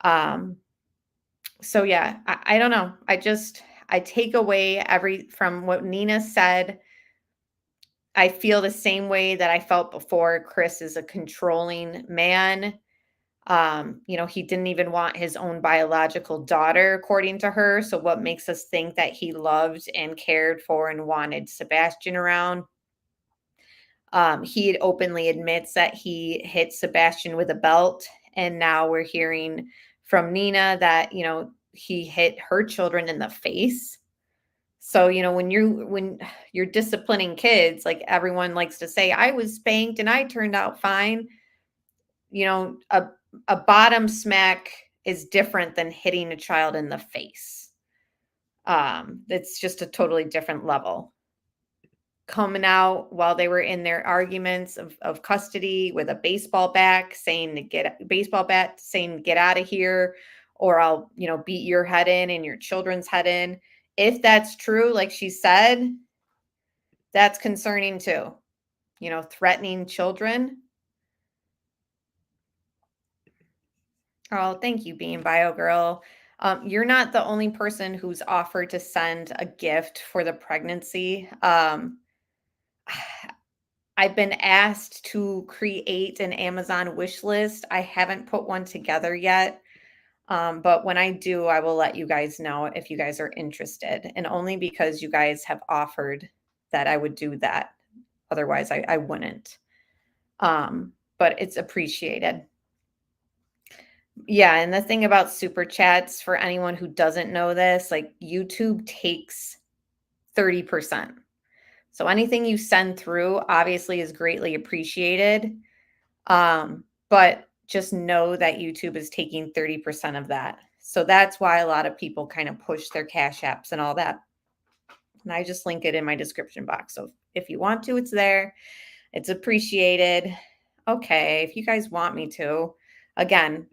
So yeah, I don't know. I take away from what Nina said. I feel the same way that I felt before. Chris is a controlling man. He didn't even want his own biological daughter, according to her. So what makes us think that he loved and cared for and wanted Sebastian around? He openly admits that he hit Sebastian with a belt. And now we're hearing from Nina that, he hit her children in the face. So, when you're disciplining kids, like everyone likes to say, I was spanked and I turned out fine. A bottom smack is different than hitting a child in the face. It's just a totally different level. Coming out while they were in their arguments of custody with a baseball bat saying get out of here, or I'll, beat your head in and your children's head in. If that's true, like she said, that's concerning too. Threatening children. Oh, thank you, Being Bio Girl. You're not the only person who's offered to send a gift for the pregnancy. I've been asked to create an Amazon wish list. I haven't put one together yet. But when I do, I will let you guys know if you guys are interested, and only because you guys have offered that I would do that. Otherwise, I wouldn't. But it's appreciated. Yeah, and the thing about super chats, for anyone who doesn't know this, like YouTube takes 30%. So anything you send through obviously is greatly appreciated. But just know that YouTube is taking 30% of that. So that's why a lot of people kind of push their Cash Apps and all that. And I just link it in my description box. So if you want to, it's there. It's appreciated. Okay, if you guys want me to. Again,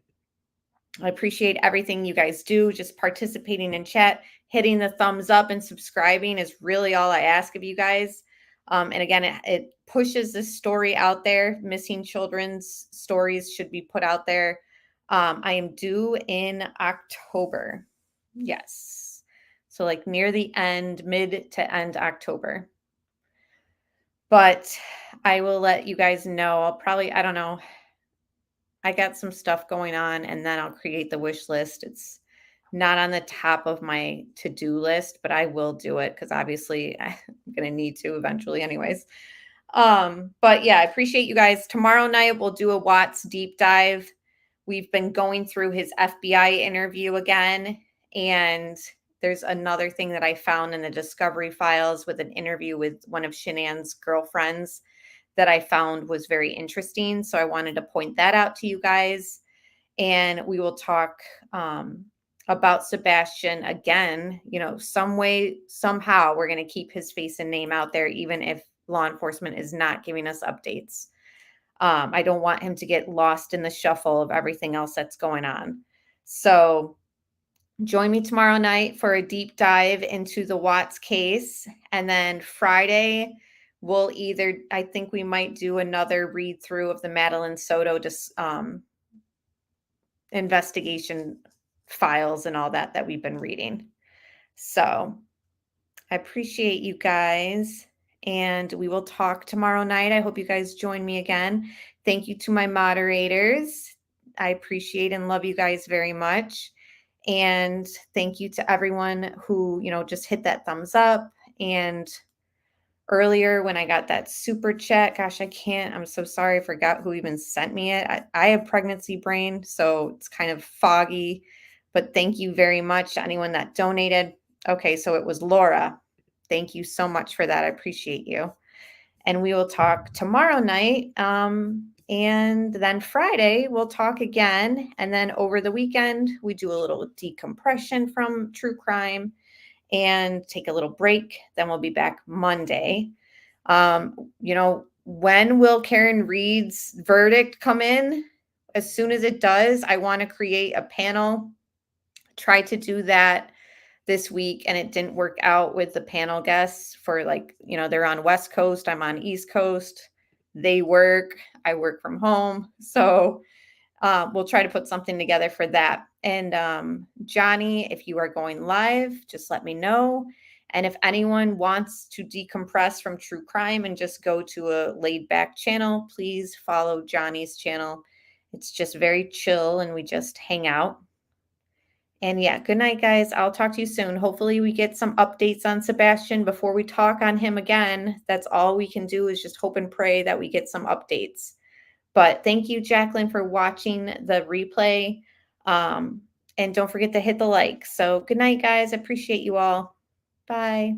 I appreciate everything you guys do. Just participating in chat, hitting the thumbs up and subscribing is really all I ask of you guys. And again, it pushes this story out there. Missing children's stories should be put out there. I am due in October. Yes. So like near the end, mid to end October. But I will let you guys know. I'll probably, I don't know. I got some stuff going on, and then I'll create the wish list. It's not on the top of my to-do list, but I will do it because obviously I'm going to need to eventually anyways. But yeah, I appreciate you guys. Tomorrow night, we'll do a Watts deep dive. We've been going through his FBI interview again, and there's another thing that I found in the discovery files with an interview with one of Shanann's girlfriends that I found was very interesting. So I wanted to point that out to you guys. And we will talk about Sebastian again. You know, some way, somehow, we're going to keep his face and name out there, even if law enforcement is not giving us updates. I don't want him to get lost in the shuffle of everything else that's going on. So join me tomorrow night for a deep dive into the Watts case. And then Friday, we'll either, I think we might do another read through of the Madeline Soto investigation files and all that we've been reading. So I appreciate you guys, and we will talk tomorrow night. I hope you guys join me again. Thank you to my moderators. I appreciate and love you guys very much. And thank you to everyone who, you know, just hit that thumbs up. And earlier when I got that super chat, gosh, I'm so sorry. I forgot who even sent me it. I have pregnancy brain, so it's kind of foggy, but thank you very much to anyone that donated. Okay, so it was Laura. Thank you so much for that. I appreciate you. And we will talk tomorrow night. And then Friday, we'll talk again. And then over the weekend, we do a little decompression from true crime and take a little break. Then we'll be back Monday. You know, when will Karen Reed's verdict come in? As soon as it does, I want to create a panel. Try to do that this week, and it didn't work out with the panel guests for, like, you know, they're on West Coast, I'm on East Coast. They work, I work from home. So we'll try to put something together for that. And Johnny, if you are going live, just let me know. And if anyone wants to decompress from true crime and just go to a laid back channel, please follow Johnny's channel. It's just very chill and we just hang out. And yeah, good night, guys. I'll talk to you soon. Hopefully we get some updates on Sebastian before we talk on him again. That's all we can do, is just hope and pray that we get some updates. But thank you, Jacqueline, for watching the replay. And don't forget to hit the like. So good night, guys. I appreciate you all. Bye.